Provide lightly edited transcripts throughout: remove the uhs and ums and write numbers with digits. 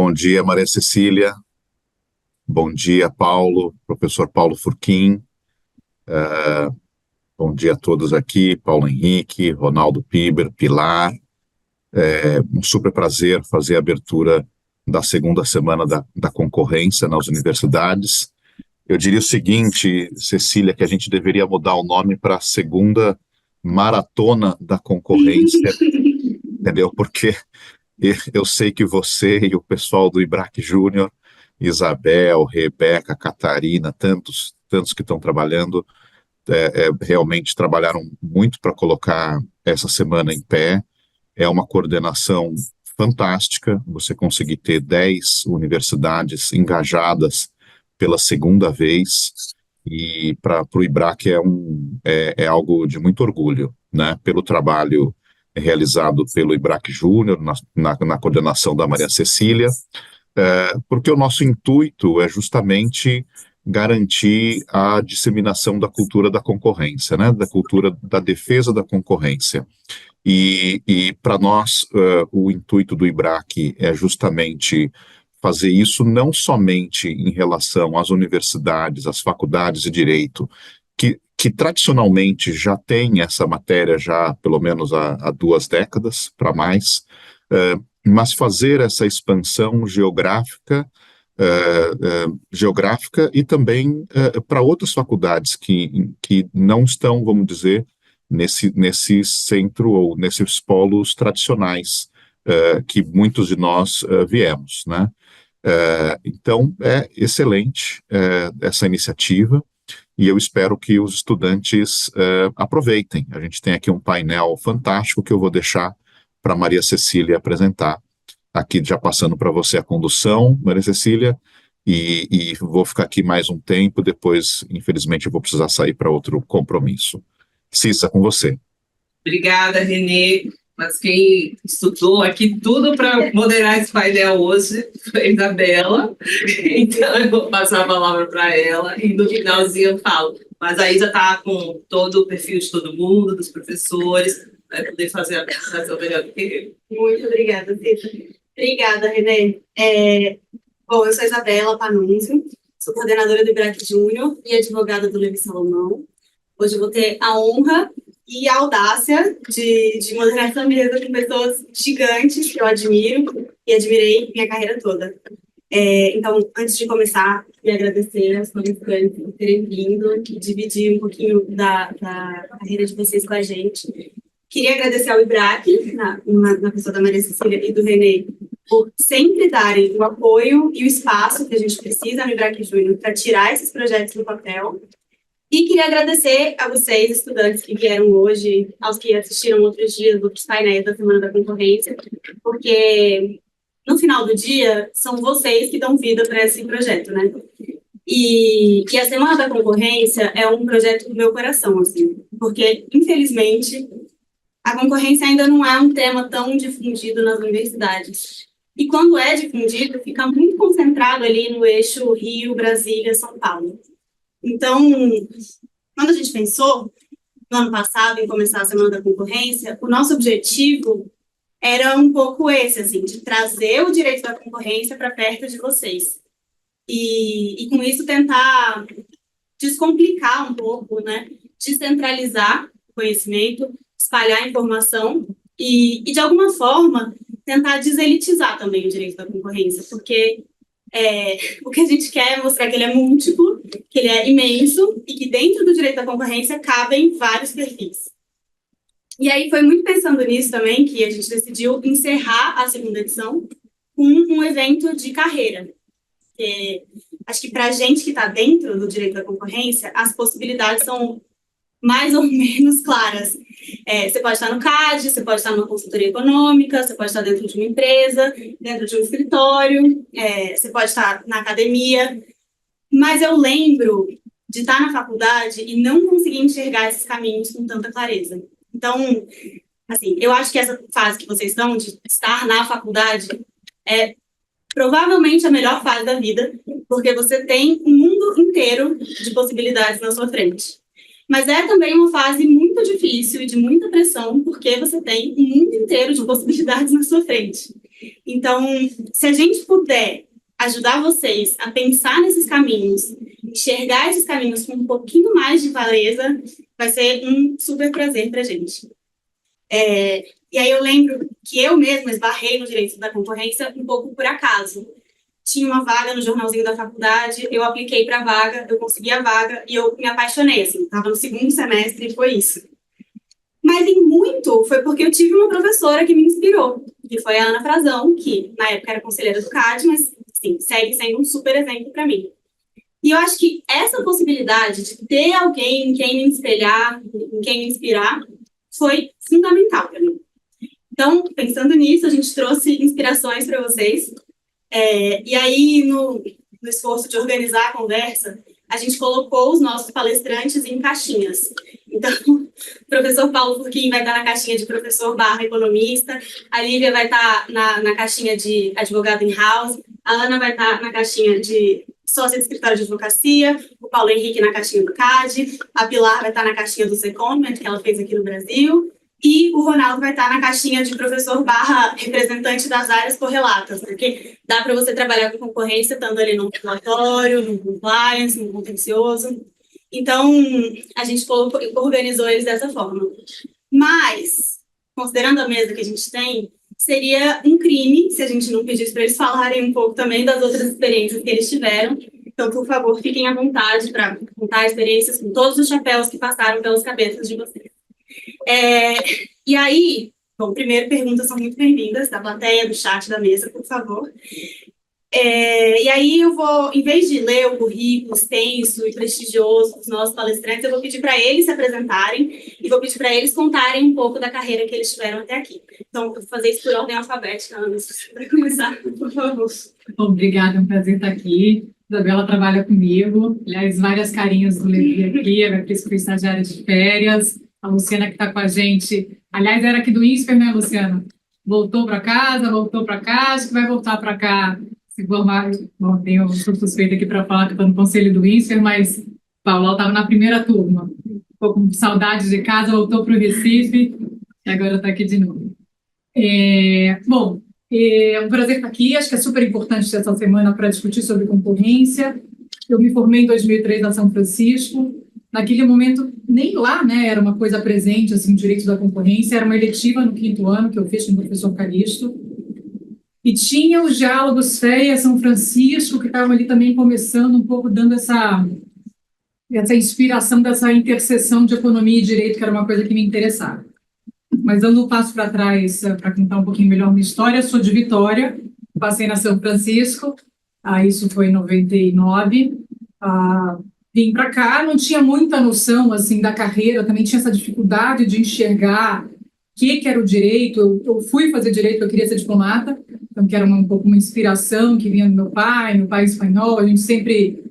Bom dia, Maria Cecília. Bom dia, Paulo, professor Paulo Furquim. Bom dia a todos aqui, Paulo Henrique, Ronaldo Piber, Pilar. Um super prazer fazer a abertura da segunda semana da concorrência nas universidades. Eu diria o seguinte, Cecília, que a gente deveria mudar o nome para a segunda maratona da concorrência, entendeu? Porque eu sei que você e o pessoal do IBRAC Júnior, Isabel, Rebeca, Catarina, tantos que estão trabalhando, realmente trabalharam muito para colocar essa semana em pé. É uma coordenação fantástica, você conseguir ter 10 universidades engajadas pela segunda vez, e para o IBRAC é algo de muito orgulho, né? Pelo trabalho realizado pelo IBRAC Júnior, na coordenação da Maria Cecília, porque o nosso intuito é justamente garantir a disseminação da cultura da concorrência, né? Da cultura da defesa da concorrência. E para nós, o intuito do IBRAC é justamente fazer isso não somente em relação às universidades, às faculdades de direito, que tradicionalmente já tem essa matéria já pelo menos há 2 décadas para mais, mas fazer essa expansão geográfica e também para outras faculdades que não estão, vamos dizer, nesse centro ou nesses polos tradicionais que muitos de nós viemos, né? Então, é excelente essa iniciativa, e eu espero que os estudantes aproveitem. A gente tem aqui um painel fantástico que eu vou deixar para Maria Cecília apresentar, aqui já passando para você a condução, Maria Cecília, e vou ficar aqui mais um tempo, depois, infelizmente, eu vou precisar sair para outro compromisso. Cissa, com você. Obrigada, Renê. Mas quem estudou aqui tudo para moderar esse painel hoje foi a Isabela. Então, eu vou passar a palavra para ela e no finalzinho eu falo. Mas aí já está com todo o perfil de todo mundo, dos professores, vai poder fazer a apresentação melhor do que eu. Muito obrigada, Cissa. Obrigada, Renê. Bom, eu sou Isabela Panunzio, sou coordenadora do IBRAC Júnior e advogada do Levi Salomão. Hoje eu vou ter a honra e a audácia de moderar essa mesa com pessoas gigantes que eu admiro e admirei minha carreira toda. Então, antes de começar, queria agradecer aos palestrantes por terem vindo e dividir um pouquinho da carreira de vocês com a gente. Queria agradecer ao IBRAC, na pessoa da Maria Cecília e do Renê, por sempre darem o apoio e o espaço que a gente precisa no IBRAC Júnior para tirar esses projetos do papel. E queria agradecer a vocês, estudantes que vieram hoje, aos que assistiram outros dias, outros painéis da Semana da Concorrência, porque no final do dia são vocês que dão vida para esse projeto, né? E a Semana da Concorrência é um projeto do meu coração, assim, porque, infelizmente, a concorrência ainda não é um tema tão difundido nas universidades. E quando é difundido, fica muito concentrado ali no eixo Rio, Brasília, São Paulo. Então, quando a gente pensou, no ano passado, em começar a Semana da Concorrência, o nosso objetivo era um pouco esse, assim, de trazer o direito da concorrência para perto de vocês. E com isso tentar descomplicar um pouco, né? Descentralizar o conhecimento, espalhar a informação e, de alguma forma, tentar deselitizar também o direito da concorrência, porque o que a gente quer é mostrar que ele é múltiplo, que ele é imenso e que dentro do direito da concorrência cabem vários perfis. E aí foi muito pensando nisso também que a gente decidiu encerrar a segunda edição com um evento de carreira. Acho que para a gente que está dentro do direito da concorrência, as possibilidades são mais ou menos claras. Você pode estar no CAD, você pode estar numa consultoria econômica, você pode estar dentro de uma empresa, dentro de um escritório, você pode estar na academia. Mas eu lembro de estar na faculdade e não conseguir enxergar esses caminhos com tanta clareza. Então, assim, eu acho que essa fase que vocês estão, de estar na faculdade, é provavelmente a melhor fase da vida, porque você tem um mundo inteiro de possibilidades na sua frente. Mas é também uma fase muito difícil e de muita pressão, porque você tem um mundo inteiro de possibilidades na sua frente. Então, se a gente puder ajudar vocês a pensar nesses caminhos, enxergar esses caminhos com um pouquinho mais de clareza, vai ser um super prazer para a gente. E aí eu lembro que eu mesma esbarrei no direito da concorrência um pouco por acaso. Tinha uma vaga no jornalzinho da faculdade, eu apliquei para a vaga, eu consegui a vaga e eu me apaixonei, assim, estava no segundo semestre e foi isso. Mas em muito foi porque eu tive uma professora que me inspirou, que foi a Ana Frazão, que na época era conselheira do CAD, mas sim, segue sendo um super exemplo para mim. E eu acho que essa possibilidade de ter alguém em quem me espelhar, em quem me inspirar, foi fundamental para mim. Então, pensando nisso, a gente trouxe inspirações para vocês. E aí, no esforço de organizar a conversa, a gente colocou os nossos palestrantes em caixinhas. Então, o professor Paulo Furquim vai estar na caixinha de professor/economista, a Lívia vai estar na caixinha de advogado in-house, a Ana vai estar na caixinha de sócia de escritório de advocacia, o Paulo Henrique na caixinha do CAD, a Pilar vai estar na caixinha do Secondment, que ela fez aqui no Brasil, e o Ronaldo vai estar na caixinha de professor/representante das áreas correlatas, porque dá para você trabalhar com concorrência estando ali no regulatório, no compliance, no contencioso. Então, a gente organizou eles dessa forma. Mas, considerando a mesa que a gente tem, seria um crime se a gente não pedisse para eles falarem um pouco também das outras experiências que eles tiveram. Então, por favor, fiquem à vontade para contar experiências com todos os chapéus que passaram pelas cabeças de vocês. E aí, bom, primeiro, perguntas são muito bem-vindas da plateia, do chat, da mesa, por favor. E aí eu vou, em vez de ler o currículo extenso e prestigioso dos nossos palestrantes, eu vou pedir para eles se apresentarem e vou pedir para eles contarem um pouco da carreira que eles tiveram até aqui. Então, vou fazer isso por ordem alfabética, Ana, para começar, por favor. Obrigada, é um prazer estar aqui. Isabela trabalha comigo, aliás, várias carinhas do Levi aqui, a Beatriz foi estagiária de férias, a Luciana que está com a gente, aliás, era aqui do INSPER, né, Luciana? Voltou para casa, voltou para cá, acho que vai voltar para cá. Se formar, bom, tenho suspeita aqui para falar que estou no conselho do INSPER, mas Paula estava na primeira turma, ficou com saudade de casa, voltou para o Recife e agora está aqui de novo. Bom, é um prazer estar aqui, acho que é super importante essa semana para discutir sobre concorrência. Eu me formei em 2003 na São Francisco, naquele momento nem lá, né, era uma coisa presente, assim, o direito da concorrência, era uma eletiva no 5º ano que eu fiz com o professor Calixto. E tinha os diálogos FEA São Francisco, que estavam ali também começando um pouco, dando essa inspiração dessa interseção de economia e direito, que era uma coisa que me interessava. Mas dando um passo para trás, para contar um pouquinho melhor minha história, sou de Vitória, passei na São Francisco, isso foi em 99, vim para cá, não tinha muita noção assim, da carreira, também tinha essa dificuldade de enxergar o que era o direito. Eu fui fazer direito, eu queria ser diplomata, então que era um pouco uma inspiração que vinha do meu pai espanhol, a gente sempre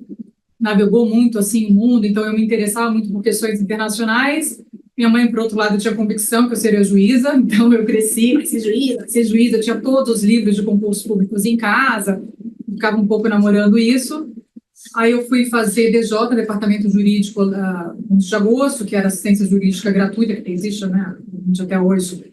navegou muito assim o mundo, então eu me interessava muito por questões internacionais. Minha mãe, por outro lado, tinha convicção que eu seria juíza, então eu cresci, ser juíza, tinha todos os livros de concursos públicos em casa, ficava um pouco namorando isso. Aí eu fui fazer DJ, Departamento Jurídico, de agosto, que era assistência jurídica gratuita, que existe, né, até hoje,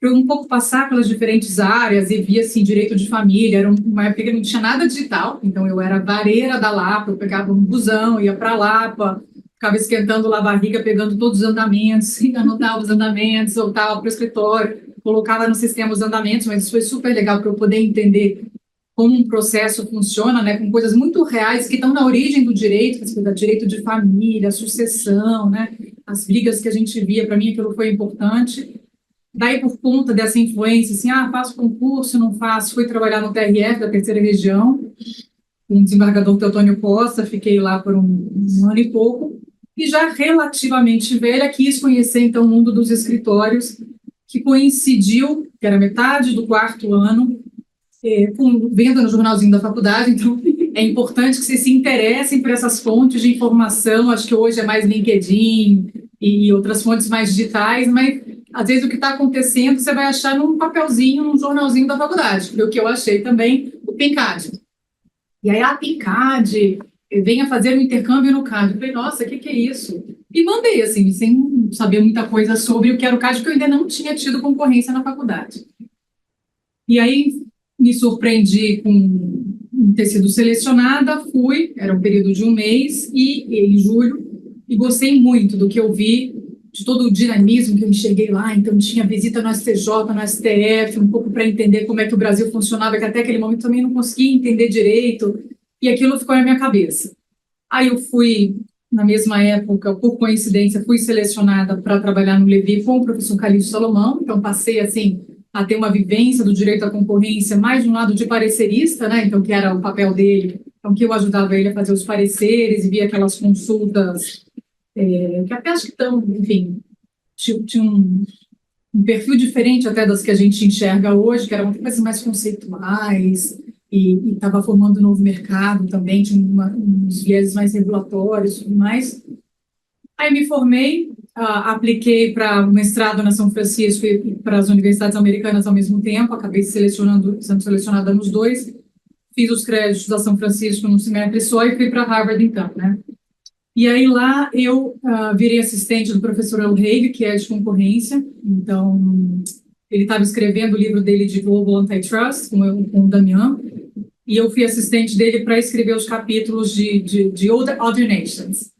para um pouco passar pelas diferentes áreas e via, assim, direito de família. Era uma época que não tinha nada digital, então eu era vareira da Lapa, eu pegava um busão, ia para a Lapa, ficava esquentando lá a barriga, pegando todos os andamentos, anotava os andamentos, voltava para o escritório, colocava no sistema os andamentos, mas isso foi super legal para eu poder entender como um processo funciona, né, com coisas muito reais que estão na origem do direito, direito de família, sucessão, né, as brigas que a gente via. Para mim aquilo foi importante. Daí, por conta dessa influência, assim, faço concurso, não faço, fui trabalhar no TRF da terceira região, com o desembargador Teotônio Costa, fiquei lá por um ano e pouco, e já relativamente velha, quis conhecer, então, o mundo dos escritórios, que coincidiu, que era metade do 4º ano, vendo no jornalzinho da faculdade. Então é importante que vocês se interessem por essas fontes de informação. Acho que hoje é mais LinkedIn e outras fontes mais digitais, mas às vezes o que está acontecendo você vai achar num papelzinho, num jornalzinho da faculdade, que é o que eu achei também, o PENCAD. E aí a PENCAD venha fazer um intercâmbio no CAD. Eu falei, nossa, o que é isso? E mandei, assim, sem saber muita coisa sobre o que era o CAD, porque eu ainda não tinha tido concorrência na faculdade. E aí me surpreendi com ter sido selecionada, era um período de um mês, em julho, e gostei muito do que eu vi, de todo o dinamismo que eu enxerguei lá. Então, tinha visita no STJ, no STF, um pouco para entender como é que o Brasil funcionava, que até aquele momento também não conseguia entender direito, e aquilo ficou na minha cabeça. Aí eu fui, na mesma época, por coincidência, fui selecionada para trabalhar no Levi com o professor Calixto Salomão, então passei, assim, a ter uma vivência do direito à concorrência mais de um lado de parecerista, né, então que era o papel dele, então que eu ajudava ele a fazer os pareceres e via aquelas consultas, que até acho que estão, enfim, tinha um perfil diferente até das que a gente enxerga hoje, que eram coisas mais conceituais, e estava formando um novo mercado também, tinha uns vieses mais regulatórios e tudo mais. Aí me formei, apliquei para o mestrado na São Francisco e para as universidades americanas ao mesmo tempo, acabei sendo selecionada nos dois, fiz os créditos da São Francisco num semestre só e fui para Harvard então, né? E aí lá eu virei assistente do professor El Haig, que é de concorrência, então ele estava escrevendo o livro dele de Global Antitrust, com o Damian, e eu fui assistente dele para escrever os capítulos de Other Nations.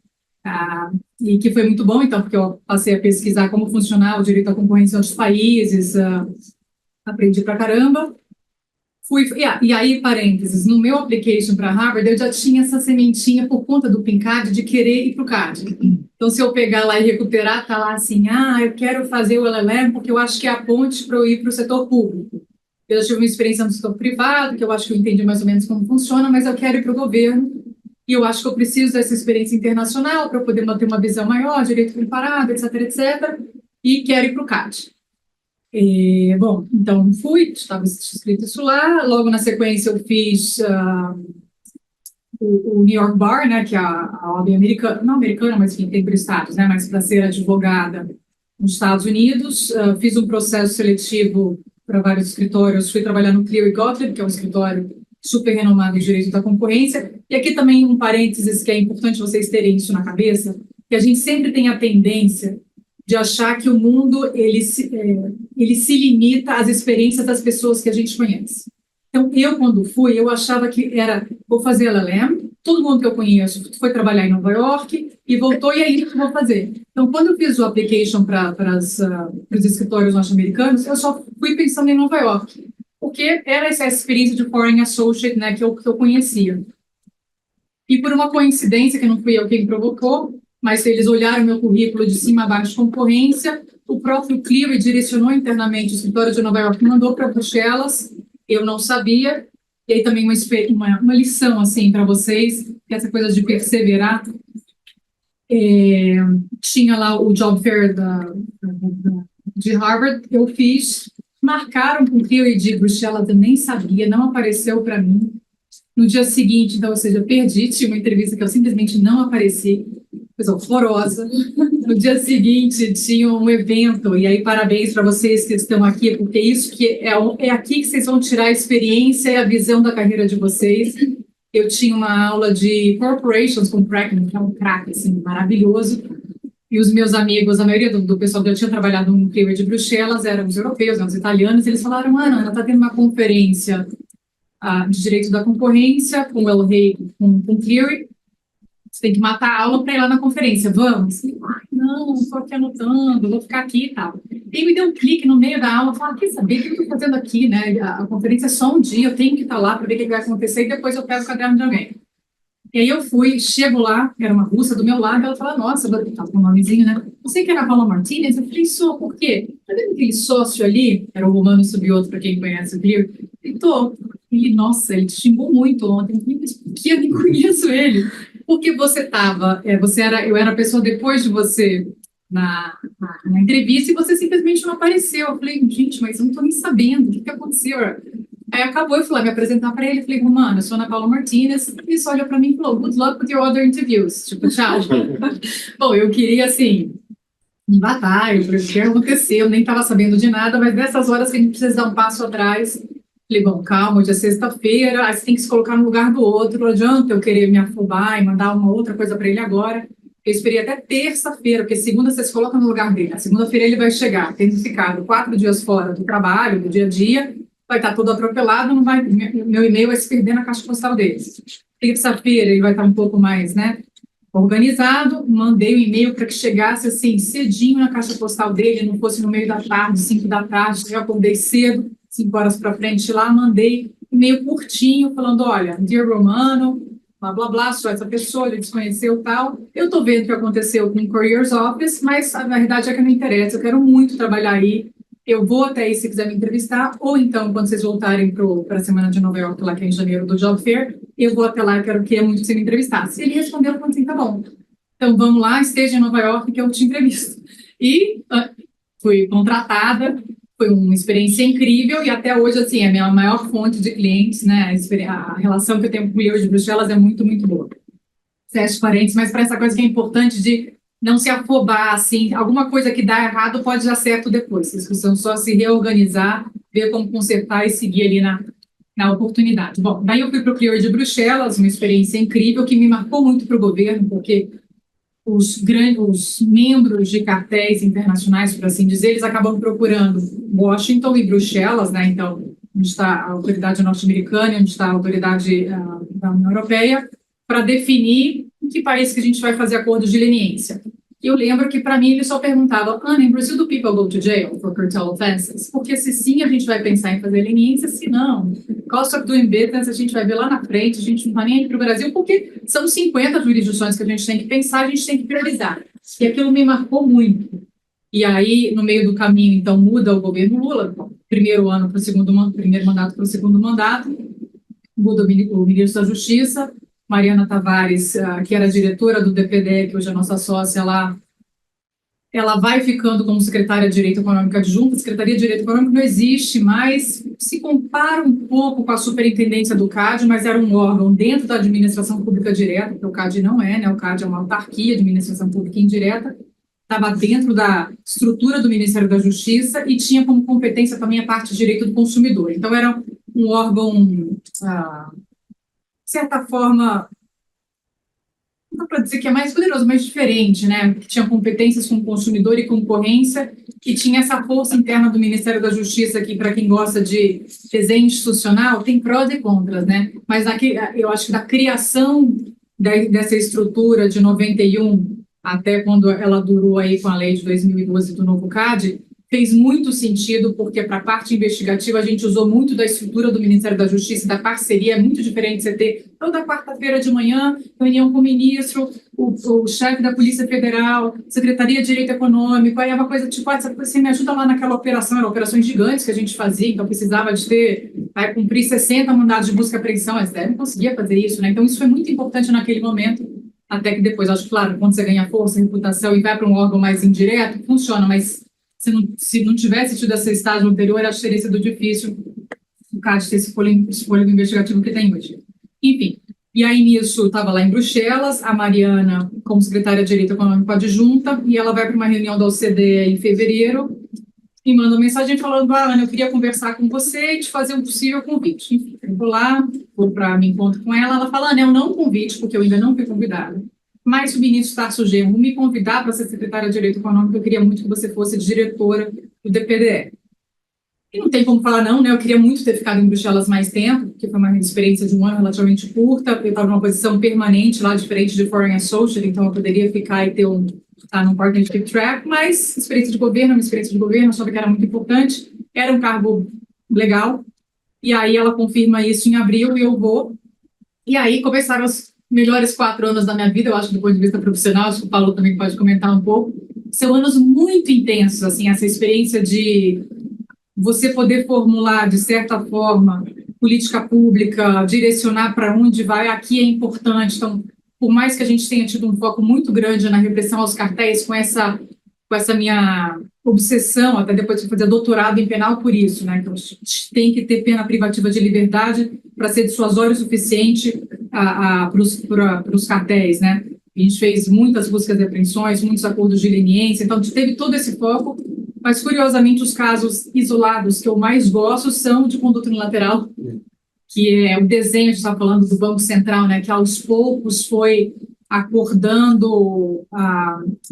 E que foi muito bom, então, porque eu passei a pesquisar como funcionava o direito à concorrência em outros países, aprendi pra caramba. E aí, parênteses, no meu application para Harvard, eu já tinha essa sementinha por conta do PINCAD de querer ir para o CAD. Então, se eu pegar lá e recuperar, tá lá assim, eu quero fazer o LLM porque eu acho que é a ponte para eu ir para o setor público. Eu já tive uma experiência no setor privado, que eu acho que eu entendi mais ou menos como funciona, mas eu quero ir para o governo. E eu acho que eu preciso dessa experiência internacional para poder manter uma visão maior, direito comparado, etc, etc. E quero ir para o CAD. Bom, então estava escrito isso lá. Logo na sequência eu fiz o New York Bar, né, que é a OAB americana, não americana, mas enfim, tem por estados, né, mas para ser advogada nos Estados Unidos. Fiz um processo seletivo para vários escritórios, fui trabalhar no Cleary Gottlieb, que é um escritório super renomado em direito da concorrência. E aqui também um parênteses que é importante vocês terem isso na cabeça, que a gente sempre tem a tendência de achar que o mundo ele se limita às experiências das pessoas que a gente conhece. Então, quando fui, eu achava que vou fazer LLM, todo mundo que eu conheço foi trabalhar em Nova York e voltou, e é isso que eu vou fazer. Então, quando eu fiz o application para os escritórios norte-americanos, eu só fui pensando em Nova York, porque era essa experiência de Foreign Associate, né, que eu conhecia. E por uma coincidência, que não fui eu quem provocou, mas eles olharam meu currículo de cima a baixo de concorrência, o próprio Cleary direcionou internamente o escritório de Nova York, mandou para Bruxelas, eu não sabia, e aí também uma lição, assim, para vocês, que essa coisa de perseverar. Tinha lá o Job Fair de Harvard, eu fiz, marcaram com o Cleary de Bruxelas, eu nem sabia, não apareceu para mim. No dia seguinte, então, ou seja, eu perdi, tinha uma entrevista que eu simplesmente não apareci, coisa horrorosa. No dia seguinte, tinha um evento, e aí parabéns para vocês que estão aqui, porque isso que é aqui que vocês vão tirar a experiência e a visão da carreira de vocês. Eu tinha uma aula de corporations com o Crackman, que é um craque, assim, maravilhoso, e os meus amigos, a maioria do pessoal que eu tinha trabalhado no Cleary de Bruxelas, eram os europeus, eram os italianos, eles falaram, Ana, está tendo uma conferência de direito da concorrência com o El Rey, com o Cleary, você tem que matar a aula para ir lá na conferência, vamos? Não estou aqui anotando, vou ficar aqui e tal. E me deu um clique no meio da aula, falei, quer saber o que eu estou fazendo aqui, né? A conferência é só um dia, eu tenho que estar lá para ver o que vai acontecer e depois eu pego o caderno de alguém. E aí eu chego lá, era uma russa do meu lado, ela fala, nossa, tá com um nomezinho, né? Você que era a Paula Martinez? Eu falei, sou, por quê? Tá vendo aquele sócio ali? Era o Romano Subioto, para quem conhece o Clear. E tô. Ele, nossa, ele te xingou muito ontem. Eu falei, mas por que eu nem conheço ele? Porque você estava, eu era a pessoa depois de você na entrevista e você simplesmente não apareceu. Eu falei, gente, mas eu não estou nem sabendo o que aconteceu. Aí acabou, eu fui lá me apresentar para ele, falei, Romano, eu sou Ana Paula Martinez, e ele só olhou para mim e falou, good luck with your other interviews, tipo, tchau. Bom, eu queria, assim, me matar, o que aconteceu, eu nem estava sabendo de nada, mas nessas horas que a gente precisa dar um passo atrás, falei, bom, calma, hoje é sexta-feira, aí você tem que se colocar no lugar do outro, não adianta eu querer me afobar e mandar uma outra coisa para ele agora. Eu esperei até terça-feira, porque segunda você se coloca no lugar dele, na segunda-feira ele vai chegar, tendo ficado 4 dias fora do trabalho, do dia a dia, vai estar todo atropelado, não vai, meu e-mail vai se perder na caixa postal deles. Terça-feira ele vai estar um pouco mais, né, organizado, mandei o e-mail para que chegasse assim, cedinho na caixa postal dele, não fosse no meio da tarde, 5 da tarde, eu acordei cedo, 5 horas para frente lá, mandei e-mail curtinho, falando, olha, Dear Romano, blá, blá, blá, sou essa pessoa, ele desconheceu tal, eu estou vendo o que aconteceu com o Courier's Office, mas a verdade é que não interessa, eu quero muito trabalhar aí, eu vou até aí se quiser me entrevistar, ou então, quando vocês voltarem para a semana de Nova York, lá que é em janeiro, do Job Fair, eu vou até lá, eu queria muito que você me entrevistasse. Ele respondeu, falando assim, tá bom, então vamos lá, esteja em Nova York que eu te entrevisto. E fui contratada, foi uma experiência incrível, e até hoje, assim, é a minha maior fonte de clientes, né, a relação que eu tenho com o Courrier de Bruxelas é muito, muito boa. Fecho parênteses, mas para essa coisa que é importante de não se afobar, assim, alguma coisa que dá errado pode dar certo depois. Vocês precisam só se reorganizar, ver como consertar e seguir ali na oportunidade. Bom, daí eu fui para o Courrier de Bruxelas, uma experiência incrível que me marcou muito para o governo, porque os membros de cartéis internacionais, por assim dizer, eles acabam procurando Washington e Bruxelas, né? Então, onde está a autoridade norte-americana, onde está a autoridade da União Europeia, para definir em que país que a gente vai fazer acordos de leniência. E eu lembro que, para mim, ele só perguntava, Ana, em Brasil do people go to jail for cartel offenses? Porque se sim, a gente vai pensar em fazer leniência, se não, cost of doing business, a gente vai ver lá na frente, a gente não está nem aí para o Brasil, porque são 50 jurisdições que a gente tem que pensar, a gente tem que priorizar. E aquilo me marcou muito. E aí, no meio do caminho, então, muda o governo Lula, primeiro mandato para o segundo mandato, muda o ministro da Justiça, Mariana Tavares, que era diretora do DPDE, que hoje é a nossa sócia lá, ela vai ficando como secretária de Direito Econômico adjunta. A Secretaria de Direito Econômico não existe mais, se compara um pouco com a superintendência do CAD, mas era um órgão dentro da administração pública direta, porque o CAD não é, né? O CAD é uma autarquia de administração pública indireta, estava dentro da estrutura do Ministério da Justiça e tinha como competência também a parte de direito do consumidor. Então, era um órgão, de certa forma, não dá para dizer que é mais poderoso, mas diferente, né? Que tinha competências com consumidor e concorrência, que tinha essa força interna do Ministério da Justiça, que, para quem gosta de desenho institucional, tem prós e contras, né? Mas eu acho que da criação dessa estrutura de 91 até quando ela durou aí com a lei de 2012 do novo CAD, fez muito sentido, porque para a parte investigativa a gente usou muito da estrutura do Ministério da Justiça, da parceria. É muito diferente você ter toda quarta-feira de manhã, reunião com o ministro, o chefe da Polícia Federal, Secretaria de Direito Econômico, aí é uma coisa tipo, você me ajuda lá naquela operação, eram operações gigantes que a gente fazia, então precisava de ter, vai cumprir 60 mandados de busca e apreensão, a STF não conseguia fazer isso, né? Então isso foi muito importante naquele momento, até que depois, acho que, claro, quando você ganha força, reputação e vai para um órgão mais indireto, funciona, mas se não tivesse tido esse estágio anterior, acho que teria sido difícil o CAD ter esse fôlego investigativo que tem hoje. Enfim, e aí nisso estava lá em Bruxelas, a Mariana como secretária de Direito Econômico adjunta, e ela vai para uma reunião da OCDE em fevereiro e manda uma mensagem falando, Ana, eu queria conversar com você e te fazer um possível convite. Enfim, eu vou lá, vou para me encontro com ela, ela fala, Ana, eu não convite, porque eu ainda não fui convidada. Mas o ministro Tarso Genro me convidar para ser secretária de Direito Econômico, eu queria muito que você fosse diretora do DPDE. E não tem como falar não, né? Eu queria muito ter ficado em Bruxelas mais tempo, porque foi uma experiência de um ano relativamente curta, eu estava numa posição permanente lá, diferente de Foreign Associate, então eu poderia ficar e ter estar num partnership track, mas experiência de governo, eu achava que era muito importante, era um cargo legal, e aí ela confirma isso em abril e eu vou, e aí começaram os melhores 4 anos da minha vida, eu acho que do ponto de vista profissional, acho que o Paulo também pode comentar um pouco, são anos muito intensos, assim, essa experiência de você poder formular, de certa forma, política pública, direcionar para onde vai, aqui é importante. Então, por mais que a gente tenha tido um foco muito grande na repressão aos cartéis, com essa minha obsessão, até depois de fazer doutorado em penal por isso, né? Então, a gente tem que ter pena privativa de liberdade para ser dissuasório o suficiente para os cartéis, né? A gente fez muitas buscas de apreensões, muitos acordos de leniência, então a gente teve todo esse foco, mas, curiosamente, os casos isolados que eu mais gosto são de conduta unilateral, que é o desenho, a gente estava falando do Banco Central, né, que aos poucos foi acordando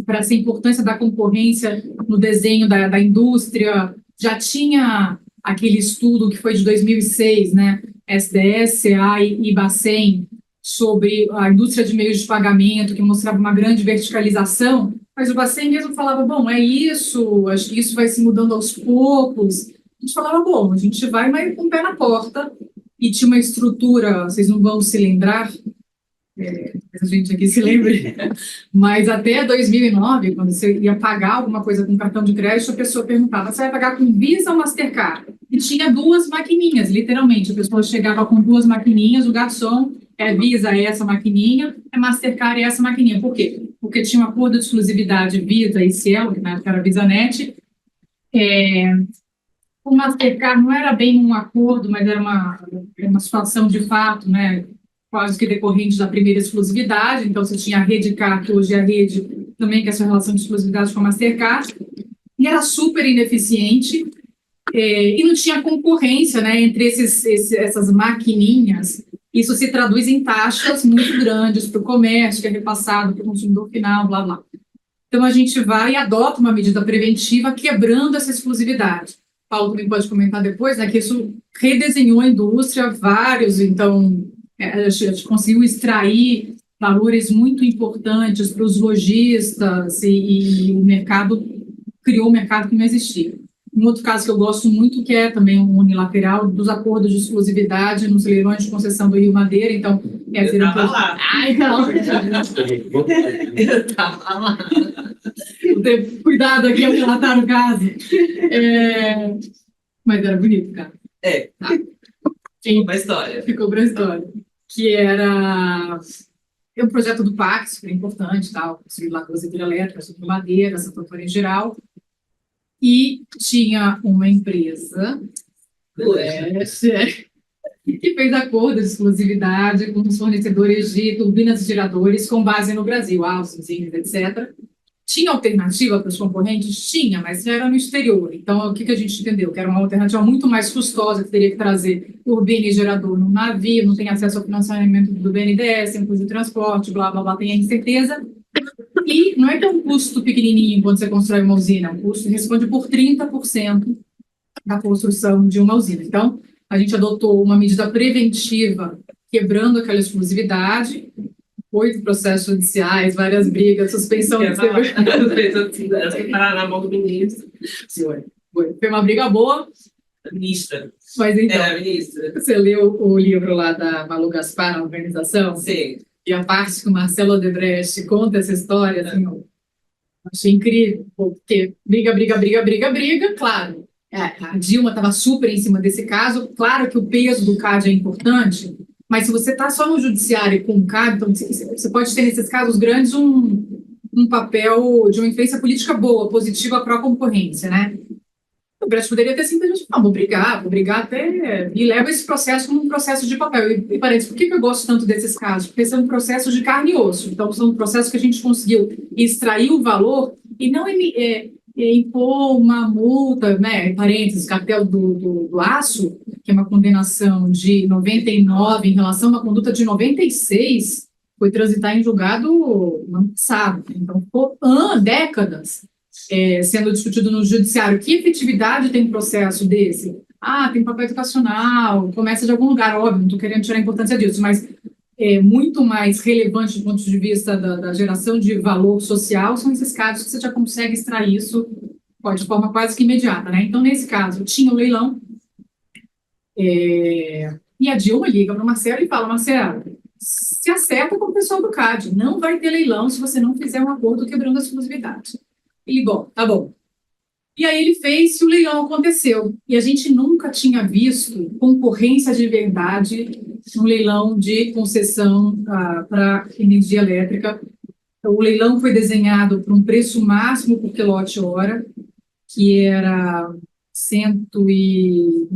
para essa importância da concorrência no desenho da indústria, já tinha aquele estudo que foi de 2006, né, SDS, SEAI e Bacen, sobre a indústria de meios de pagamento, que mostrava uma grande verticalização, mas o Bacen mesmo falava, bom, é isso, acho que isso vai se mudando aos poucos. A gente falava, bom, a gente vai mais com o pé na porta, e tinha uma estrutura, vocês não vão se lembrar, a gente aqui se lembra, mas até 2009, quando você ia pagar alguma coisa com cartão de crédito, a pessoa perguntava, você vai pagar com Visa ou Mastercard? E tinha duas maquininhas, literalmente, a pessoa chegava com duas maquininhas, o garçom, Visa é essa maquininha, Mastercard é essa maquininha. Por quê? Porque tinha um acordo de exclusividade Visa e Cielo, que na época era VisaNet. O Mastercard não era bem um acordo, mas era uma situação de fato, né, quase que decorrente da primeira exclusividade. Então, você tinha a Redcard, que hoje é a rede, também com essa relação de exclusividade com a Mastercard, e era super ineficiente, e não tinha concorrência, né, entre essas maquininhas. Isso se traduz em taxas muito grandes para o comércio, que é repassado para o consumidor final, blá, blá. Então, a gente vai e adota uma medida preventiva quebrando essa exclusividade. Paulo também pode comentar depois, né, que isso redesenhou a indústria, então, a gente conseguiu extrair valores muito importantes para os lojistas e o mercado, criou um mercado que não existia. Um outro caso que eu gosto muito, que é também um unilateral, dos acordos de exclusividade nos leilões de concessão do Rio Madeira. Então, eu estava lá. Ai, não. Eu estava lá. Vou ter cuidado aqui ao relatar o caso. Mas era bonito, cara. Ficou para a história. Ficou para a história. Que era um projeto do PAC, super importante, tal, construído lá com as hidrelétricas, sobre Madeira, Santo Antônio em geral. E tinha uma empresa que fez acordo de exclusividade com os fornecedores de turbinas e geradores com base no Brasil, Alstom, Siemens, etc. Tinha alternativa para os concorrentes? Tinha, mas já era no exterior. Então, o que a gente entendeu? Que era uma alternativa muito mais custosa, que teria que trazer turbina e gerador no navio, não tem acesso ao financiamento do BNDES, tem custo de transporte, blá, blá, blá, tem a incerteza. E não é que é um custo pequenininho quando você constrói uma usina, é um custo que responde por 30% da construção de uma usina. Então, a gente adotou uma medida preventiva, quebrando aquela exclusividade, 8 processos judiciais, várias brigas, suspensão de segurança, parar na mão do ministro. Foi uma briga boa. Ministra. Mas então, ministra. Você leu o livro lá da Malu Gaspar, a organização? Sim. E a parte que o Marcelo Odebrecht conta essa história, assim, eu achei incrível, porque briga, claro. A Dilma estava super em cima desse caso, claro que o peso do CAD é importante, mas se você está só no judiciário com o CAD, então você pode ter, nesses casos grandes, um papel de uma influência política boa, positiva para a concorrência, né? O Brecht poderia ter simplesmente, não, vou brigar até, e leva esse processo como um processo de papel. E parece, por que eu gosto tanto desses casos? Porque são processos de carne e osso. Então, são processos que a gente conseguiu extrair o valor e não impor uma multa, né, parênteses, cartel do aço, que é uma condenação de 99 em relação a uma conduta de 96, foi transitar em julgado no ano passado. Então, ficou décadas sendo discutido no judiciário. Que efetividade tem um processo desse? Tem papel educacional, começa de algum lugar, óbvio, não estou querendo tirar a importância disso, mas muito mais relevante do ponto de vista da geração de valor social são esses casos que você já consegue extrair isso de forma quase que imediata, né? Então, nesse caso, tinha o leilão, e a Dilma liga para o Marcelo e fala, Marcelo, se acerta com o pessoal do CAD, não vai ter leilão se você não fizer um acordo quebrando a exclusividade. Ele, bom, tá bom. E aí ele fez e o leilão aconteceu. E a gente nunca tinha visto concorrência de verdade no leilão de concessão para energia elétrica. Então, o leilão foi desenhado para um preço máximo por quilowatt-hora, que era 130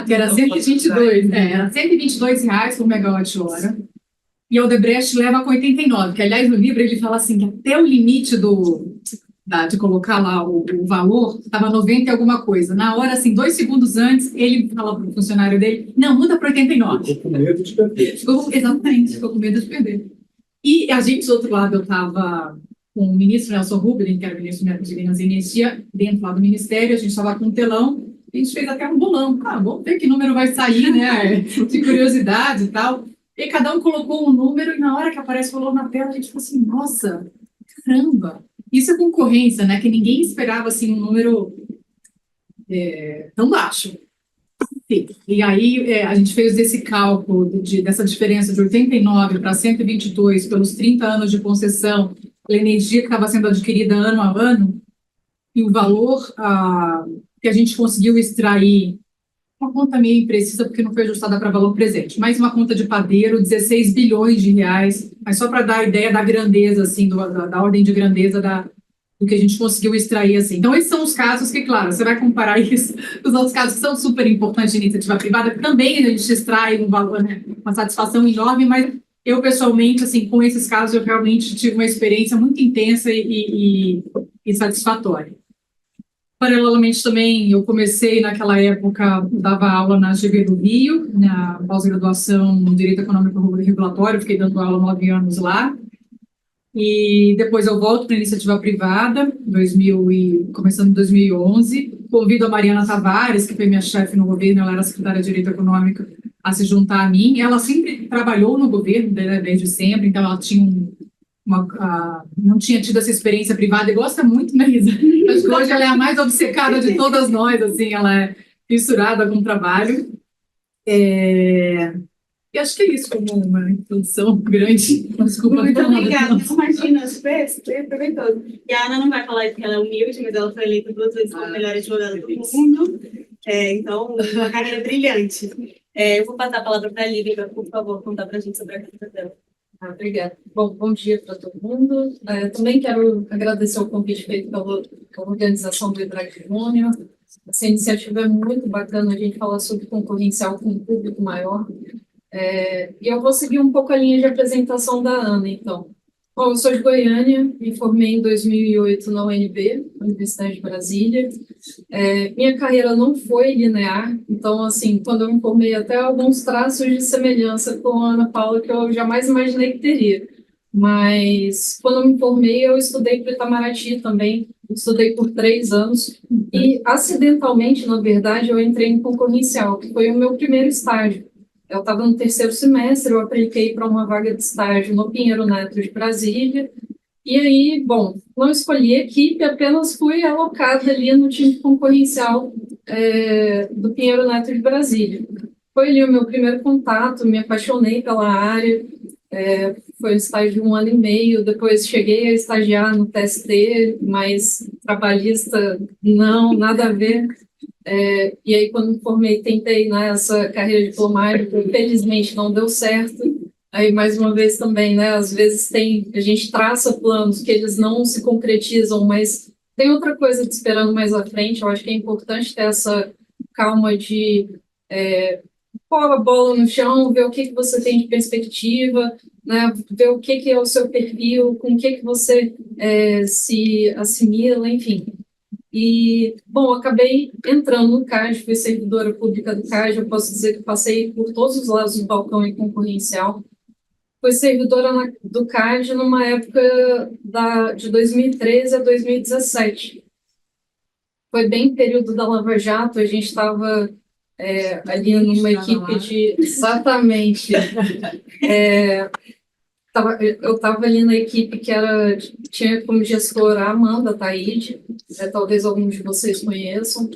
que era 122, era R$122 por megawatt-hora. E o Odebrecht leva com 89, que, aliás, no livro ele fala assim, que até o limite de colocar lá o valor estava 90 e alguma coisa. Na hora, assim, 2 segundos antes, ele fala para o funcionário dele, não, muda para 89. Ficou com medo de perder. Exatamente, ficou com medo de perder. E a gente, do outro lado, eu estava com o ministro Nelson Rubens, que era o ministro de Minas e Energia, dentro lá do Ministério, a gente estava com um telão, a gente fez até um bolão. Vamos ver que número vai sair, né? De curiosidade e tal. E cada um colocou um número, e na hora que aparece o valor na tela, a gente falou assim, nossa, caramba! Isso é concorrência, né? Que ninguém esperava, assim, um número tão baixo. E aí a gente fez esse cálculo dessa diferença de 89 para 122 pelos 30 anos de concessão, a energia que estava sendo adquirida ano a ano, e o valor que a gente conseguiu extrair, uma conta meio imprecisa, porque não foi ajustada para valor presente, mas uma conta de padeiro, 16 bilhões de reais, mas só para dar a ideia da grandeza, assim, da ordem de grandeza do que a gente conseguiu extrair, assim. Então, esses são os casos que, claro, você vai comparar isso com os outros casos que são super importantes de iniciativa privada, que também a gente extrai um valor, né, uma satisfação enorme, mas eu, pessoalmente, assim, com esses casos, eu realmente tive uma experiência muito intensa e satisfatória. Paralelamente, também, eu comecei, naquela época, dava aula na GV do Rio, na pós-graduação em Direito Econômico e Regulatório, fiquei dando aula 9 anos lá. E depois eu volto para a iniciativa privada, começando em 2011. Convido a Mariana Tavares, que foi minha chefe no governo, ela era secretária de Direito Econômico, a se juntar a mim. Ela sempre trabalhou no governo, desde sempre, então ela tinha não tinha tido essa experiência privada e gosta muito, né, Isa? Acho que hoje ela é a mais obcecada de todas nós, assim, ela é fissurada com o trabalho. E acho que é isso, como uma introdução grande. Desculpa. Muito obrigada. Imagina, super proveitoso. E a Ana não vai falar que ela é humilde, mas ela foi eleita 2 vezes como melhor advogada do mundo. Então, uma carreira brilhante. Eu vou passar a palavra para a Lívia, por favor, contar para a gente sobre a carreira dela. Obrigada. Bom dia para todo mundo. Também quero agradecer o convite feito pela organização do IBRAC Júnior. Essa iniciativa é muito bacana, a gente falar sobre concorrencial com um público maior. E eu vou seguir um pouco a linha de apresentação da Ana, então. Bom, eu sou de Goiânia, me formei em 2008 na UNB, Universidade de Brasília. Minha carreira não foi linear, então, assim, quando eu me formei, até alguns traços de semelhança com a Ana Paula que eu jamais imaginei que teria. Mas, quando eu me formei, eu estudei para o Itamaraty também, estudei por 3 anos, e, acidentalmente, na verdade, eu entrei em concorrencial, que foi o meu primeiro estágio. Eu estava no 3º semestre, eu apliquei para uma vaga de estágio no Pinheiro Neto de Brasília, e aí, bom, não escolhi equipe, apenas fui alocada ali no time concorrencial do Pinheiro Neto de Brasília. Foi ali o meu primeiro contato, me apaixonei pela área, foi um estágio de 1 ano e meio, depois cheguei a estagiar no TST, mas trabalhista, não, nada a ver. E aí, quando me formei, tentei nessa carreira diplomática, infelizmente não deu certo. Aí, mais uma vez também, né, às vezes a gente traça planos que eles não se concretizam, mas tem outra coisa te esperando mais à frente. Eu acho que é importante ter essa calma de pôr a bola no chão, ver o que você tem de perspectiva, né, ver o que é o seu perfil, com o que você se assimila, enfim. E, bom, acabei entrando no CAD, fui servidora pública do CAD, eu posso dizer que passei por todos os lados do balcão em concorrencial. Fui servidora do CAD numa época de 2013 a 2017. Foi bem período da Lava Jato, a gente estava ali numa equipe de... Exatamente. Eu estava ali na equipe que tinha como gestora a Amanda Taide, talvez alguns de vocês conheçam.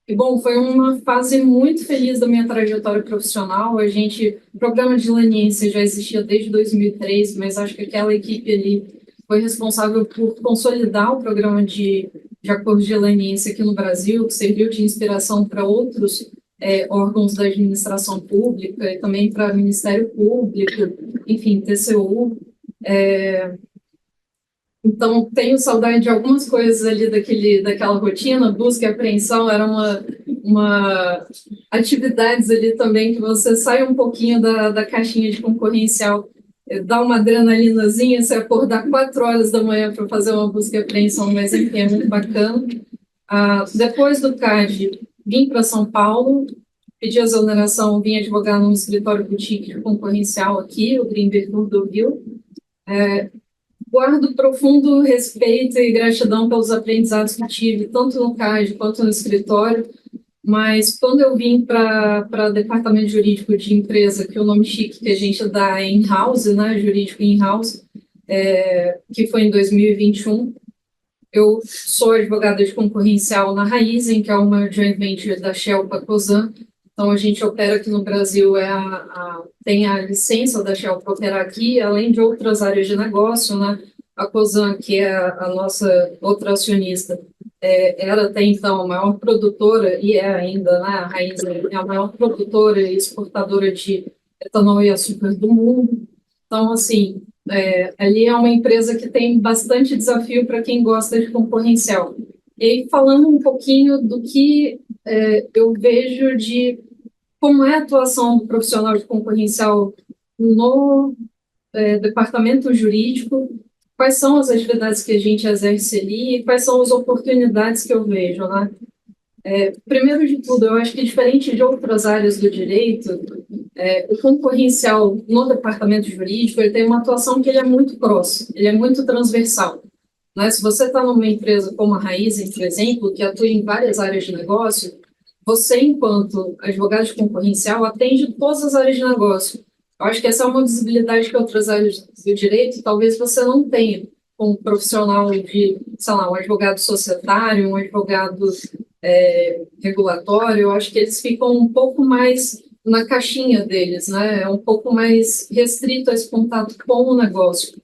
E, bom, foi uma fase muito feliz da minha trajetória profissional. O programa de leniência já existia desde 2003, mas acho que aquela equipe ali foi responsável por consolidar o programa de acordo de leniência aqui no Brasil, que serviu de inspiração para outros órgãos da administração pública e também para o Ministério Público, enfim, TCU. Então, tenho saudade de algumas coisas ali daquela rotina, busca e apreensão, era uma atividades ali também que você sai um pouquinho da caixinha de concorrencial, dá uma adrenalinazinha, você acordar 4 horas da manhã para fazer uma busca e apreensão, mas enfim, é muito bacana. Depois do CAD, vim para São Paulo, pedi a exoneração, vim advogar num escritório boutique concorrencial aqui, o Greenberg do Rio. Guardo profundo respeito e gratidão pelos aprendizados que tive, tanto no CAD quanto no escritório, mas quando eu vim para departamento jurídico de empresa, que o nome chique que a gente dá é in-house, né, jurídico in-house, que foi em 2021, eu sou advogada de concorrencial na Raizen, que é uma joint venture da Shell com a Cosan. Então, a gente opera aqui no Brasil, tem a licença da Shell para operar aqui, além de outras áreas de negócio, né? A Cosan, que é a nossa outra acionista, era até então a maior produtora, e é ainda, né? A Raizen é a maior produtora e exportadora de etanol e açúcar do mundo. Então, assim, ali é uma empresa que tem bastante desafio para quem gosta de concorrencial. E aí, falando um pouquinho do que eu vejo de como é a atuação do profissional de concorrencial no departamento jurídico, quais são as atividades que a gente exerce ali e quais são as oportunidades que eu vejo, né? Primeiro de tudo, eu acho que diferente de outras áreas do direito, o concorrencial no departamento jurídico ele tem uma atuação que ele é muito cross, ele é muito transversal. Né? Se você está numa empresa como a Raizen, por exemplo, que atua em várias áreas de negócio, você, enquanto advogado de concorrencial, atende todas as áreas de negócio. Eu acho que essa é uma visibilidade que outras áreas do direito talvez você não tenha, como profissional de, sei lá, um advogado societário, um advogado regulatório. Eu acho que eles ficam um pouco mais na caixinha deles, né? É um pouco mais restrito a esse contato com o negócio.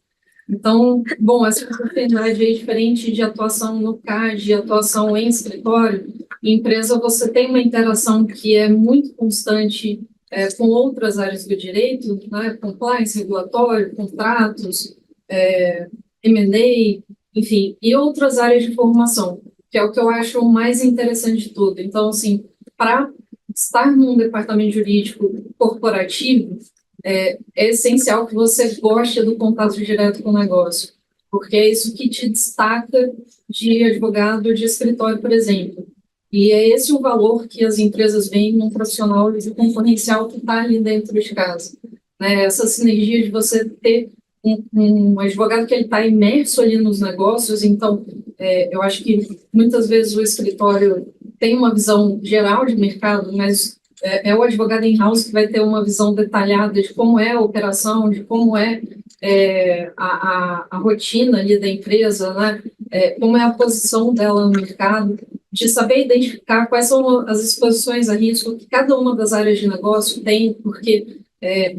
Então, bom, essa oportunidade é diferente de atuação no CAD, de atuação em escritório. Em empresa, você tem uma interação que é muito constante com outras áreas do direito, né? Compliance, regulatório, contratos, M&A, enfim, e outras áreas de formação, que é o que eu acho mais interessante de tudo. Então, assim, para estar num departamento jurídico corporativo, é essencial que você goste do contato direto com o negócio, porque é isso que te destaca de advogado de escritório, por exemplo. E é esse o valor que as empresas veem num profissional de concorrencial que está ali dentro de casa. Né? Essa sinergia de você ter um advogado que ele está imerso ali nos negócios. Então, eu acho que muitas vezes o escritório tem uma visão geral de mercado, mas é o advogado in-house que vai ter uma visão detalhada de como é a operação, de como a rotina ali da empresa, né? Como é a posição dela no mercado, de saber identificar quais são as exposições a risco que cada uma das áreas de negócio tem, porque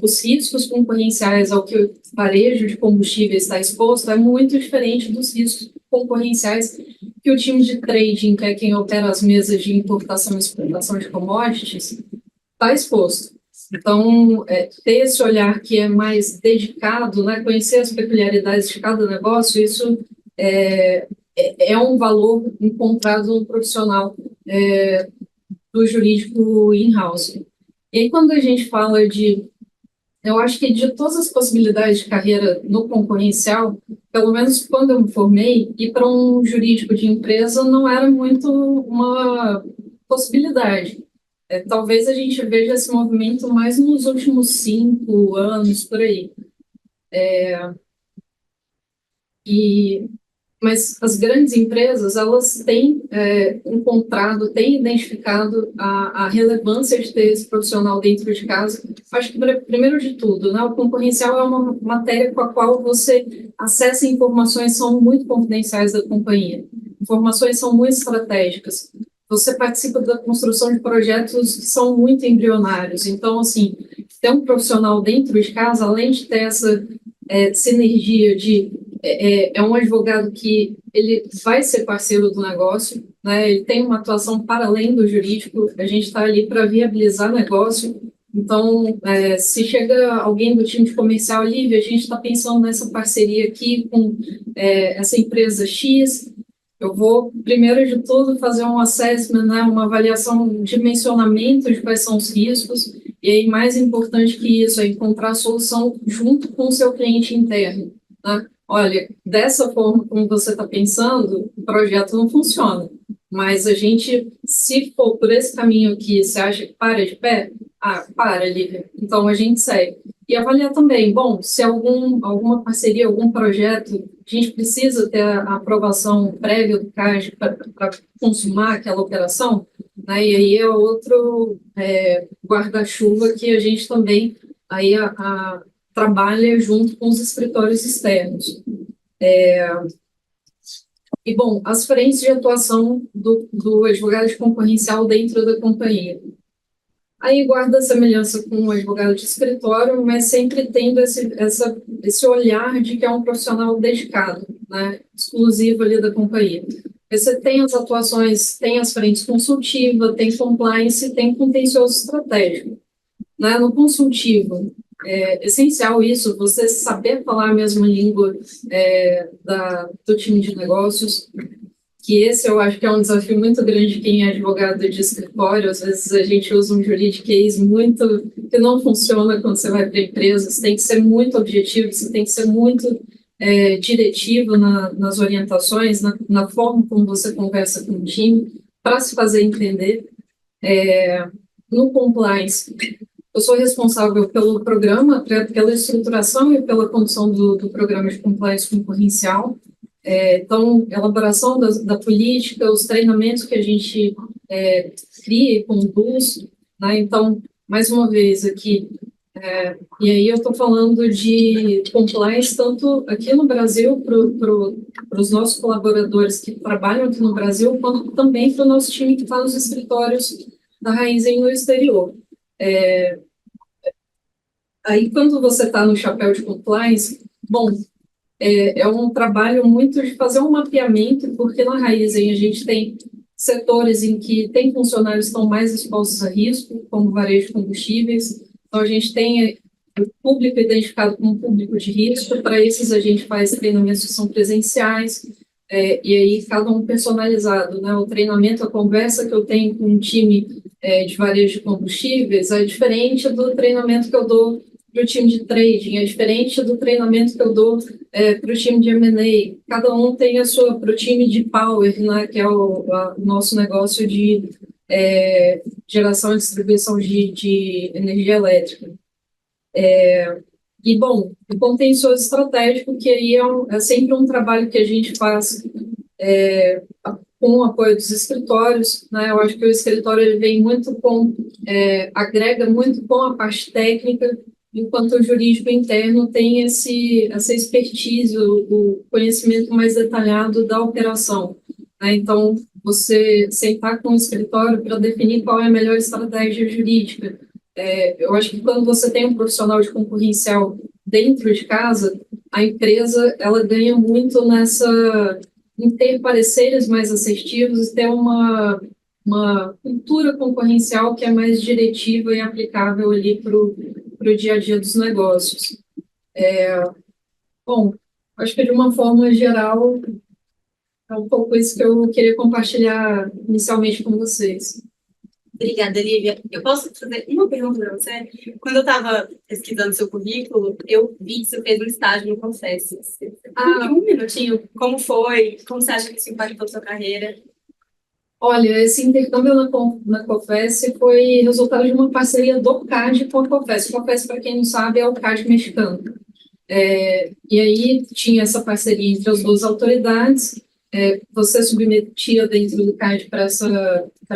os riscos concorrenciais ao que o varejo de combustíveis está exposto é muito diferente dos riscos concorrenciais que o time de trading, que é quem opera as mesas de importação e exportação de commodities, está exposto. Então, ter esse olhar que é mais dedicado, né, conhecer as peculiaridades de cada negócio, isso é um valor encontrado no profissional do jurídico in-house. E aí, quando a gente fala eu acho que de todas as possibilidades de carreira no concorrencial, pelo menos quando eu me formei, ir para um jurídico de empresa não era muito uma possibilidade. Talvez a gente veja esse movimento mais nos últimos 5 anos, por aí. Mas as grandes empresas, elas têm encontrado, têm identificado a relevância de ter esse profissional dentro de casa. Acho que, primeiro de tudo, né, o concorrencial é uma matéria com a qual você acessa informações que são muito confidenciais da companhia. Informações são muito estratégicas. Você participa da construção de projetos que são muito embrionários. Então, assim, ter um profissional dentro de casa, além de ter essa sinergia de um advogado que ele vai ser parceiro do negócio, né? Ele tem uma atuação para além do jurídico, a gente está ali para viabilizar negócio. Então, se chega alguém do time de comercial, Lívia, a gente está pensando nessa parceria aqui com essa empresa X, eu vou, primeiro de tudo, fazer um assessment, né? Uma avaliação, um dimensionamento de quais são os riscos, e aí, mais importante que isso, é encontrar a solução junto com o seu cliente interno, né? Olha, dessa forma como você está pensando, o projeto não funciona. Mas a gente, se for por esse caminho aqui, você acha que para de pé? Ah, para, Lívia. Então a gente segue. E avaliar também, bom, se alguma parceria, algum projeto, a gente precisa ter a aprovação prévia do CAD para consumar aquela operação, né? E aí é outro guarda-chuva que a gente também aí trabalha junto com os escritórios externos. E, bom, as frentes de atuação do advogado de concorrencial dentro da companhia. Aí guarda semelhança com o advogado de escritório, mas sempre tendo esse olhar de que é um profissional dedicado, né, exclusivo ali da companhia. Você tem as atuações, tem as frentes consultiva, tem compliance, tem contencioso estratégico. Né? No consultivo, é essencial isso, você saber falar a mesma língua do time de negócios, que esse eu acho que é um desafio muito grande de quem é advogado de escritório. Às vezes a gente usa um juridiquês muito que não funciona quando você vai para a empresa. Você tem que ser muito objetivo, você tem que ser muito diretivo nas orientações, na forma como você conversa com o time, para se fazer entender. No compliance, eu sou responsável pelo programa, pela estruturação e pela condução do programa de compliance concorrencial. Então, elaboração da política, os treinamentos que a gente cria e conduz, né? Então, mais uma vez aqui, e aí eu estou falando de compliance tanto aqui no Brasil, para os nossos colaboradores que trabalham aqui no Brasil, quanto também para o nosso time que está nos escritórios da Raizen no exterior. Aí, quando você está no chapéu de compliance, bom, é um trabalho muito de fazer um mapeamento, porque na Raizen a gente tem setores em que tem funcionários que estão mais expostos a risco, como varejo de combustíveis. Então, a gente tem o público identificado como público de risco. Para esses, a gente faz treinamentos que são presenciais, e aí cada um personalizado, né? O treinamento, a conversa que eu tenho com um time de varejo de combustíveis é diferente do treinamento que eu dou para o time de trading, é diferente do treinamento que eu dou para o time de M&A. Cada um tem a sua, para o time de power, né, que é o nosso negócio de geração e distribuição de energia elétrica. E, bom, o contencioso estratégico, que aí é sempre um trabalho que a gente faz com o apoio dos escritórios, né? Eu acho que o escritório ele vem muito agrega muito com a parte técnica, enquanto o jurídico interno tem essa expertise, o conhecimento mais detalhado da operação, né? Então, você sentar com o escritório para definir qual é a melhor estratégia jurídica. Eu acho que quando você tem um profissional de concorrencial dentro de casa, a empresa ela ganha muito em ter pareceres mais assertivos e ter uma cultura concorrencial que é mais diretiva e aplicável ali para o dia a dia dos negócios. Bom, acho que de uma forma geral é um pouco isso que eu queria compartilhar inicialmente com vocês. Obrigada, Lívia. Eu posso fazer uma pergunta para você? Quando eu estava pesquisando seu currículo, eu vi que você fez um estágio no Confesse. Um minutinho. Como foi? Como você acha que isso impactou a sua carreira? Olha, esse intercâmbio na Confesse foi resultado de uma parceria do CAD com a Confesse. O Confesse, para quem não sabe, é o CAD mexicano. E aí tinha essa parceria entre as duas autoridades. Você submetia dentro do CAD para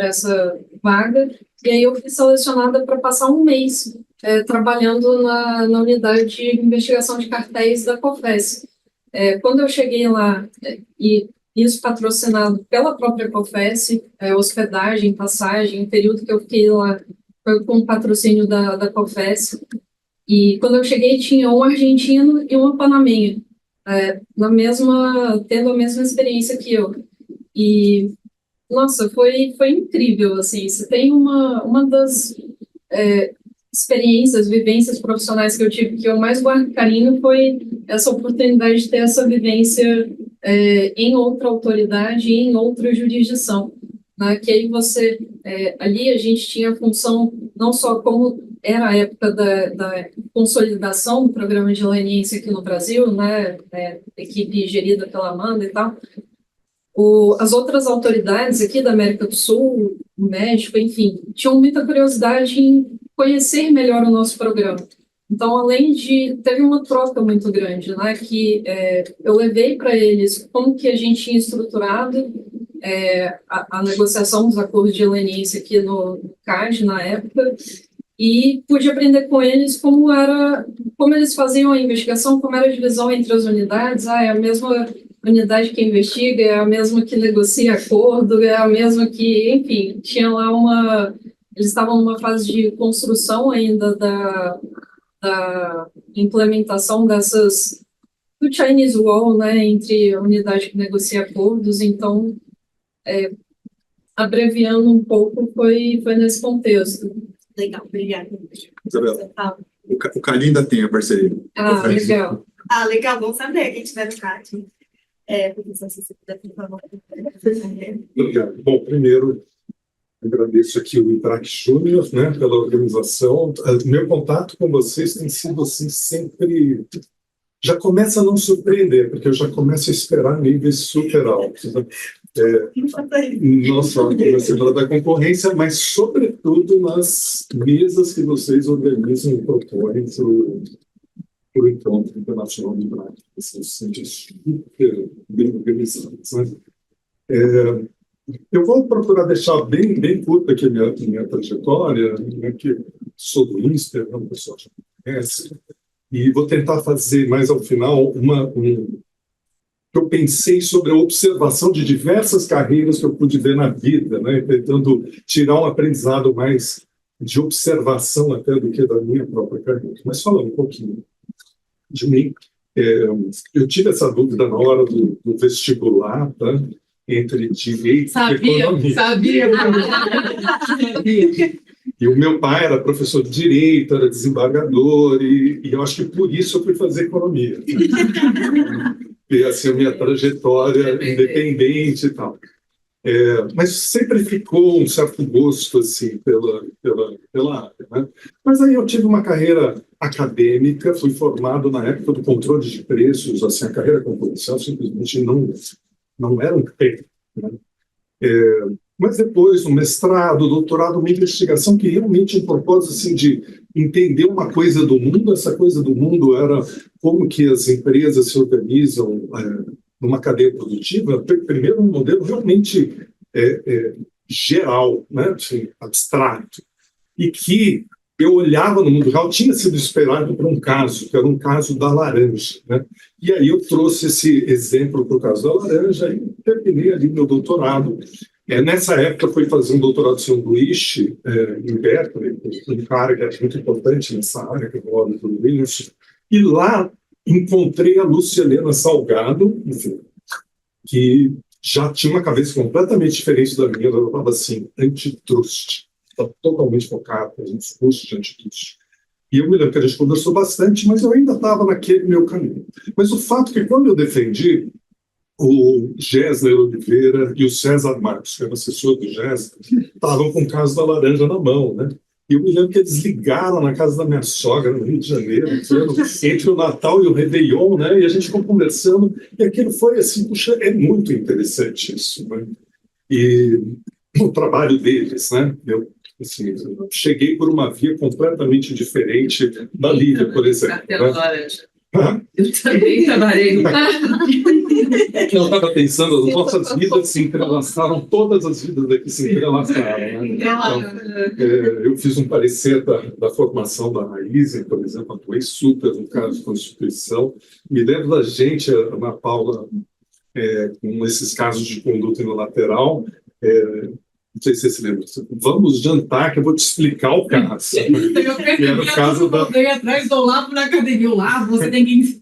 essa vaga, e aí eu fui selecionada para passar um mês trabalhando na unidade de investigação de cartéis da Confesse. Quando eu cheguei lá, e isso patrocinado pela própria Confesse, hospedagem, passagem, o período que eu fiquei lá foi com patrocínio da Confesse, e quando eu cheguei tinha um argentino e uma panamenha, tendo a mesma experiência que eu. E, nossa, foi incrível, assim. Você tem uma das experiências, vivências profissionais que eu tive que eu mais guardo carinho foi essa oportunidade de ter essa vivência em outra autoridade e em outra jurisdição, né? Que aí ali a gente tinha a função, não só como era a época da consolidação do programa de leniência aqui no Brasil, né? Equipe gerida pela Amanda e tal. As outras autoridades aqui da América do Sul, do México, enfim, tinham muita curiosidade em conhecer melhor o nosso programa. Então, teve uma troca muito grande, né, que eu levei para eles como que a gente tinha estruturado a negociação dos acordos de leniência aqui no CAD, na época, e pude aprender com eles como eles faziam a investigação, como era a divisão entre as unidades. É a mesma unidade que investiga, é a mesma que negocia acordo, é a mesma que, enfim, tinha lá eles estavam numa fase de construção ainda da implementação do Chinese Wall, né, entre a unidade que negocia acordos. Então, abreviando um pouco, foi nesse contexto. Legal, obrigada. Isabela, o CAD ainda tem a parceria. Legal. Legal, bom saber. Quem tiver no CAD. Professor, se você puder, por favor. Obrigado. Bom, primeiro, agradeço aqui o Interact Júnior, né, pela organização. Meu contato com vocês tem sido assim, sempre... Já começa a não surpreender, porque eu já começo a esperar níveis super altos. Não só na Semana da Concorrência, mas, sobretudo, nas mesas que vocês organizam e propõem para o Encontro Internacional de Prática. Vocês se sentem super bem organizados, né? Eu vou procurar deixar bem curta aqui a minha trajetória, né, que sou do INSPER, o pessoal já conhece, e vou tentar fazer mais ao final eu pensei sobre a observação de diversas carreiras que eu pude ver na vida, né, tentando tirar um aprendizado mais de observação até do que da minha própria carreira. Mas falando um pouquinho de mim, eu tive essa dúvida na hora do vestibular, tá? Entre direito e economia. Sabia. E o meu pai era professor de direito, era desembargador, e eu acho que por isso eu fui fazer economia. E assim, a minha trajetória independente e tal. Mas sempre ficou um certo gosto assim, pela área, né? Mas aí eu tive uma carreira acadêmica, fui formado na época do controle de preços, assim, a carreira concorrencial simplesmente não era um tempo, né? Mas depois, no mestrado, doutorado, uma investigação que realmente tinha um propósito assim, de entender uma coisa do mundo. Essa coisa do mundo era como que as empresas se organizam numa cadeia produtiva. Primeiro, um modelo realmente geral, né? Assim, abstrato, e que eu olhava no mundo real, tinha sido esperado para um caso, que era um caso da laranja, né? E aí eu trouxe esse exemplo para o caso da laranja e terminei ali meu doutorado. Nessa época, fui fazer um doutorado de sanduíche em Berkeley, um cara que é muito importante nessa área, que é o Oliver Williams, e lá encontrei a Lúcia Helena Salgado, enfim, que já tinha uma cabeça completamente diferente da minha. Ela falava assim, antitrust, está totalmente focada nos cursos de antitrust. E eu me lembro que a gente conversou bastante, mas eu ainda estava naquele meu caminho. Mas o fato é que quando eu defendi, o Gessler Oliveira e o César Marcos, que era assessor do Gessler, estavam com o caso da laranja na mão, né? E eu me lembro que eles ligaram na casa da minha sogra, no Rio de Janeiro, entre o Natal e o Réveillon, né? E a gente ficou conversando, e aquilo foi assim, puxa, é muito interessante isso, né? E o trabalho deles, né? Eu cheguei por uma via completamente diferente da Lívia, por exemplo. Cartela laranja. Eu também trabalhei. Eu estava pensando, as nossas vidas se entrelaçaram, todas as vidas daqui se entrelaçaram, né? Então, eu fiz um parecer da formação da Raizen, por exemplo, atuei super no caso de Constituição. Me lembro da gente, Ana Paula, com esses casos de conduta unilateral, não sei se você se lembra, vamos jantar que eu vou te explicar o caso. Eu era o caso da... atrás do Olavo na academia, lá você tem que...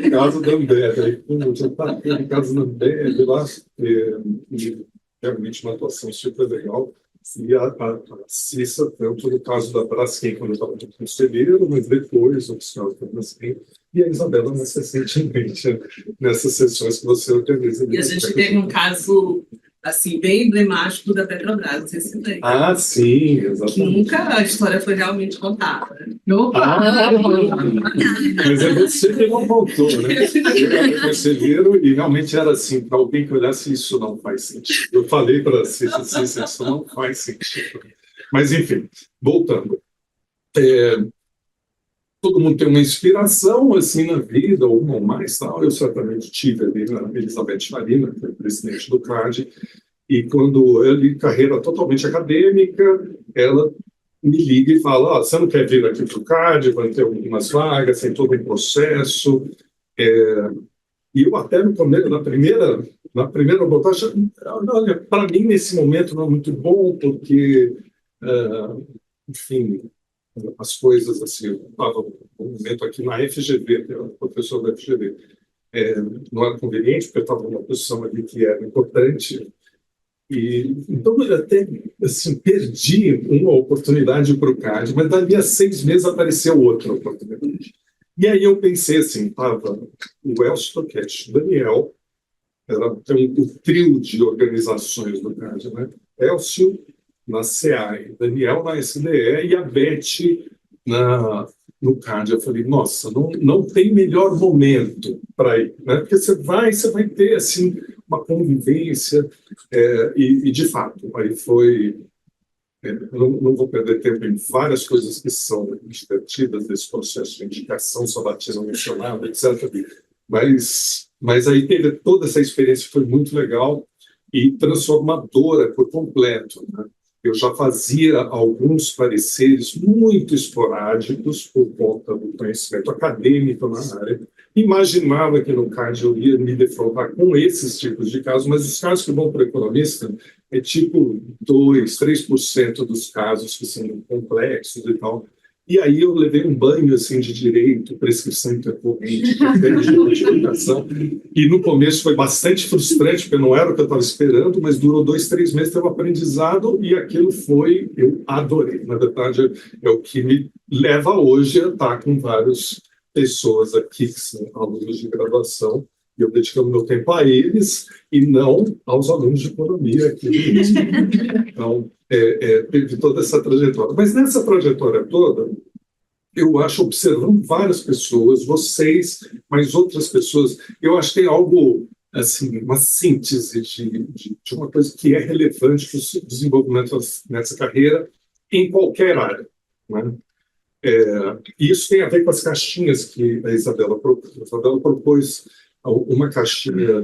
O caso da Ambev, aí jantar no caso da Ambev lá, e realmente uma atuação super legal. E a Cissa, tanto no caso da Braskem, quando eu estava no conselheiro, mas depois, no caso da Braskem, e a Isabela mais recentemente, nessas sessões que você organiza. E a gente teve um caso assim, bem emblemático da Petrobras, não sei se tem. Sim, exatamente. Que nunca a história foi realmente contada. Opa! Mas é você que não voltou, né? Eu era conselheiro e realmente era assim, para alguém que olhasse, isso não faz sentido. Eu falei para a CGC, isso não faz sentido. Mas, enfim, voltando. Todo mundo tem uma inspiração assim na vida, ou uma ou mais, tal. Eu certamente tive ali na Elizabeth Marina, que foi presidente do CAD, e quando eu li carreira totalmente acadêmica, ela me liga e fala, você não quer vir aqui para o CAD, vai ter algumas vagas, tem todo um processo. E eu até no começo, na primeira abordagem, olha, para mim nesse momento não é muito bom, porque, enfim, as coisas assim, eu estava um momento aqui na FGV, que era professor da FGV, não era conveniente, porque eu estava numa posição ali que era importante. E então eu até assim, perdi uma oportunidade para o CAD, mas dali a 6 meses apareceu outra oportunidade. E aí eu pensei assim, estava o Elcio Toquete, Daniel, tem um trio de organizações do CAD, né? Elcio na CEAI, Daniel na SDE e a Beth no CAD. Eu falei, nossa, não tem melhor momento para ir, né? Porque você vai ter assim uma convivência e de fato aí foi. Eu não vou perder tempo em várias coisas que são divertidas desse processo de indicação, sabatina mencionada, etc. Mas aí teve toda essa experiência, foi muito legal e transformadora por completo, né? Eu já fazia alguns pareceres muito esporádicos por conta do conhecimento acadêmico na área. Imaginava que no CAD eu ia me defrontar com esses tipos de casos, mas os casos que vão para o economista é tipo 2%, 3% dos casos que são complexos e tal. E aí eu levei um banho assim de direito, prescrição intercorrente, justificação. E no começo foi bastante frustrante, porque não era o que eu estava esperando, mas durou 2, 3 meses, teve um aprendizado e aquilo foi, eu adorei. Na verdade, é o que me leva hoje a estar com várias pessoas aqui que são alunos de graduação, e eu dedicando meu tempo a eles e não aos alunos de economia aqui. Então, teve toda essa trajetória. Mas nessa trajetória toda, eu acho, observando várias pessoas, vocês, mas outras pessoas, eu acho que tem algo, assim, uma síntese de uma coisa que é relevante para o desenvolvimento nessa carreira, em qualquer área, né? E isso tem a ver com as caixinhas que a Isabela propôs. A Isabela propôs uma caixinha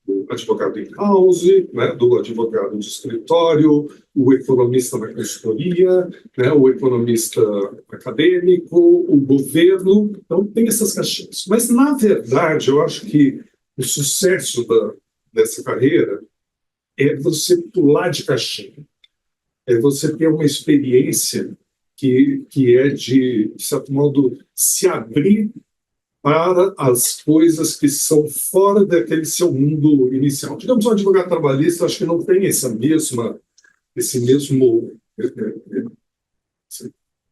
do advogado in-house, né, do advogado de escritório, o economista na consultoria, né, o economista acadêmico, o governo. Então, tem essas caixinhas. Mas, na verdade, eu acho que o sucesso dessa carreira é você pular de caixinha, é você ter uma experiência que é de certo modo, se abrir para as coisas que são fora daquele seu mundo inicial. Digamos, um advogado trabalhista, acho que não tem esse mesmo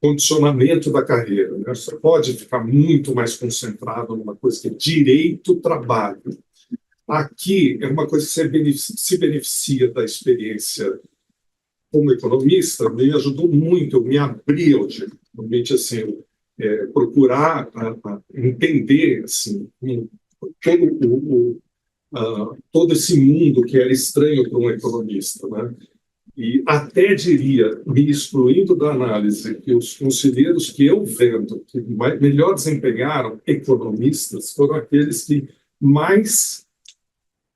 condicionamento da carreira, né? Você pode ficar muito mais concentrado numa coisa que é direito-trabalho. Aqui é uma coisa que você se beneficia da experiência como economista, me ajudou muito, eu me abri ao direito, realmente assim, procurar entender assim, todo esse mundo que era estranho para um economista, né? E até diria, me excluindo da análise, que os conselheiros que eu vendo que melhor desempenharam economistas foram aqueles que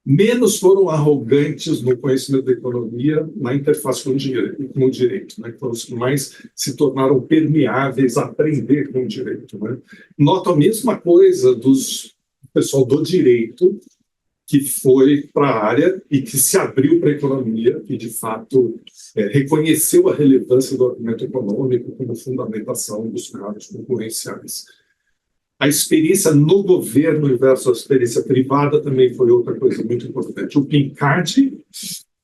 menos foram arrogantes no conhecimento da economia na interface com o direito, né? Foram os que mais se tornaram permeáveis a aprender com o direito, né? Noto a mesma coisa do pessoal do direito que foi para a área e que se abriu para a economia e, de fato, reconheceu a relevância do argumento econômico como fundamentação dos casos concorrenciais. A experiência no governo versus a experiência privada também foi outra coisa muito importante. O PINCAD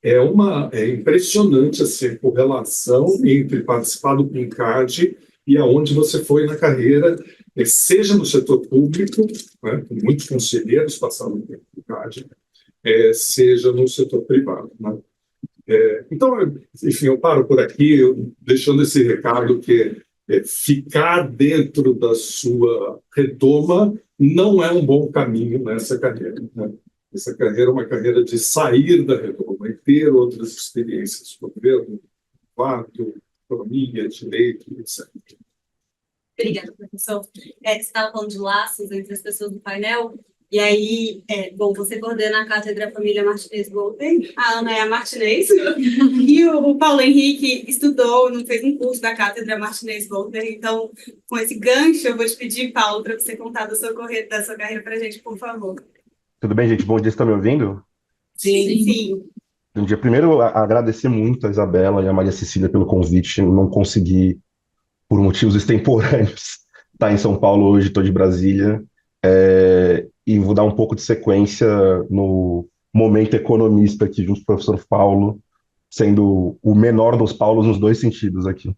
é impressionante assim, a correlação entre participar do PINCAD e aonde você foi na carreira, seja no setor público, né, muitos conselheiros passaram no PINCAD, seja no setor privado, né? Então, enfim, eu paro por aqui, deixando esse recado que ficar dentro da sua redoma não é um bom caminho nessa carreira, né? Essa carreira é uma carreira de sair da redoma e ter outras experiências, governo, privado, economia, direito, etc. Obrigada, professor. Você estava falando de laços entre as pessoas do painel, e aí, bom, você coordena a Cátedra Família Martinez Golden, a Ana é a Martinez, e o Paulo Henrique estudou, não fez um curso da Cátedra Martinez Golden, então, com esse gancho, eu vou te pedir, Paulo, para você contar da sua carreira para a gente, por favor. Tudo bem, gente? Bom dia, estão me ouvindo? Sim, sim. Bom dia. Primeiro, agradecer muito a Isabela e a Maria Cecília pelo convite. Não consegui, por motivos extemporâneos, estar em São Paulo hoje, estou de Brasília. E vou dar um pouco de sequência no momento economista aqui, junto com o professor Paulo, sendo o menor dos Paulos nos dois sentidos aqui.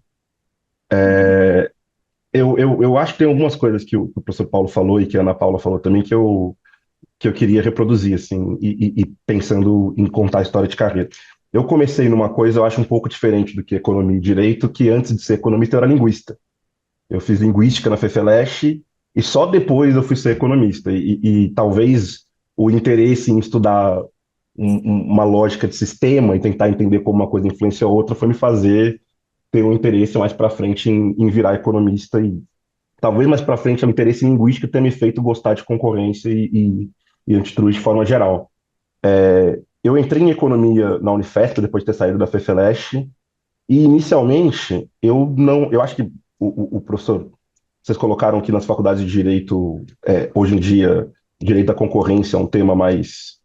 Eu acho que tem algumas coisas que o professor Paulo falou e que a Ana Paula falou também que eu queria reproduzir, assim, e pensando em contar a história de carreira. Eu comecei numa coisa, eu acho, um pouco diferente do que economia e direito, que antes de ser economista eu era linguista. Eu fiz linguística na FEFELESH e só depois eu fui ser economista. E talvez o interesse em estudar uma lógica de sistema e tentar entender como uma coisa influencia a outra foi me fazer ter um interesse mais para frente em virar economista e talvez mais para frente o interesse em linguística ter me feito gostar de concorrência e antitruste de forma geral. Eu entrei em economia na Unifesp depois de ter saído da FEFELESH e inicialmente eu acho que o professor, vocês colocaram aqui nas faculdades de direito, hoje em dia, direito da concorrência é um tema mais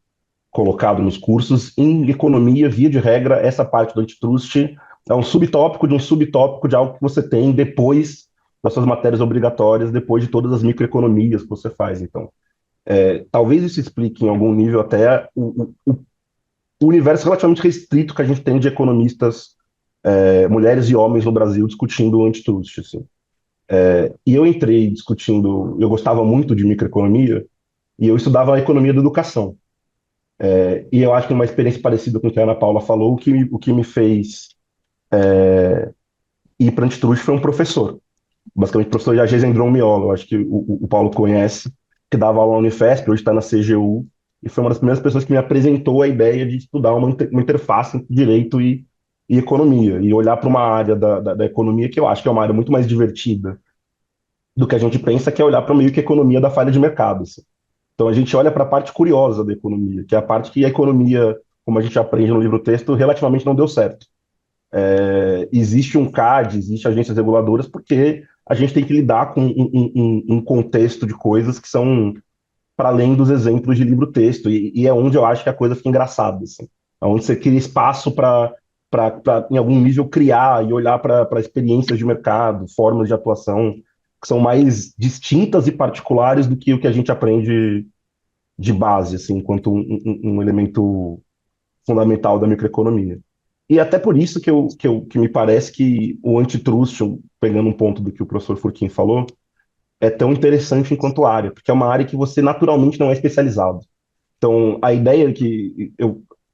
colocado nos cursos. Em economia, via de regra, essa parte do antitruste é um subtópico de algo que você tem depois das suas matérias obrigatórias, depois de todas as microeconomias que você faz. Então, talvez isso explique em algum nível até o universo relativamente restrito que a gente tem de economistas, mulheres e homens no Brasil discutindo o antitruste, assim. E eu entrei discutindo, eu gostava muito de microeconomia e eu estudava a economia da educação. E eu acho que uma experiência parecida com o que a Ana Paula falou, o que me fez ir para antitruste foi um professor. Basicamente, o professor Jagendron Miolo, eu acho que o Paulo conhece, que dava aula na Unifesp, hoje está na CGU, e foi uma das primeiras pessoas que me apresentou a ideia de estudar uma interface entre direito e economia, e olhar para uma área da economia que eu acho que é uma área muito mais divertida do que a gente pensa, que é olhar para meio que a economia da falha de mercado, assim. Então a gente olha para a parte curiosa da economia, que é a parte que a economia, como a gente aprende no livro-texto, relativamente não deu certo. Existe um CAD, existe agências reguladoras, porque a gente tem que lidar com um contexto de coisas que são para além dos exemplos de livro-texto, e é onde eu acho que a coisa fica engraçada, assim. É onde você cria espaço para, em algum nível, criar e olhar para experiências de mercado, formas de atuação, que são mais distintas e particulares do que o que a gente aprende de base, assim, enquanto um elemento fundamental da microeconomia. E até por isso que me parece que o antitruste, pegando um ponto do que o professor Furquim falou, é tão interessante enquanto área, porque é uma área que você naturalmente não é especializado. Então, a ideia que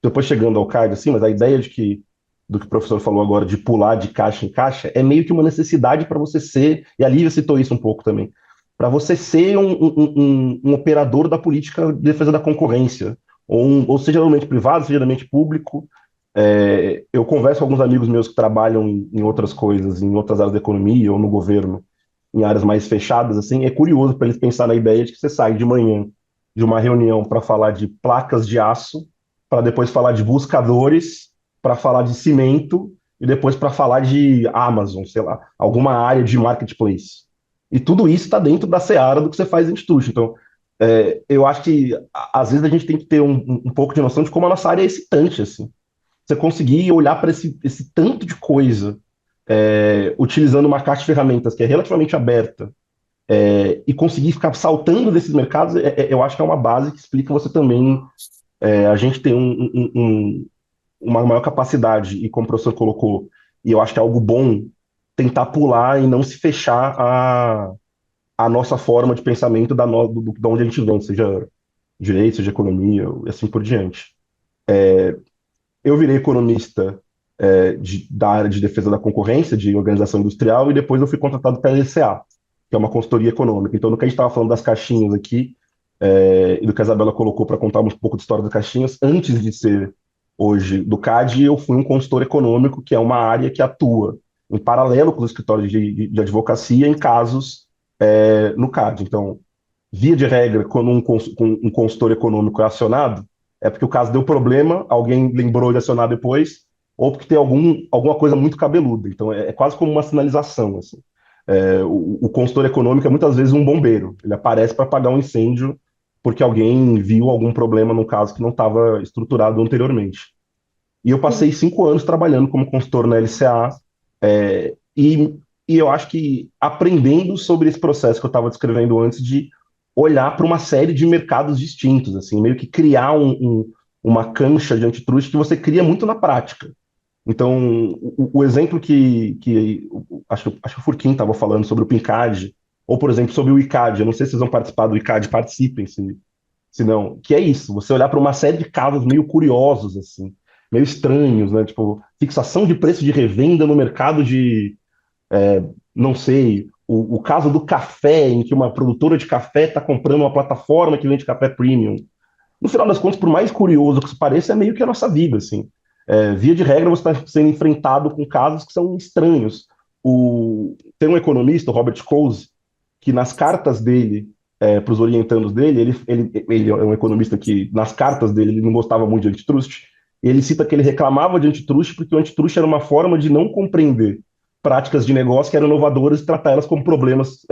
depois chegando ao CAD, assim, mas a ideia do que o professor falou agora, de pular de caixa em caixa, é meio que uma necessidade para você ser, e a Lívia citou isso um pouco também, para você ser um operador da política de defesa da concorrência, ou seja, no ambiente privado, seja no ambiente público. Eu converso com alguns amigos meus que trabalham em outras coisas, em outras áreas da economia ou no governo, em áreas mais fechadas, assim, é curioso para eles pensar na ideia de que você sai de manhã de uma reunião para falar de placas de aço, para depois falar de buscadores, para falar de cimento e depois para falar de Amazon, sei lá, alguma área de marketplace. E tudo isso está dentro da seara do que você faz em estúdio. Então, eu acho que às vezes a gente tem que ter um pouco de noção de como a nossa área é excitante, assim. Você conseguir olhar para esse tanto de coisa, utilizando uma caixa de ferramentas que é relativamente aberta, e conseguir ficar saltando desses mercados, eu acho que é uma base que explica você também, a gente tem uma maior capacidade, e como o professor colocou, e eu acho que é algo bom, tentar pular e não se fechar a nossa forma de pensamento de onde a gente vem, seja direito, seja economia, e assim por diante. Eu virei economista da área de defesa da concorrência, de organização industrial, e depois eu fui contratado pela LCA, que é uma consultoria econômica. Então, no que a gente estava falando das caixinhas aqui, e do que a Isabela colocou para contar um pouco de história das caixinhas, antes de ser hoje do CAD, eu fui um consultor econômico, que é uma área que atua em paralelo com os escritórios de advocacia em casos no CAD. Então, via de regra, quando um consultor econômico é acionado, é porque o caso deu problema, alguém lembrou de acionar depois, ou porque tem alguma coisa muito cabeluda. Então, é quase como uma sinalização, assim. O consultor econômico é muitas vezes um bombeiro. Ele aparece para apagar um incêndio porque alguém viu algum problema no caso que não estava estruturado anteriormente. E eu passei 5 anos trabalhando como consultor na LCA, e eu acho que aprendendo sobre esse processo que eu estava descrevendo antes de olhar para uma série de mercados distintos, assim, meio que criar uma cancha de antitruste que você cria muito na prática. Então, o exemplo que acho que o Furquim estava falando sobre o PINCAD, ou, por exemplo, sobre o ICAD, eu não sei se vocês vão participar do ICAD, participem, se não, que é isso, você olhar para uma série de casos meio curiosos, assim, meio estranhos, né, tipo, fixação de preço de revenda no mercado não sei, o caso do café, em que uma produtora de café está comprando uma plataforma que vende café premium. No final das contas, por mais curioso que isso pareça, é meio que a nossa vida, assim. Via de regra, você está sendo enfrentado com casos que são estranhos. Tem um economista, o Robert Coase, que nas cartas dele, para os orientandos dele, ele é um economista que, nas cartas dele, ele não gostava muito de antitrust. Ele cita que ele reclamava de antitrust porque o antitrust era uma forma de não compreender práticas de negócio que eram inovadoras e tratar elas como problemas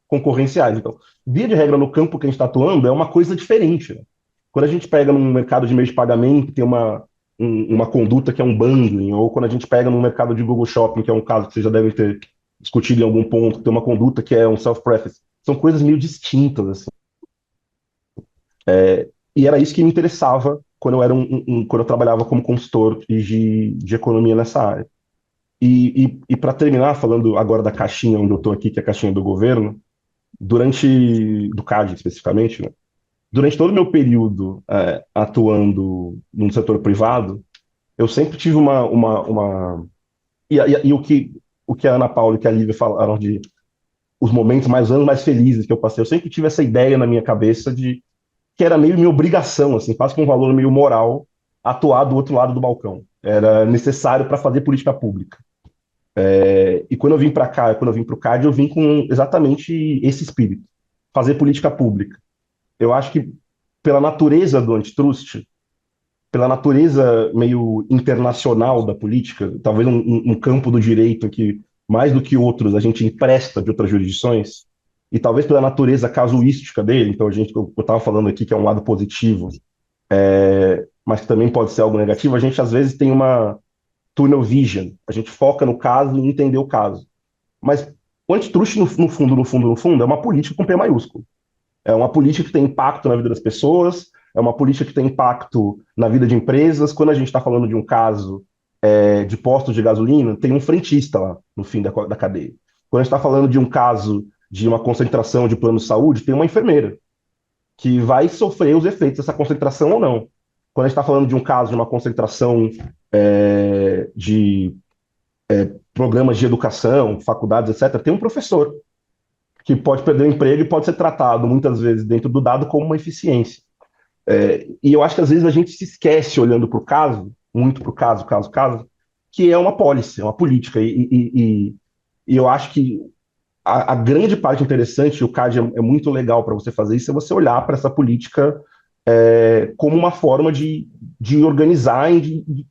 concorrenciais. Então, via de regra, no campo que a gente está atuando, é uma coisa diferente, né? Quando a gente pega num mercado de meio de pagamento, tem uma conduta que é um bundling, ou quando a gente pega num mercado de Google Shopping, que é um caso que vocês já devem ter discutido em algum ponto, tem uma conduta que é um self-preface. São coisas meio distintas, assim. E era isso que me interessava quando quando eu trabalhava como consultor de economia nessa área. E para terminar, falando agora da caixinha onde eu estou aqui, que é a caixinha do governo, do CAD especificamente, né? Durante todo o meu período atuando no setor privado, eu sempre tive E o que a Ana Paula e que a Lívia falaram de os anos mais felizes que eu passei, eu sempre tive essa ideia na minha cabeça de que era meio minha obrigação, assim, quase com um valor meio moral, atuar do outro lado do balcão. Era necessário para fazer política pública. E quando eu vim para cá, quando eu vim para o CAD, eu vim com exatamente esse espírito, fazer política pública. Eu acho que pela natureza do antitrust, pela natureza meio internacional da política, talvez um campo do direito que, mais do que outros, a gente empresta de outras jurisdições, e talvez pela natureza casuística dele, então eu estava falando aqui que é um lado positivo, mas que também pode ser algo negativo, a gente às vezes tem uma tunnel vision, a gente foca no caso e entender o caso. Mas o antitrust, no fundo, é uma política com P maiúsculo. É uma política que tem impacto na vida das pessoas, é uma política que tem impacto na vida de empresas. Quando a gente está falando de um caso de postos de gasolina, tem um frentista lá no fim da cadeia. Quando a gente está falando de um caso de uma concentração de plano de saúde, tem uma enfermeira que vai sofrer os efeitos dessa concentração ou não. Quando a gente está falando de um caso de uma concentração de programas de educação, faculdades, etc., tem um professor que pode perder o emprego e pode ser tratado, muitas vezes, dentro do dado, como uma eficiência. E eu acho que, às vezes, a gente se esquece, olhando para o caso, muito para o caso, que é uma policy, é uma política. E eu acho que a grande parte interessante, o CAD é muito legal para você fazer isso, é você olhar para essa política como uma forma de organizar e de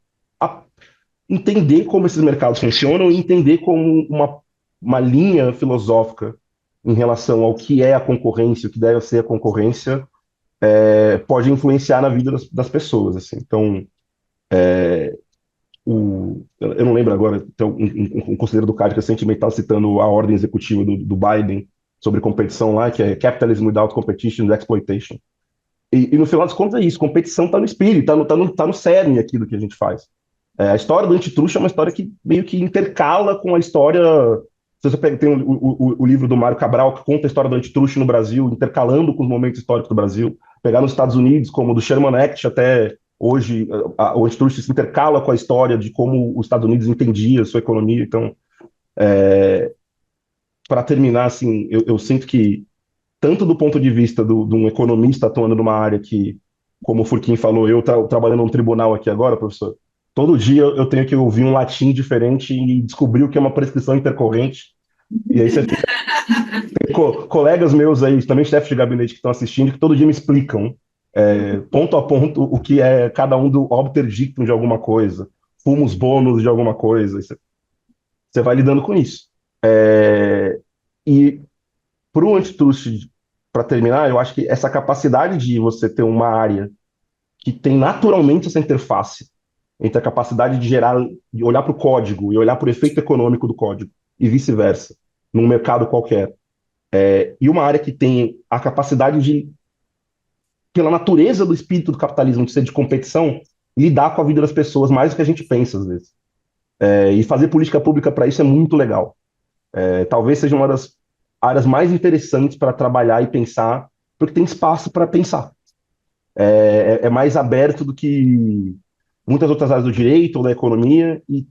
entender como esses mercados funcionam e entender como uma linha filosófica em relação ao que é a concorrência, o que deve ser a concorrência, pode influenciar na vida das pessoas, assim. Então, eu não lembro agora, então, um conselheiro do CAD recentemente estava citando a ordem executiva do Biden sobre competição lá, que é Capitalism Without Competition is Exploitation. E no final das contas é isso, competição está no espírito, está no cerne aqui do que a gente faz. A história do antitruste é uma história que meio que intercala com a história. Se você pega, tem o livro do Mário Cabral, que conta a história do antitruste no Brasil, intercalando com os momentos históricos do Brasil. Pegar nos Estados Unidos, como do Sherman Act até Hoje, o Antitrust se intercala com a história de como os Estados Unidos entendia a sua economia. Então, para terminar, assim, eu sinto que, tanto do ponto de vista de um economista atuando numa área que, como o Furquim falou, eu trabalhando num tribunal aqui agora, professor, todo dia eu tenho que ouvir um latim diferente e descobrir o que é uma prescrição intercorrente. E aí você tem colegas meus aí, também chefes de gabinete que estão assistindo, que todo dia me explicam, ponto a ponto, o que é cada um do obter dictum de alguma coisa, fumus bônus de alguma coisa. Você vai lidando com isso. E para o antitrust, para terminar, eu acho que essa capacidade de você ter uma área que tem naturalmente essa interface entre a capacidade de gerar, de olhar para o código e olhar para o efeito econômico do código, e vice-versa, num mercado qualquer. E uma área que tem a capacidade de, pela natureza do espírito do capitalismo, de ser de competição, lidar com a vida das pessoas mais do que a gente pensa, às vezes. E fazer política pública para isso é muito legal. Talvez seja uma das áreas mais interessantes para trabalhar e pensar, porque tem espaço para pensar. É mais aberto do que muitas outras áreas do direito ou da economia, e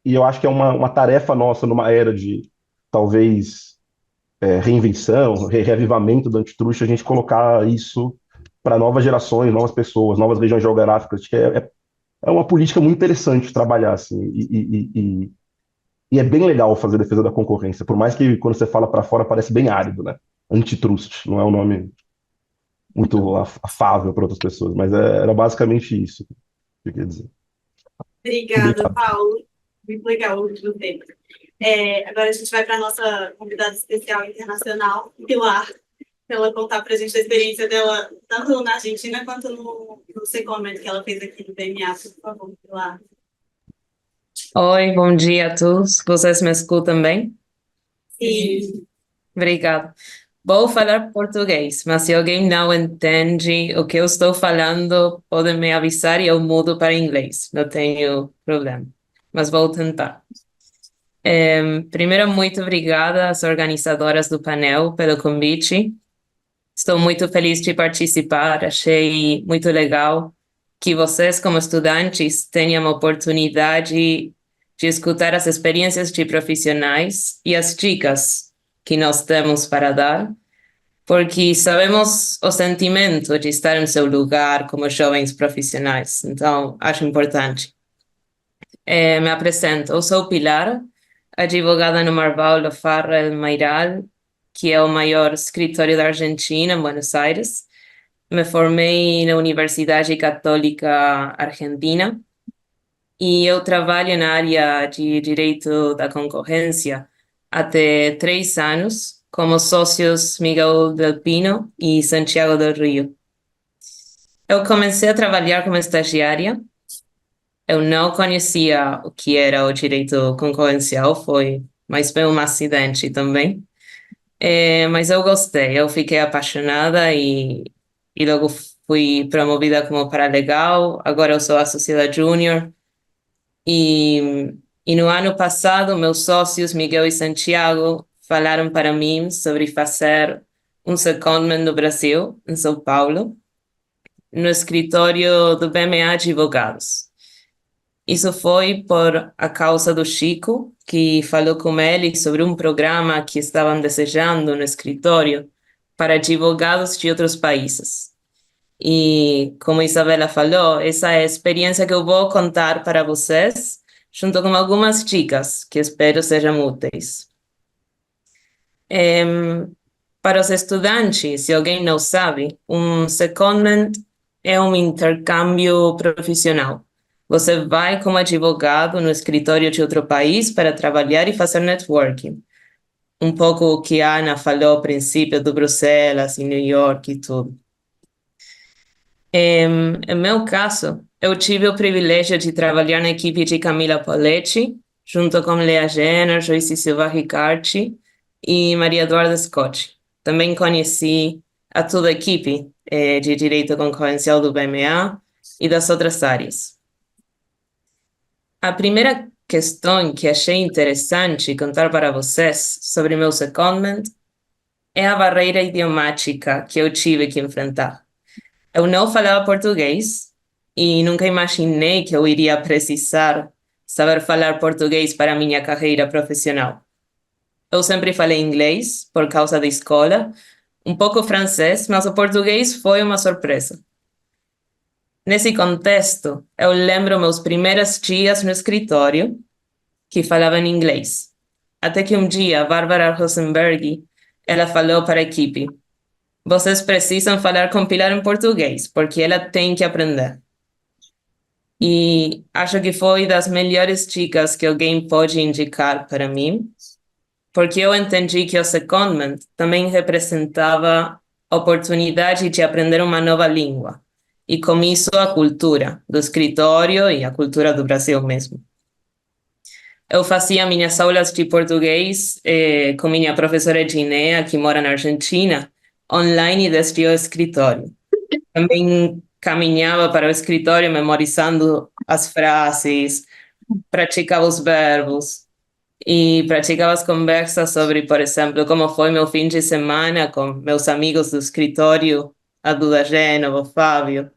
eu acho que é uma tarefa nossa numa era de, talvez, reinvenção, reavivamento do antitruste, a gente colocar isso para novas gerações, novas pessoas, novas regiões geográficas. Acho que é uma política muito interessante de trabalhar, assim, e é bem legal fazer defesa da concorrência, por mais que quando você fala para fora parece bem árido, né? Antitrust, não é um nome muito afável para outras pessoas, mas era basicamente isso que eu queria dizer. Obrigada, Paulo. Muito legal ouvir você. Agora a gente vai para a nossa convidada especial internacional, Pilar, para ela contar para a gente a experiência dela, tanto na Argentina quanto no secondment que ela fez aqui no BMA. Por favor, Pilar. Oi, bom dia a todos. Vocês me escutam bem? Sim. Obrigada. Vou falar português, mas se alguém não entende o que eu estou falando, podem me avisar e eu mudo para inglês. Não tenho problema, mas vou tentar. Primeiro, muito obrigada às organizadoras do painel pelo convite. Estou muito feliz de participar. Achei muito legal que vocês, como estudantes, tenham a oportunidade de escutar as experiências de profissionais e as dicas que nós temos para dar, porque sabemos o sentimento de estar no seu lugar como jovens profissionais. Então, acho importante. Me apresento. Eu sou Pilar, advogada no Marval Lafarra Mairal, que é o maior escritório da Argentina, em Buenos Aires. Me formei na Universidade Católica Argentina e eu trabalho na área de direito da concorrência há 3 anos, como sócios Miguel Del Pino e Santiago del Rio. Eu comecei a trabalhar como estagiária. Eu não conhecia o que era o direito concorrencial, mas foi um acidente também. Mas eu gostei, eu fiquei apaixonada e logo fui promovida como paralegal. Agora eu sou associada júnior. E no ano passado, meus sócios, Miguel e Santiago, falaram para mim sobre fazer um secondment no Brasil, em São Paulo, no escritório do BMA Advogados. Isso foi por a causa do Chico, que falou com ele sobre um programa que estavam desejando no escritório para advogados de outros países. E, como a Isabela falou, essa é a experiência que eu vou contar para vocês, junto com algumas dicas que espero sejam úteis. Para os estudantes, se alguém não sabe, um secondment é um intercâmbio profissional. Você vai como advogado no escritório de outro país para trabalhar e fazer networking. Um pouco o que a Ana falou ao princípio do Bruxelas, em New York e tudo. Em meu caso, eu tive o privilégio de trabalhar na equipe de Camila Poletti, junto com Lea Jenner, Joyce Silva Riccardi e Maria Eduarda Scott. Também conheci a toda a equipe de Direito Concorrencial do BMA e das outras áreas. A primeira questão que achei interessante contar para vocês sobre meu secondment é a barreira idiomática que eu tive que enfrentar. Eu não falava português e nunca imaginei que eu iria precisar saber falar português para minha carreira profissional. Eu sempre falei inglês por causa da escola, um pouco francês, mas o português foi uma surpresa. Nesse contexto, eu lembro meus primeiros dias no escritório que falavam inglês. Até que um dia, a Bárbara Rosenberg, ela falou para a equipe: vocês precisam falar com Pilar em português, porque ela tem que aprender. E acho que foi das melhores dicas que alguém pode indicar para mim, porque eu entendi que o secondment também representava oportunidade de aprender uma nova língua, e com isso a cultura do escritório e a cultura do Brasil mesmo. Eu fazia minhas aulas de português com minha professora Ginéa, que mora na Argentina, online desde o escritório. Também caminhava para o escritório memorizando as frases, praticava os verbos e praticava as conversas sobre, por exemplo, como foi meu fim de semana com meus amigos do escritório, a Duda Gênova, o Fábio.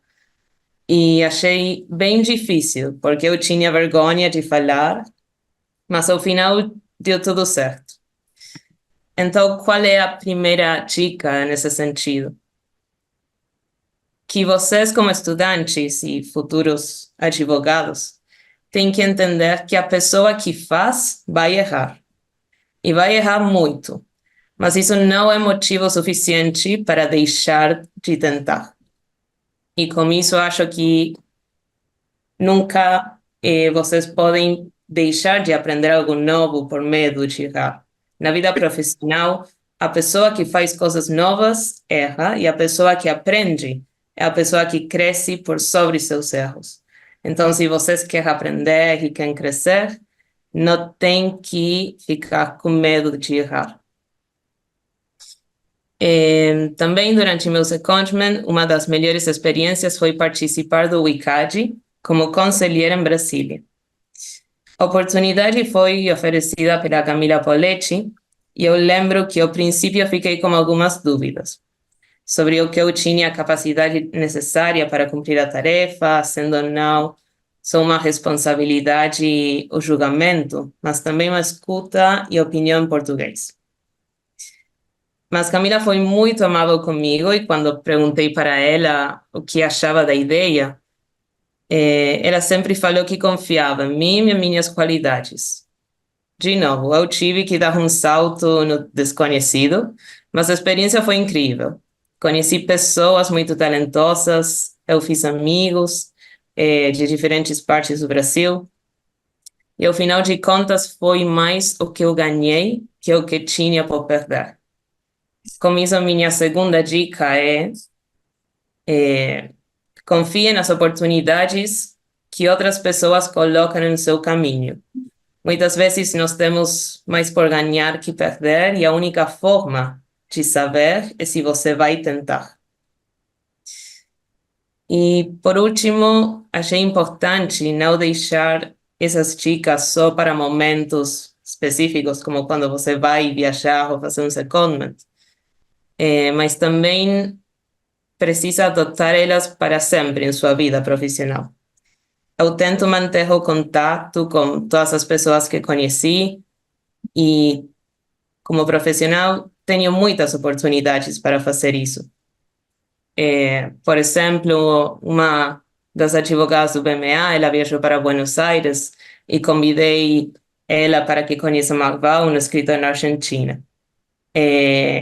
E achei bem difícil, porque eu tinha vergonha de falar, mas ao final deu tudo certo. Então, qual é a primeira dica nesse sentido? Que vocês, como estudantes e futuros advogados, têm que entender que a pessoa que faz vai errar. E vai errar muito. Mas isso não é motivo suficiente para deixar de tentar. E com isso, acho que nunca vocês podem deixar de aprender algo novo por medo de errar. Na vida profissional, a pessoa que faz coisas novas erra, e a pessoa que aprende é a pessoa que cresce por sobre seus erros. Então, se vocês querem aprender e querem crescer, não tem que ficar com medo de errar. Também, durante meu secondment, uma das melhores experiências foi participar do WICAD como conselheira em Brasília. A oportunidade foi oferecida pela Camila Poletti, e eu lembro que ao princípio fiquei com algumas dúvidas sobre o que eu tinha a capacidade necessária para cumprir a tarefa, sendo ou não só uma responsabilidade o julgamento, mas também uma escuta e opinião em português. Mas Camila foi muito amável comigo, e quando perguntei para ela o que achava da ideia, ela sempre falou que confiava em mim e em minhas qualidades. De novo, eu tive que dar um salto no desconhecido, mas a experiência foi incrível. Conheci pessoas muito talentosas, eu fiz amigos de diferentes partes do Brasil, e ao final de contas foi mais o que eu ganhei que o que tinha por perder. Com isso, a minha segunda dica confie nas oportunidades que outras pessoas colocam no seu caminho. Muitas vezes nós temos mais por ganhar que perder, e a única forma de saber é se você vai tentar. E, por último, achei importante não deixar essas dicas só para momentos específicos, como quando você vai viajar ou fazer um secondment, mas também precisa adotar elas para sempre em sua vida profissional. Eu tento manter o contato com todas as pessoas que conheci, e, como profissional, tenho muitas oportunidades para fazer isso. Por exemplo, uma das advogadas do BMA, ela viajou para Buenos Aires, e convidei ela para que conheça Marval, um escritor na Argentina.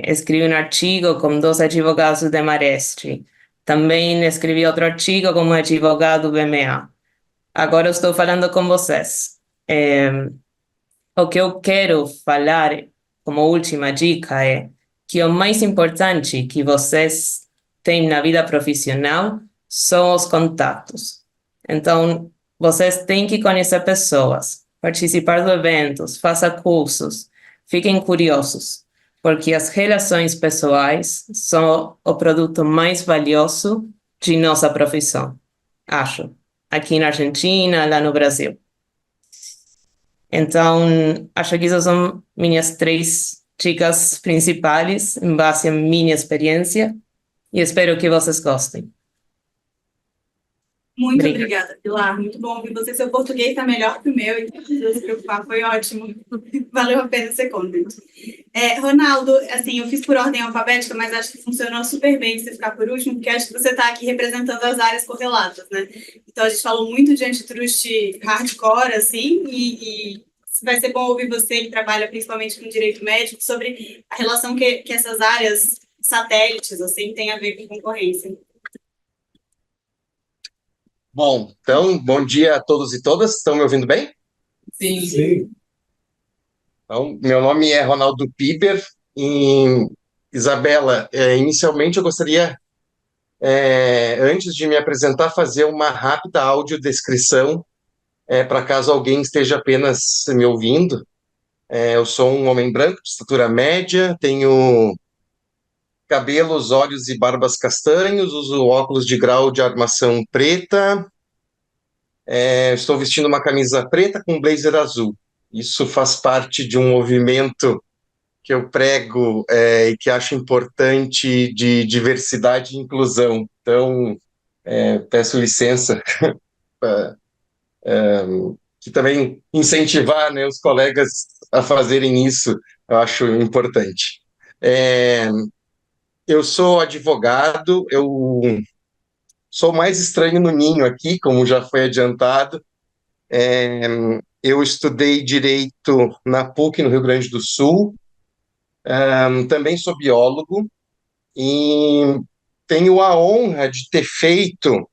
Escrevi um artigo com 2 advogados do Demarest. Também escrevi outro artigo com um advogado do BMA. Agora eu estou falando com vocês. O que eu quero falar como última dica é que o mais importante que vocês têm na vida profissional são os contatos. Então, vocês têm que conhecer pessoas, participar de eventos, façam cursos, fiquem curiosos, porque as relações pessoais são o produto mais valioso de nossa profissão, acho, aqui na Argentina, lá no Brasil. Então, acho que essas são minhas 3 dicas principais, em base à minha experiência, e espero que vocês gostem. Muito Obrigada. obrigada, Pilar. Muito bom ouvir você. Seu português está melhor que o meu, então não precisa se preocupar, foi ótimo. Valeu a pena ser content. Ronaldo, assim, eu fiz por ordem alfabética, mas acho que funcionou super bem você ficar por último, porque acho que você está aqui representando as áreas correlatas, né? Então, a gente falou muito de antitrust hardcore, assim, e vai ser bom ouvir você, que trabalha principalmente com direito médico, sobre a relação que essas áreas satélites, assim, têm a ver com concorrência. Bom, então, bom dia a todos e todas. Estão me ouvindo bem? Sim. Sim. Então, meu nome é Ronaldo Piber. E, Isabela, inicialmente eu gostaria, antes de me apresentar, fazer uma rápida audiodescrição, para caso alguém esteja apenas me ouvindo. Eu sou um homem branco, de estatura média, tenho cabelos, olhos e barbas castanhos, uso óculos de grau de armação preta, estou vestindo uma camisa preta com um blazer azul. Isso faz parte de um movimento que eu prego e que acho importante de diversidade e inclusão. Então, peço licença para que também incentivar, né, os colegas a fazerem isso, eu acho importante. Eu sou advogado, eu sou mais estranho no ninho aqui, como já foi adiantado. Eu estudei Direito na PUC, no Rio Grande do Sul. Também sou biólogo e tenho a honra de ter feito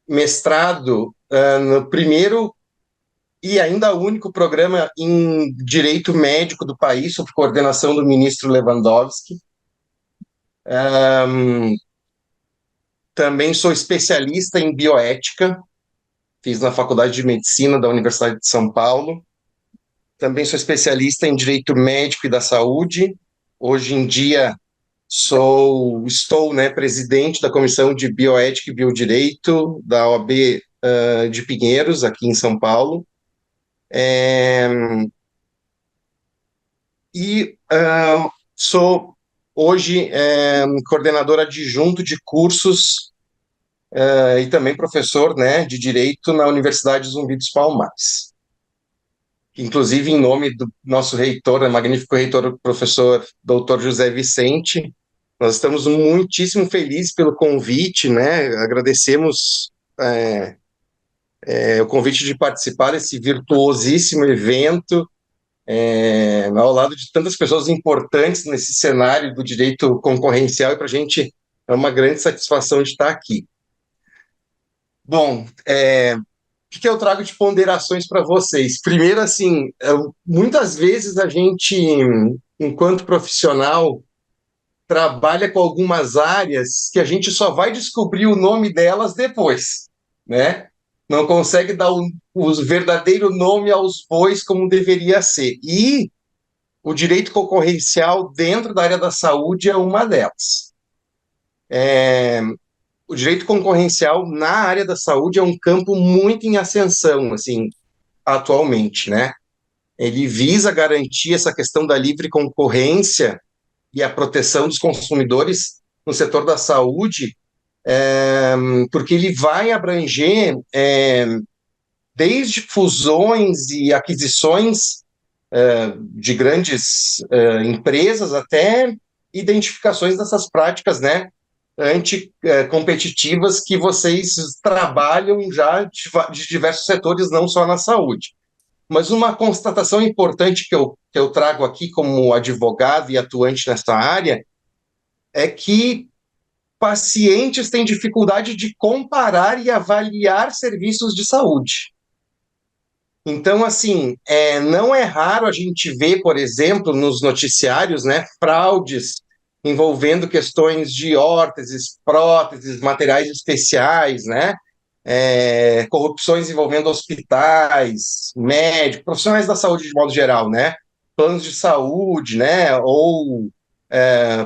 mestrado no primeiro e ainda único programa em Direito Médico do país, sob coordenação do ministro Lewandowski. Também sou especialista em bioética, fiz na Faculdade de Medicina da Universidade de São Paulo. Também sou especialista em Direito Médico e da Saúde. Hoje em dia estou, né, presidente da Comissão de Bioética e Biodireito da OAB de Pinheiros, aqui em São Paulo. Sou hoje coordenador adjunto de cursos e também professor, né, de Direito na Universidade Zumbi dos Palmares. Inclusive, em nome do nosso reitor, magnífico reitor, professor Dr. José Vicente, nós estamos muitíssimo felizes pelo convite, né? Agradecemos o convite de participar desse virtuosíssimo evento, ao lado de tantas pessoas importantes nesse cenário do direito concorrencial, e para a gente é uma grande satisfação de estar aqui. Bom, o que eu trago de ponderações para vocês? Primeiro, assim, muitas vezes a gente, enquanto profissional, trabalha com algumas áreas que a gente só vai descobrir o nome delas depois, né? Não consegue dar o verdadeiro nome aos bois como deveria ser. E o direito concorrencial dentro da área da saúde é uma delas. O direito concorrencial na área da saúde é um campo muito em ascensão, assim, atualmente, né? Ele visa garantir essa questão da livre concorrência e a proteção dos consumidores no setor da saúde, porque ele vai abranger desde fusões e aquisições de grandes empresas até identificações dessas práticas, né, anticompetitivas que vocês trabalham já de diversos setores, não só na saúde. Mas uma constatação importante que eu trago aqui como advogado e atuante nessa área é que pacientes têm dificuldade de comparar e avaliar serviços de saúde. Então, assim, não é raro a gente ver, por exemplo, nos noticiários, né, fraudes envolvendo questões de órteses, próteses, materiais especiais, né, corrupções envolvendo hospitais, médicos, profissionais da saúde de modo geral, né, planos de saúde, né, ou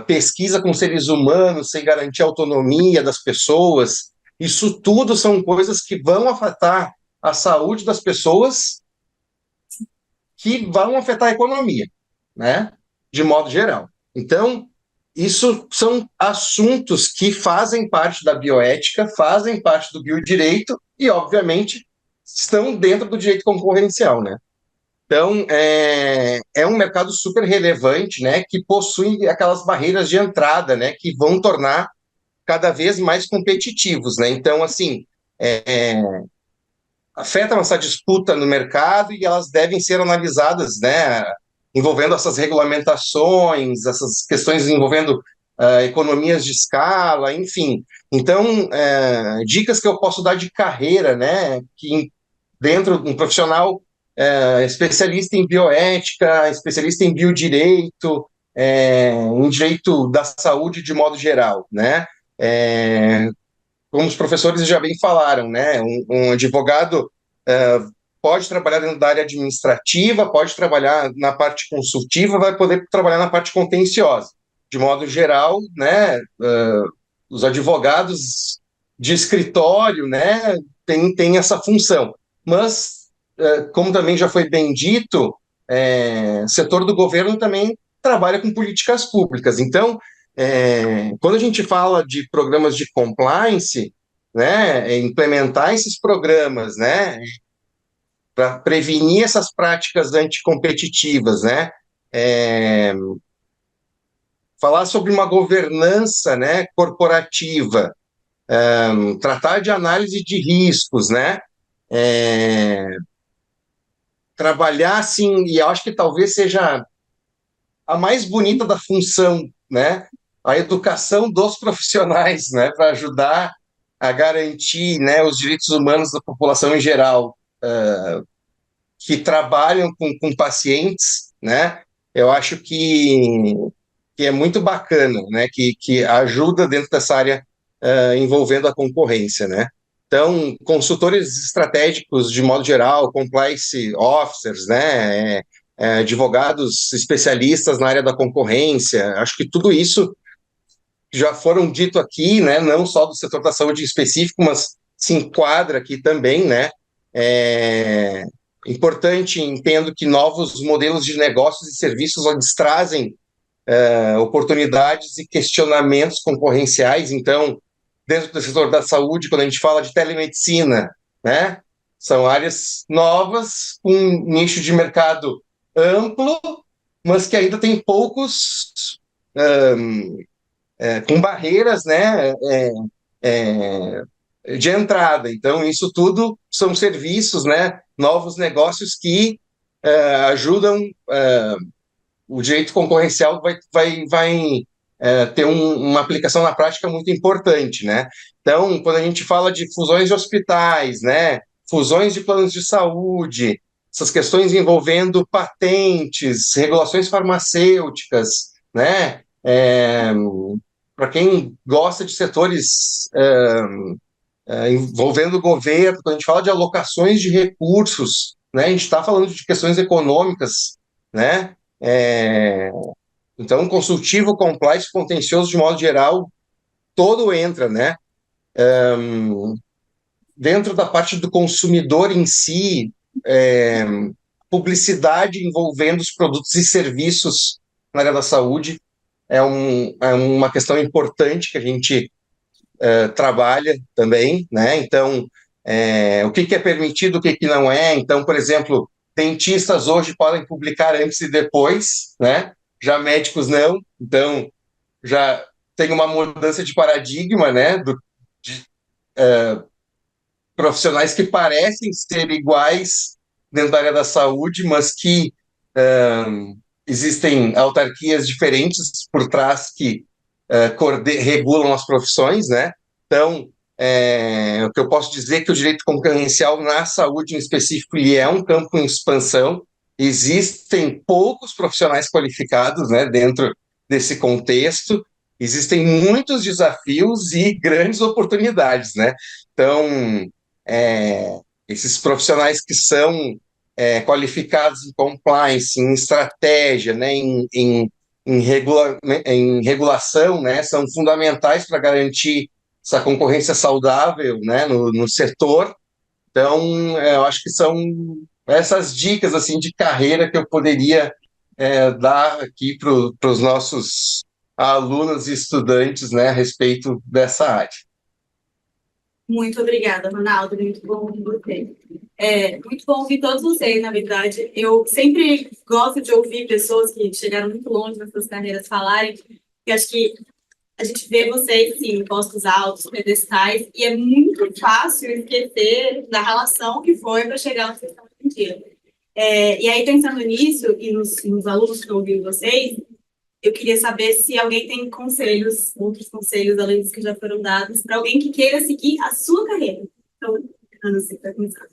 pesquisa com seres humanos sem garantir a autonomia das pessoas. Isso tudo são coisas que vão afetar a saúde das pessoas, que vão afetar a economia, né, de modo geral. Então, isso são assuntos que fazem parte da bioética, fazem parte do biodireito e, obviamente, estão dentro do direito concorrencial, né? Então, é um mercado super relevante, né, que possui aquelas barreiras de entrada, né, que vão tornar cada vez mais competitivos, né? Então, assim, afetam essa disputa no mercado e elas devem ser analisadas, né, envolvendo essas regulamentações, essas questões envolvendo economias de escala, enfim. Então, dicas que eu posso dar de carreira, né, que dentro de um profissional especialista em bioética, especialista em biodireito, em direito da saúde de modo geral, né? Como os professores já bem falaram, né? Um advogado pode trabalhar dentro da área administrativa, pode trabalhar na parte consultiva, vai poder trabalhar na parte contenciosa. De modo geral, né? Os advogados de escritório, né? Tem essa função. Mas, como também já foi bem dito, o setor do governo também trabalha com políticas públicas. Então, quando a gente fala de programas de compliance, né, implementar esses programas, né, para prevenir essas práticas anticompetitivas, né, falar sobre uma governança, né, corporativa, tratar de análise de riscos, né, trabalhar assim, e eu acho que talvez seja a mais bonita da função, né, a educação dos profissionais, né, para ajudar a garantir, né, os direitos humanos da população em geral, que trabalham com pacientes, né, eu acho que é muito bacana, né, que ajuda dentro dessa área envolvendo a concorrência, né. Então, consultores estratégicos de modo geral, compliance officers, né, advogados especialistas na área da concorrência, acho que tudo isso já foram dito aqui, né, não só do setor da saúde em específico, mas se enquadra aqui também, né, importante, entendo que novos modelos de negócios e serviços eles trazem oportunidades e questionamentos concorrenciais. Então, dentro do setor da saúde, quando a gente fala de telemedicina, né, são áreas novas, com um nicho de mercado amplo, mas que ainda tem poucos com barreiras, né, de entrada. Então, isso tudo são serviços, né, novos negócios que ajudam o direito concorrencial vai ter uma aplicação na prática muito importante, né? Então, quando a gente fala de fusões de hospitais, né, fusões de planos de saúde, essas questões envolvendo patentes, regulações farmacêuticas, né, para quem gosta de setores envolvendo o governo, quando a gente fala de alocações de recursos, né, a gente está falando de questões econômicas, né, então, consultivo, compliance, contencioso, de modo geral, todo entra, né, dentro da parte do consumidor em si, publicidade envolvendo os produtos e serviços na área da saúde é uma questão importante que a gente trabalha também, né? Então, o que é permitido, o que não é. Então, por exemplo, dentistas hoje podem publicar antes e depois, né? Já médicos não. Então, já tem uma mudança de paradigma, né? De profissionais que parecem ser iguais dentro da área da saúde, mas que existem autarquias diferentes por trás que regulam as profissões, né? Então, o que eu posso dizer é que o direito concorrencial na saúde em específico ele é um campo em expansão. Existem poucos profissionais qualificados, né, dentro desse contexto. Existem muitos desafios e grandes oportunidades, né? Então, esses profissionais que são qualificados em compliance, em estratégia, né, em regulação, né, são fundamentais para garantir essa concorrência saudável, né, no setor. Então, eu acho que são essas dicas assim de carreira que eu poderia dar aqui para os nossos a alunos e estudantes, né, a respeito dessa área. Muito obrigada, Ronaldo. Muito bom ouvir você. Muito bom ouvir todos vocês, na verdade. Eu sempre gosto de ouvir pessoas que chegaram muito longe nas suas carreiras falarem, porque acho que a gente vê vocês, assim, em postos altos, pedestais, e é muito fácil esquecer da relação que foi para chegar onde vocês estão hoje em dia. E aí, pensando nisso, e nos alunos que estão ouvindo vocês, eu queria saber se alguém tem conselhos, outros conselhos, além dos que já foram dados, para alguém que queira seguir a sua carreira. Então, Ana, você vai começar.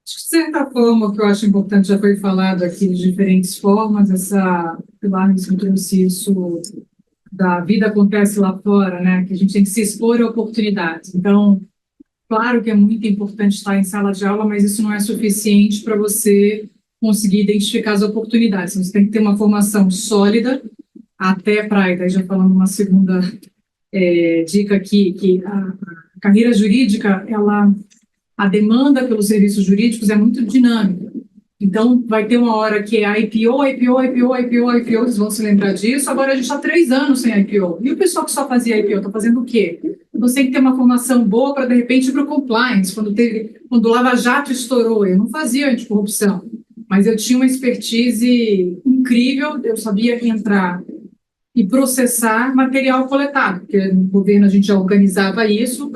De certa forma, o que eu acho importante já foi falado aqui de diferentes formas, Pilar me trouxe isso da vida acontece lá fora, né? Que a gente tem que se expor a oportunidades. Então, claro que é muito importante estar em sala de aula, mas isso não é suficiente para você conseguir identificar as oportunidades. Você tem que ter uma formação sólida até para, daí já falando uma segunda dica aqui, que a carreira jurídica, a demanda pelos serviços jurídicos é muito dinâmica. Então, vai ter uma hora que é IPO, vocês vão se lembrar disso. Agora, a gente está 3 anos sem IPO. E o pessoal que só fazia IPO está fazendo o quê? Você tem que ter uma formação boa para, de repente, ir para o compliance. Quando o Lava Jato estourou, eu não fazia anticorrupção, mas eu tinha uma expertise incrível, eu sabia entrar e processar material coletado, porque no governo a gente já organizava isso,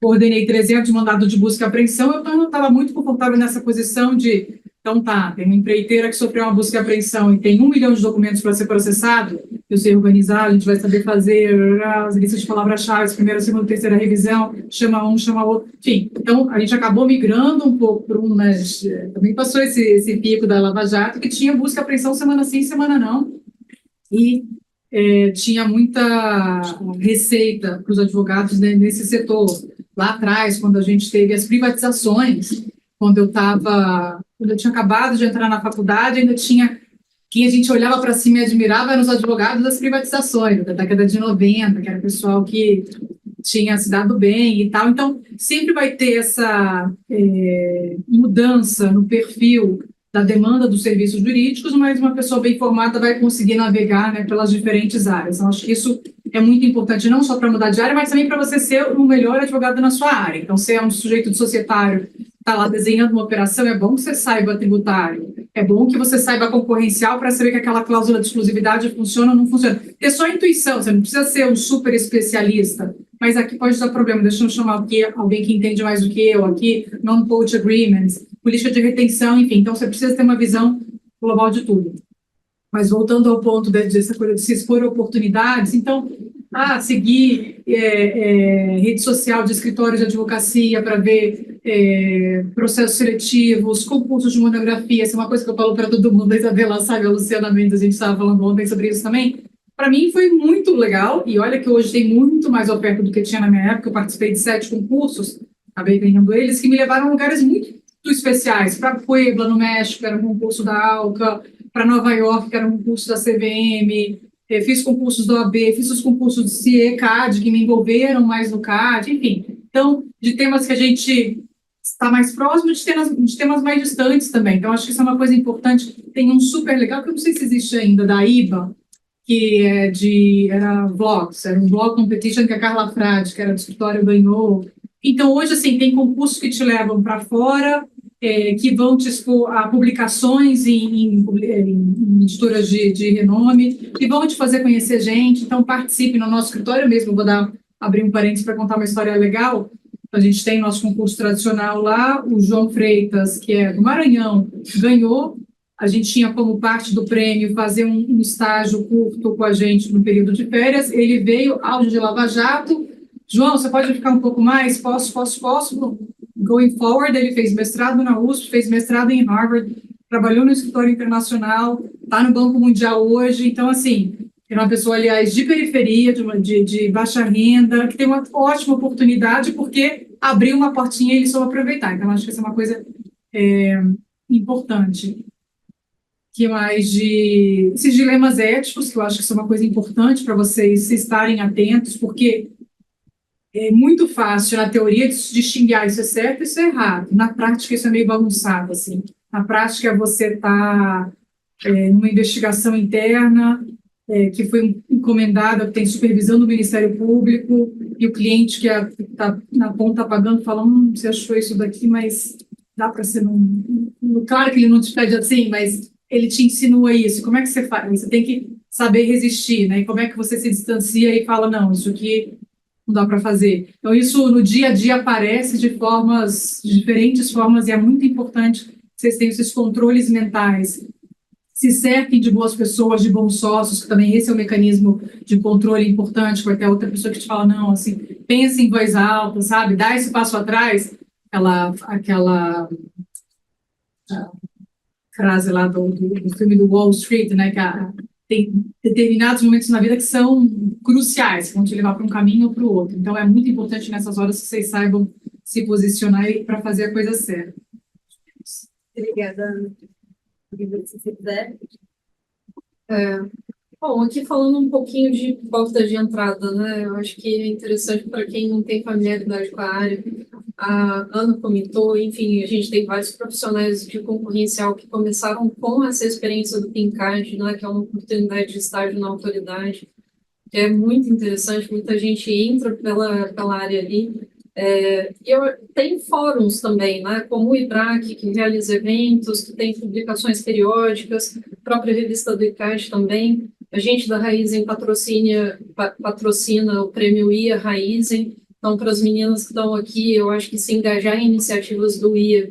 coordenei 300 mandados de busca e apreensão, então eu estava muito confortável nessa posição de, então tem uma empreiteira que sofreu uma busca e apreensão e tem 1 milhão de documentos para ser processado, eu sei organizar, a gente vai saber fazer as listas de palavras-chave, primeira, segunda, terceira revisão, chama um, chama outro, enfim. Então, a gente acabou migrando um pouco para também passou esse pico da Lava Jato, que tinha busca e apreensão semana sim, semana não, e tinha muita receita para os advogados, né, nesse setor. Lá atrás, quando a gente teve as privatizações, quando eu tinha acabado de entrar na faculdade, ainda tinha quem a gente olhava para cima e admirava eram os advogados das privatizações, da década de 90, que era o pessoal que tinha se dado bem e tal. Então, sempre vai ter essa mudança no perfil da demanda dos serviços jurídicos, mas uma pessoa bem formada vai conseguir navegar, né, pelas diferentes áreas. Então, acho que isso é muito importante, não só para mudar de área, mas também para você ser o melhor advogado na sua área. Então, se é um sujeito de societário, está lá desenhando uma operação, é bom que você saiba tributário, é bom que você saiba concorrencial para saber que aquela cláusula de exclusividade funciona ou não funciona. É só intuição, você não precisa ser um super especialista, mas aqui pode dar problema. Deixa eu chamar alguém que entende mais do que eu aqui, non-poach agreements, política de retenção, enfim. Então, você precisa ter uma visão global de tudo. Mas voltando ao ponto dessa coisa de se expor a oportunidades, então, seguir rede social de escritórios de advocacia para ver processos seletivos, concursos de monografia, essa é uma coisa que eu falo para todo mundo, a Isabela sabe, a Luciana Mendes, a gente estava falando ontem sobre isso também. Para mim foi muito legal, e olha que hoje tem muito mais oferta do que tinha na minha época, eu participei de 7 concursos, acabei ganhando eles, que me levaram a lugares muito especiais, para Puebla, no México, que era um concurso da ALCA, para Nova York, que era um concurso da CVM, fiz concursos da OAB, fiz os concursos do CIE, CAD, que me envolveram mais no CAD, enfim. Então, de temas que a gente está mais próximo, de temas mais distantes também. Então, acho que isso é uma coisa importante. Tem um super legal, que eu não sei se existe ainda, da IBA, que era vlogs, era um vlog competition que a Carla Frade, que era do escritório, ganhou. Então, hoje, assim, tem concursos que te levam para fora, que vão te expor a publicações em editoras de renome, que vão te fazer conhecer gente. Então, participe no nosso escritório mesmo. Vou abrir um parênteses para contar uma história legal. A gente tem nosso concurso tradicional lá, o João Freitas, que é do Maranhão, ganhou. A gente tinha como parte do prêmio fazer um estágio curto com a gente no período de férias. Ele veio, auge de Lava Jato. João, você pode ficar um pouco mais? Posso. Going forward, ele fez mestrado na USP, fez mestrado em Harvard, trabalhou no escritório internacional, está no Banco Mundial hoje. Então, assim, é uma pessoa, aliás, de periferia, de baixa renda, que tem uma ótima oportunidade, porque abriu uma portinha e ele soube aproveitar. Então, acho que essa é uma coisa importante. Que mais esses dilemas éticos, que eu acho que isso é uma coisa importante para vocês estarem atentos, porque é muito fácil, na teoria, distinguir isso é certo e isso é errado. Na prática, isso é meio bagunçado, assim. Na prática, você está numa investigação interna, que foi encomendada, tem supervisão do Ministério Público, e o cliente que está na ponta pagando fala, você achou isso daqui, mas dá para ser claro que ele não te pede assim, mas ele te insinua isso. Como é que você faz? Você tem que saber resistir, né? E como é que você se distancia e fala, não, isso aqui não dá para fazer. Então, isso no dia a dia aparece de diferentes formas, e é muito importante que vocês tenham esses controles mentais. Se cerquem de boas pessoas, de bons sócios, que também esse é um mecanismo de controle importante, vai ter outra pessoa que te fala, não, assim, pense em voz alta, sabe? Dá esse passo atrás, aquela frase lá do filme do Wall Street, né, que tem determinados momentos na vida que são cruciais, que vão te levar para um caminho ou para o outro. Então, é muito importante nessas horas que vocês saibam se posicionar para fazer a coisa certa. Obrigada, Ana. Se você quiser. Bom, aqui falando um pouquinho de porta de entrada, né? Eu acho que é interessante para quem não tem familiaridade com a área. A Ana comentou, enfim, a gente tem vários profissionais de concorrencial que começaram com essa experiência do PINCAD, né? Que é uma oportunidade de estágio na autoridade, que é muito interessante, muita gente entra pela área ali. Tem fóruns também, né, como o IBRAC, que realiza eventos, que tem publicações periódicas, a própria revista do ICAD também. A gente da Raizen patrocina o prêmio IA Raizen. Então, para as meninas que estão aqui, eu acho que se engajar em iniciativas do IA,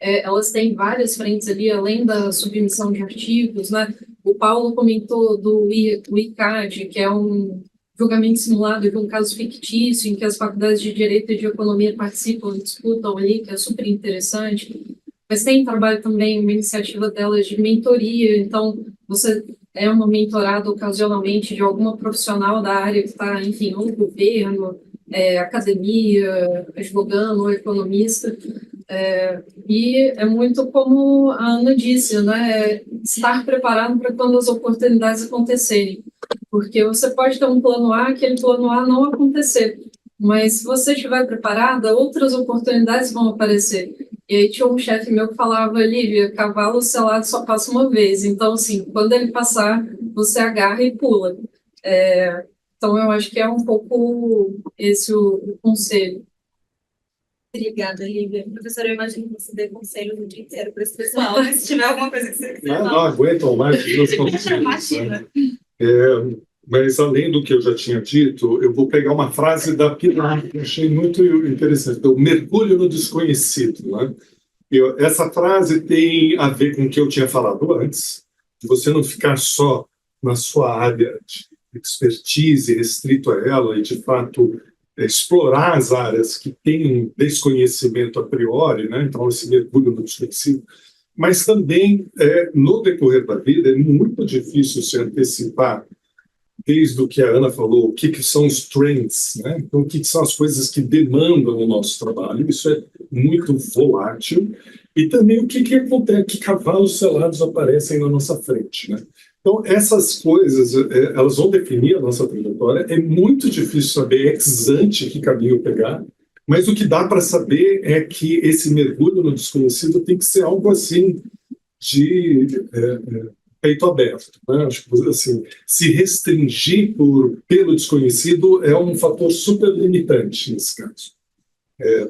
elas têm várias frentes ali, além da submissão de artigos, né? O Paulo comentou do ICAD, que é um julgamento simulado de um caso fictício, em que as faculdades de Direito e de Economia participam e disputam ali, que é super interessante. Mas tem trabalho também, uma iniciativa delas de mentoria, então você é uma mentorada ocasionalmente de alguma profissional da área que está, enfim, ou no governo, academia, advogando ou economista. E é muito como a Ana disse, né? Estar preparado para quando as oportunidades acontecerem. Porque você pode ter um plano A, aquele plano A não acontecer. Mas se você estiver preparada, outras oportunidades vão aparecer. E aí tinha um chefe meu que falava, Lívia, cavalo selado só passa uma vez. Então, assim, quando ele passar, você agarra e pula. Então, eu acho que é um pouco esse o conselho. Obrigada, Lívia. Professora, eu imagino que você dê conselhos o dia inteiro para esse pessoal, mas se tiver alguma coisa que você quiser falar. Não aguentam mais os meus conselhos. Imagina. Mas, além do que eu já tinha dito, eu vou pegar uma frase da Pilar, que eu achei muito interessante, o mergulho no desconhecido. Né? Essa frase tem a ver com o que eu tinha falado antes, de você não ficar só na sua área de expertise, restrito a ela, e, de fato, explorar as áreas que têm desconhecimento a priori, né? Então, esse mergulho no desconhecido. Mas também, no decorrer da vida, é muito difícil se antecipar, desde o que a Ana falou, o que são os trends, né? Então, o que são as coisas que demandam o nosso trabalho. Isso é muito volátil. E também o que acontece, que cavalos selados aparecem na nossa frente, né? Então, essas coisas, elas vão definir a nossa trajetória. É muito difícil saber ex ante que caminho pegar, mas o que dá para saber é que esse mergulho no desconhecido tem que ser algo assim de peito aberto. Né? Acho que, assim, se restringir pelo desconhecido é um fator super limitante nesse caso.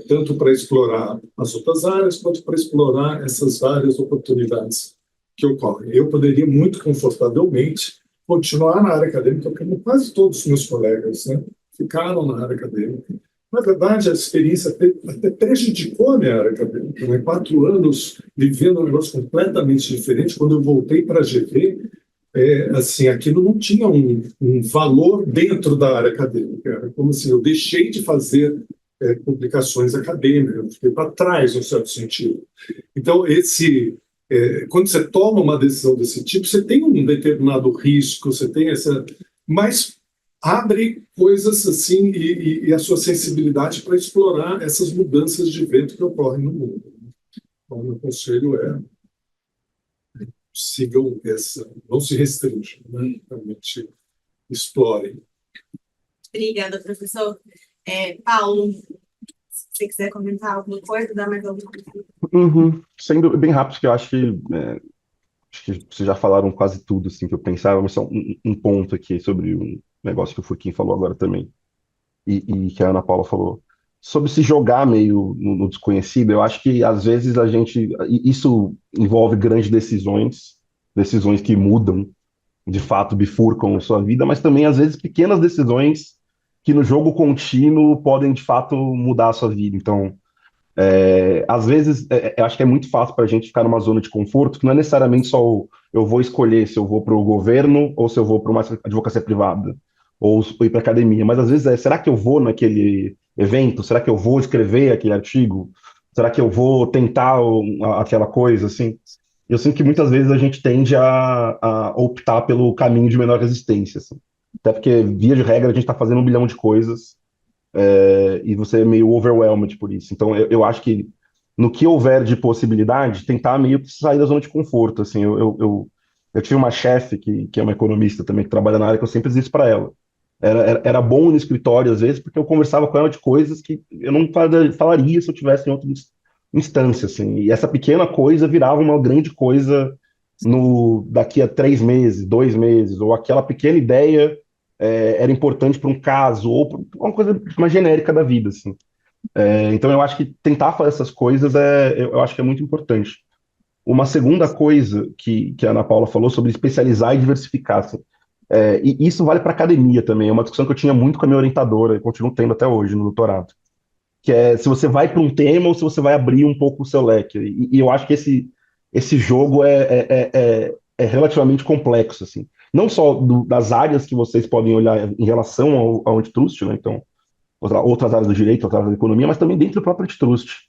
Tanto para explorar as outras áreas, quanto para explorar essas várias oportunidades que ocorrem. Eu poderia muito confortavelmente continuar na área acadêmica, como quase todos os meus colegas, né, ficaram na área acadêmica. Na verdade, a experiência até prejudicou a minha área acadêmica. Né? 4 anos vivendo um negócio completamente diferente. Quando eu voltei para a GV, assim, aquilo não tinha um valor dentro da área acadêmica. Era como assim, eu deixei de fazer publicações acadêmicas, eu fiquei para trás, no certo sentido. Então, quando você toma uma decisão desse tipo, você tem um determinado risco, você tem mas abre coisas assim e a sua sensibilidade para explorar essas mudanças de vento que ocorrem no mundo. Então, meu conselho sigam não se restringam, né? Realmente explorem. Obrigada, professor. Paulo, se você quiser comentar alguma coisa, dar mais alguma coisa. Sendo bem rápido, que eu acho que Acho que vocês já falaram quase tudo, assim, que eu pensava, mas só um ponto aqui sobre um negócio que o Furquim falou agora também, e que a Ana Paula falou. Sobre se jogar meio no desconhecido, eu acho que às vezes a gente. Isso envolve grandes decisões, decisões que mudam, de fato, bifurcam a sua vida, mas também às vezes pequenas decisões que no jogo contínuo podem de fato mudar a sua vida. Então, às vezes, eu acho que é muito fácil para a gente ficar numa zona de conforto, que não é necessariamente só eu vou escolher se eu vou para o governo ou se eu vou para uma advocacia privada, ou ir para academia, mas às vezes será que eu vou naquele evento? Será que eu vou escrever aquele artigo? Será que eu vou tentar aquela coisa, assim? Eu sinto que muitas vezes a gente tende a optar pelo caminho de menor resistência, assim. Até porque, via de regra, a gente está fazendo um bilhão de coisas, e você é meio overwhelmed por isso. Então, eu acho que no que houver de possibilidade, tentar meio que sair da zona de conforto. Assim, eu tive uma chefe que é uma economista também, que trabalha na área, que eu sempre disse isso para ela. Era bom no escritório, às vezes, porque eu conversava com ela de coisas que eu não falaria se eu tivesse em outra instância. Assim. E essa pequena coisa virava uma grande coisa daqui a 3 meses, 2 meses, ou aquela pequena ideia era importante para um caso, ou para uma coisa mais genérica da vida, assim. Então eu acho que tentar fazer essas coisas eu acho que é muito importante. Uma segunda coisa que a Ana Paula falou sobre especializar e diversificar, assim. E isso vale para academia também, é uma discussão que eu tinha muito com a minha orientadora, e continuo tendo até hoje no doutorado, que é se você vai para um tema ou se você vai abrir um pouco o seu leque. E eu acho que esse jogo é relativamente complexo, assim. Não só das áreas que vocês podem olhar em relação ao antitrust, né? Então, outras áreas do direito, outras áreas da economia, mas também dentro do próprio antitrust.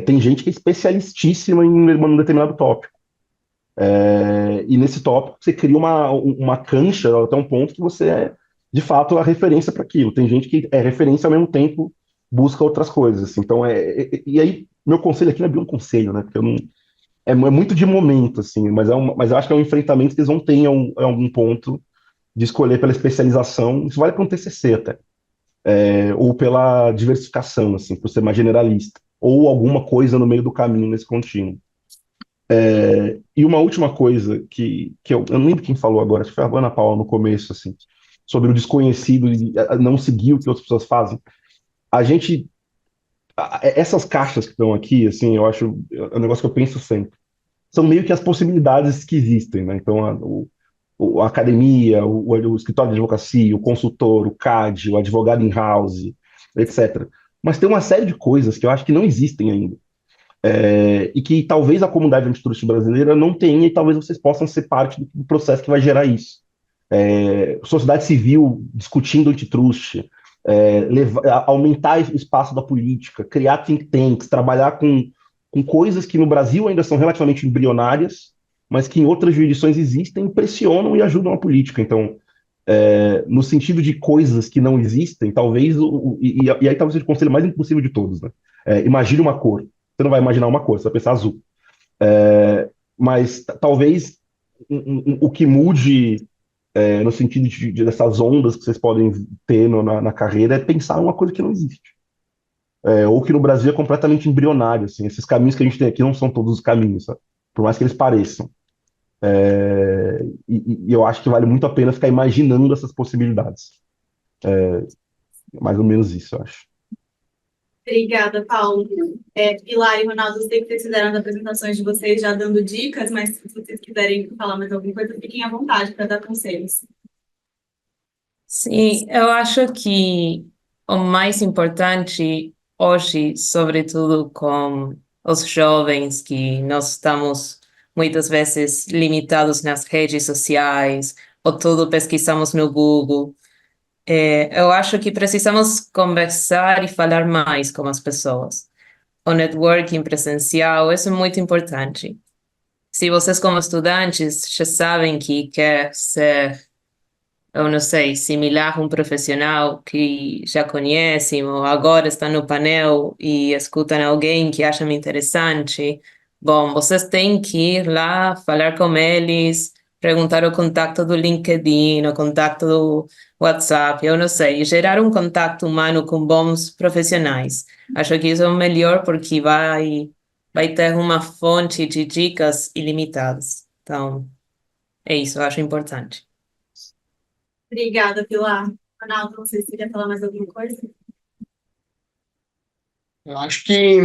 Tem gente que é especialistíssima em um determinado tópico. E nesse tópico você cria uma cancha até um ponto que você é, de fato, a referência para aquilo. Tem gente que é referência ao mesmo tempo, busca outras coisas, assim. Então, e aí, meu conselho aqui não é bem um conselho, né? Porque eu não, é muito de momento, assim, mas eu acho que é um enfrentamento que eles vão ter em algum ponto de escolher pela especialização. Isso vale para um TCC até, ou pela diversificação, assim, por ser mais generalista, ou alguma coisa no meio do caminho nesse contínuo. E uma última coisa que eu não lembro quem falou agora, acho que foi a Ana Paula no começo, assim, sobre o desconhecido e não seguir o que outras pessoas fazem. A gente, essas caixas que estão aqui, assim, eu acho, é um negócio que eu penso sempre. São meio que as possibilidades que existem, né? Então, a academia, o escritório de advocacia, o consultor, o CAD, o advogado in-house, etc. Mas tem uma série de coisas que eu acho que não existem ainda. E que talvez a comunidade antitrust brasileira não tenha, e talvez vocês possam ser parte do processo que vai gerar isso. Sociedade civil discutindo antitrust, aumentar o espaço da política, criar think tanks, trabalhar com coisas que no Brasil ainda são relativamente embrionárias, mas que em outras jurisdições existem, pressionam e ajudam a política. Então, no sentido de coisas que não existem, talvez, e aí talvez seja o conselho mais impossível de todos, né? Imagine uma cor. Você não vai imaginar uma cor, você vai pensar azul. Mas talvez o que mude no sentido dessas ondas que vocês podem ter na carreira é pensar uma coisa que não existe. Ou que no Brasil é completamente embrionário, assim. Esses caminhos que a gente tem aqui não são todos os caminhos, sabe? Por mais que eles pareçam. E eu acho que vale muito a pena ficar imaginando essas possibilidades. Mais ou menos isso, eu acho. Obrigada, Paulo. Pilar e Ronaldo, eu sei que vocês fizeram as apresentações de vocês já dando dicas, mas se vocês quiserem falar mais alguma coisa, fiquem à vontade para dar conselhos. Sim, eu acho que o mais importante hoje, sobretudo com os jovens, que nós estamos muitas vezes limitados nas redes sociais, ou tudo pesquisamos no Google. Eu acho que precisamos conversar e falar mais com as pessoas. O networking presencial, isso é muito importante. Se vocês, como estudantes, já sabem que quer ser, eu não sei, similar a um profissional que já conhecem, ou agora está no painel e escutam alguém que acham interessante, bom, vocês têm que ir lá, falar com eles, perguntar o contato do LinkedIn, o contato do WhatsApp, eu não sei, gerar um contato humano com bons profissionais. Acho que isso é o melhor porque vai ter uma fonte de dicas ilimitadas. Então, é isso, eu acho importante. Obrigada, Pilar. Ronaldo, não sei se você quer falar mais alguma coisa. Eu acho que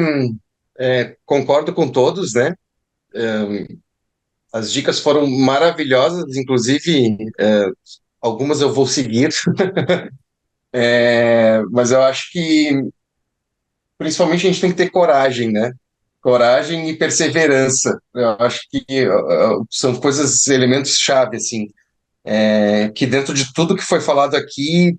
concordo com todos, né? As dicas foram maravilhosas, inclusive algumas eu vou seguir, mas eu acho que principalmente a gente tem que ter coragem, né? Coragem e perseverança. Eu acho que são coisas, elementos-chave, assim, que dentro de tudo que foi falado aqui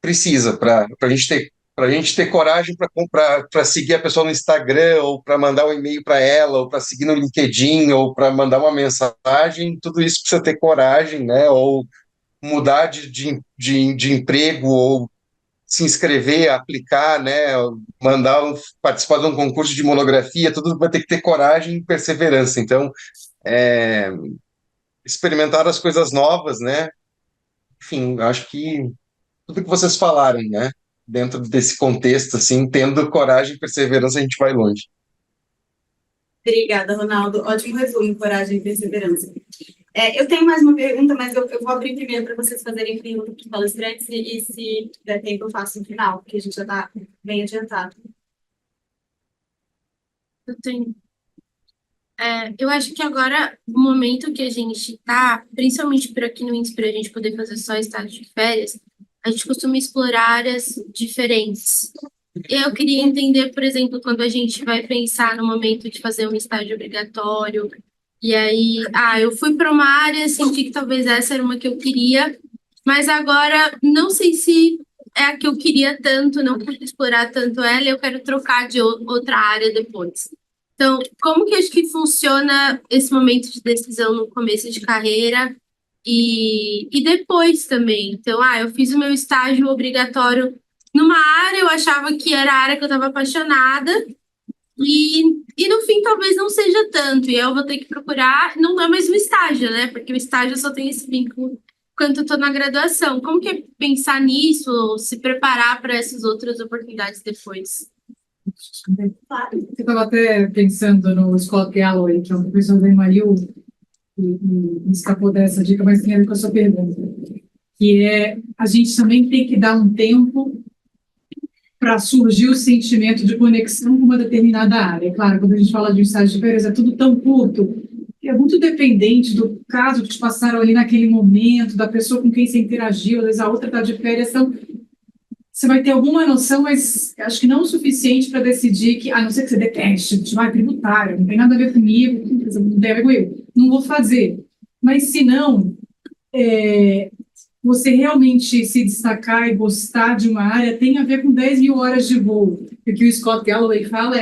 precisa para a gente ter coragem para seguir a pessoa no Instagram, ou para mandar um e-mail para ela, ou para seguir no LinkedIn, ou para mandar uma mensagem, tudo isso precisa ter coragem, né? Ou mudar de emprego, ou se inscrever, aplicar, né? Participar de um concurso de monografia, tudo vai ter que ter coragem e perseverança. Então, experimentar as coisas novas, né? Enfim, acho que tudo que vocês falaram, né? Dentro desse contexto, assim, tendo coragem e perseverança, a gente vai longe. Obrigada, Ronaldo. Ótimo resumo, coragem e perseverança. Eu tenho mais uma pergunta, mas eu vou abrir primeiro para vocês fazerem pergunta para os palestrantes e se der tempo eu faço no final, porque a gente já está bem adiantado. Eu tenho. Eu acho que agora, o momento que a gente está, principalmente por aqui no INSPER, a gente poder fazer só estágio de férias, a gente costuma explorar áreas diferentes. Eu queria entender, por exemplo, quando a gente vai pensar no momento de fazer um estágio obrigatório, e aí, eu fui para uma área, senti que talvez essa era uma que eu queria, mas agora não sei se é a que eu queria tanto, não pude explorar tanto ela, e eu quero trocar de outra área depois. Então, como que acho que funciona esse momento de decisão no começo de carreira e depois também? Então, eu fiz o meu estágio obrigatório numa área, eu achava que era a área que eu estava apaixonada, e no fim talvez não seja tanto, e eu vou ter que procurar, não é mais um estágio, né? Porque o estágio só tem esse vínculo quando eu estou na graduação. Como que é pensar nisso, se preparar para essas outras oportunidades depois? Eu estava até pensando no Scott Galloway, que é um professor da NYU, e me escapou dessa dica, mas tem a ver com a sua pergunta, que a gente também tem que dar um tempo para surgir o sentimento de conexão com uma determinada área. Claro, quando a gente fala de um estágio de férias, é tudo tão curto, que é muito dependente do caso que te passaram ali naquele momento, da pessoa com quem você interagiu, às vezes a outra está de férias, então você vai ter alguma noção, mas acho que não o suficiente para decidir que, a não ser que você deteste, tributário, não tem nada a ver comigo, não tem a ver comigo, não vou fazer. Mas se não, você realmente se destacar e gostar de uma área tem a ver com 10 mil horas de voo. O que o Scott Galloway fala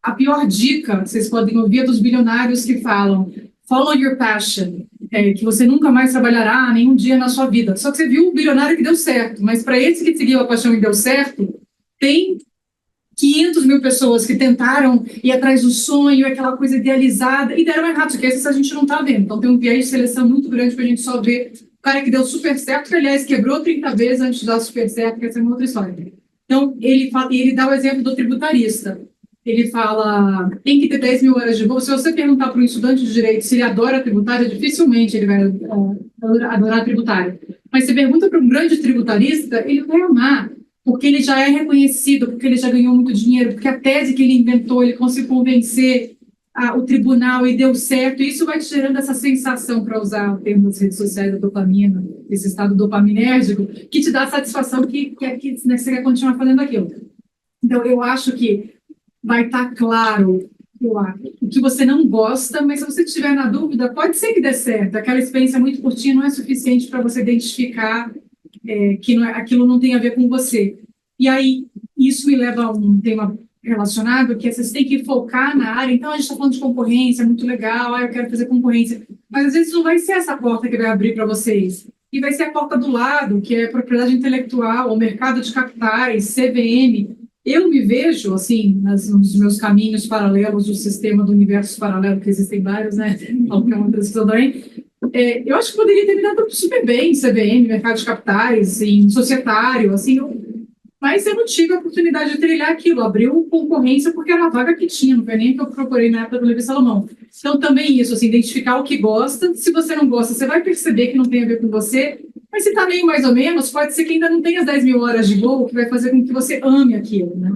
a pior dica, vocês podem ouvir, dos bilionários que falam follow your passion, que você nunca mais trabalhará nenhum dia na sua vida. Só que você viu um bilionário que deu certo, mas para esse que seguiu a paixão e deu certo, tem 500 mil pessoas que tentaram ir atrás do sonho, aquela coisa idealizada, e deram errado, porque esses a gente não está vendo. Então tem um viés de seleção muito grande para a gente só ver o cara que deu super certo, que aliás quebrou 30 vezes antes de dar super certo, que essa é uma outra história. Então ele dá o exemplo do tributarista. Ele fala, tem que ter 10 mil horas de voo. Se você perguntar para um estudante de direito se ele adora tributária, dificilmente ele vai adorar tributária. Mas se pergunta para um grande tributarista, ele vai amar, porque ele já é reconhecido, porque ele já ganhou muito dinheiro, porque a tese que ele inventou, ele conseguiu convencer o tribunal e deu certo. E isso vai te gerando essa sensação, para usar o termo das redes sociais da dopamina, esse estado dopaminérgico, que te dá a satisfação que você quer continuar fazendo aquilo. Então, eu acho que vai estar claro o que você não gosta, mas se você estiver na dúvida, pode ser que dê certo. Aquela experiência muito curtinha não é suficiente para você identificar que aquilo não tem a ver com você. E aí, isso me leva a um tema relacionado, que vocês têm que focar na área. Então, a gente está falando de concorrência, muito legal, eu quero fazer concorrência. Mas, às vezes, não vai ser essa porta que vai abrir para vocês. E vai ser a porta do lado, que é propriedade intelectual, o mercado de capitais, CVM. Eu me vejo, assim, nos meus caminhos paralelos do sistema do universo paralelo, que existem vários, né? Eu acho que poderia ter me dado super bem em CVM, mercado de capitais, em societário, assim, Mas eu não tive a oportunidade de trilhar aquilo, abriu concorrência porque era a vaga que tinha, não foi nem que eu procurei na época do Levi Salomão. Então, também isso, assim, identificar o que gosta. Se você não gosta, você vai perceber que não tem a ver com você, mas se tá meio mais ou menos, pode ser que ainda não tenha as 10 mil horas de voo, que vai fazer com que você ame aquilo, né?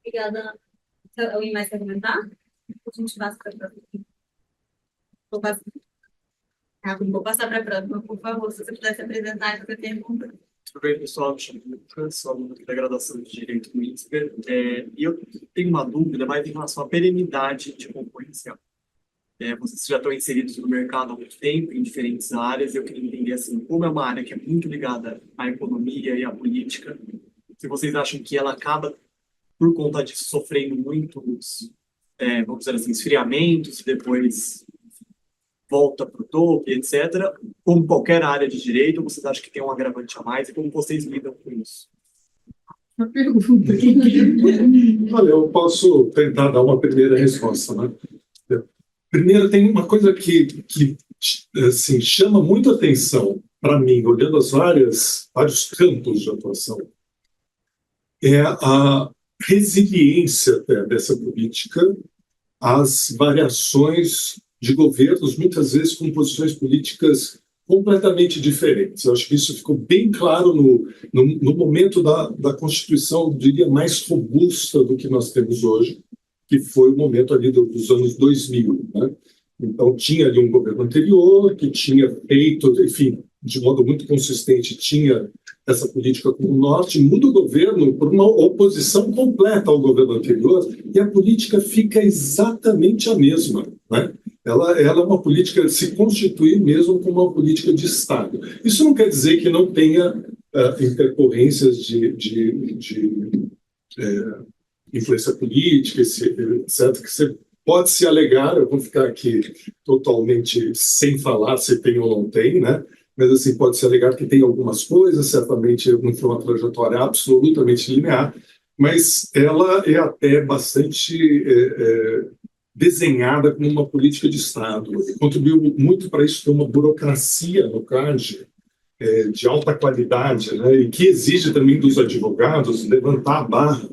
Obrigada. Alguém mais quer comentar? A gente passa para a próxima. Vou passar para a próxima, por favor, se você pudesse apresentar essa pergunta. Tudo bem, pessoal? Me chamo Lucas, sou aluno da graduação de Direito no INSPER. E eu tenho uma dúvida mais em relação à perenidade de concorrencial. Vocês já estão inseridos no mercado há muito tempo, em diferentes áreas, e eu queria entender, assim, como é uma área que é muito ligada à economia e à política, se vocês acham que ela acaba, por conta disso, sofrendo muitos, vamos dizer assim, esfriamentos, e depois volta para o topo, etc. Como qualquer área de direito, vocês acham que tem um agravante a mais, e como vocês lidam com isso? Uma pergunta. Olha, eu posso tentar dar uma primeira resposta, né? Primeiro, tem uma coisa que assim, chama muito atenção para mim, olhando vários campos de atuação, é a resiliência até dessa política às variações de governos, muitas vezes com posições políticas completamente diferentes. Eu acho que isso ficou bem claro no momento da Constituição, eu diria, mais robusta do que nós temos hoje, que foi o momento ali dos anos 2000, né? Então, tinha ali um governo anterior que tinha feito, enfim, de modo muito consistente, tinha essa política com o Norte, muda o governo por uma oposição completa ao governo anterior e a política fica exatamente a mesma, né? Ela é uma política, se constitui mesmo como uma política de Estado. Isso não quer dizer que não tenha intercorrências de influência política, etc., que você pode se alegar. Eu vou ficar aqui totalmente sem falar se tem ou não tem, né? Mas assim, pode se alegar que tem algumas coisas, certamente não foi uma trajetória absolutamente linear, mas ela é até bastante desenhada como uma política de Estado. E contribuiu muito para isso ter uma burocracia no CAD de alta qualidade, né? E que exige também dos advogados levantar a barra.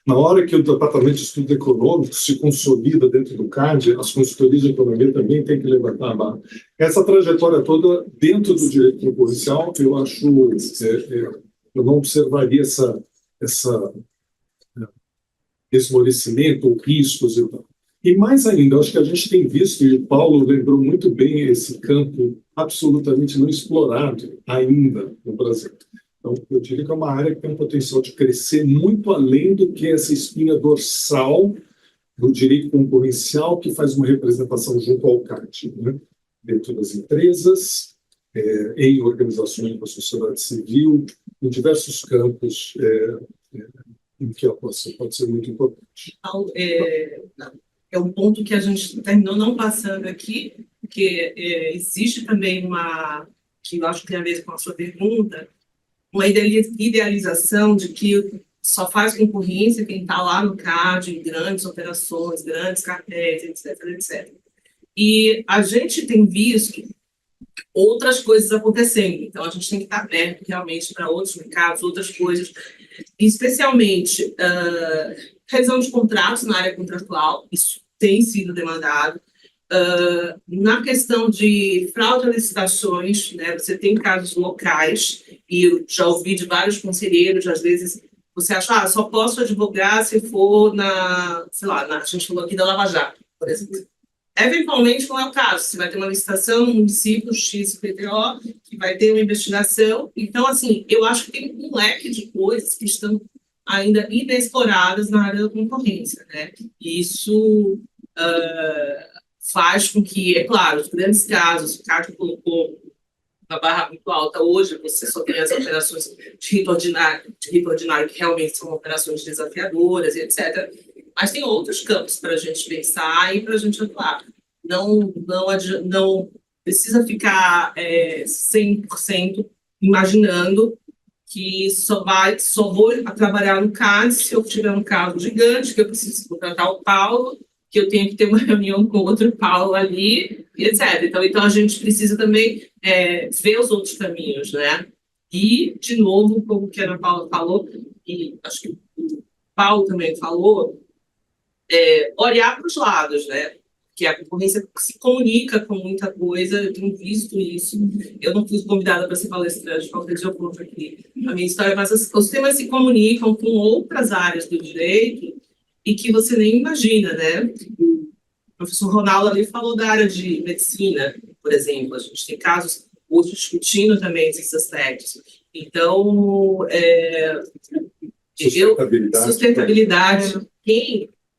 Na hora que o Departamento de Estudos Econômicos se consolida dentro do CAD, as consultorias de economia também têm que levantar a barra. Essa trajetória toda, dentro do direito concorrencial, eu acho, eu não observaria esse esmorecimento ou riscos e tal. E mais ainda, eu acho que a gente tem visto, e o Paulo lembrou muito bem esse campo absolutamente não explorado ainda no Brasil. Então, eu diria que é uma área que tem um potencial de crescer muito além do que essa espinha dorsal do direito concorrencial que faz uma representação junto ao CAD, né? Dentro das empresas, em organizações da sociedade civil, em diversos campos em que a atuação pode ser muito importante. É um ponto que a gente terminou não passando aqui, porque existe também que eu acho que tem a ver com a sua pergunta, uma idealização de que só faz concorrência quem está lá no CAD, em grandes operações, grandes cartéis, etc, etc. E a gente tem visto outras coisas acontecendo, então a gente tem que estar aberto realmente para outros mercados, outras coisas, especialmente revisão de contratos na área contratual, isso tem sido demandado. Na questão de fraude a licitações, né, você tem casos locais, e eu já ouvi de vários conselheiros, às vezes você acha, só posso advogar se for sei lá, a gente falou aqui da Lava Jato, por exemplo. Eventualmente não é o caso, você vai ter uma licitação no município XPTO, que vai ter uma investigação. Então, assim, eu acho que tem um leque de coisas que estão ainda inexploradas na área da concorrência, né? E isso faz com que, é claro, os grandes casos, o CAD colocou uma barra muito alta hoje, você só tem as operações de rito ordinário, que realmente são operações desafiadoras, etc. Mas tem outros campos para a gente pensar e para a gente atuar. Não precisa ficar 100% imaginando que só vou trabalhar no CAD se eu tiver um caso gigante, que eu preciso contratar o Paulo, que eu tenho que ter uma reunião com outro Paulo ali, e etc. Então a gente precisa também ver os outros caminhos, né? E, de novo, como que a Ana Paula falou, e acho que o Paulo também falou, olhar para os lados, né? Que a concorrência se comunica com muita coisa, eu tenho visto isso. Eu não fui convidada para ser palestrante, qualquer dia eu conto aqui a minha história, mas os temas se comunicam com outras áreas do direito e que você nem imagina, né? O professor Ronaldo ali falou da área de medicina, por exemplo. A gente tem casos hoje discutindo também esses aspectos. Então, sustentabilidade.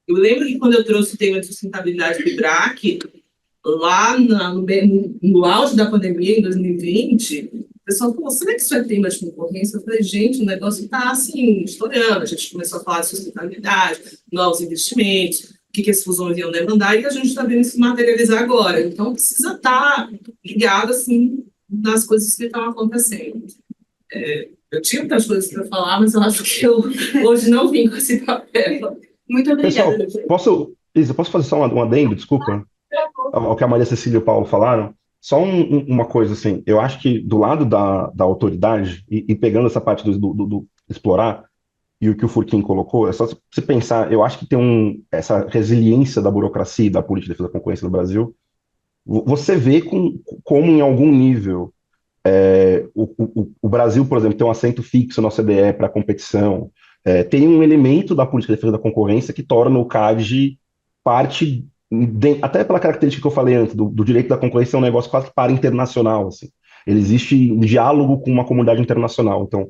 Eu lembro que quando eu trouxe o tema de sustentabilidade do IBRAC, lá no auge da pandemia, em 2020, o pessoal falou, será que isso é tema de concorrência? Eu falei, gente, o negócio está assim, estourando. A gente começou a falar de sustentabilidade, novos investimentos, o que as fusões iam demandar, e a gente está vendo isso materializar agora. Então, precisa estar ligado, assim, nas coisas que estão acontecendo. Eu tinha muitas coisas para falar, mas eu acho que eu hoje não vim com esse papel. Muito obrigada. Pessoal, posso fazer só um adendo, desculpa, ao que a Maria Cecília e o Paulo falaram? Só uma coisa, assim, eu acho que do lado da autoridade, e pegando essa parte do explorar, e o que o Furquim colocou, é só se pensar, eu acho que tem essa resiliência da burocracia e da política de defesa da concorrência no Brasil, você vê como em algum nível o Brasil, por exemplo, tem um assento fixo na OCDE para competição, tem um elemento da política de defesa da concorrência que torna o CAD parte, até pela característica que eu falei antes, do direito da concorrência é um negócio quase para internacional, assim. Ele existe um diálogo com uma comunidade internacional. Então,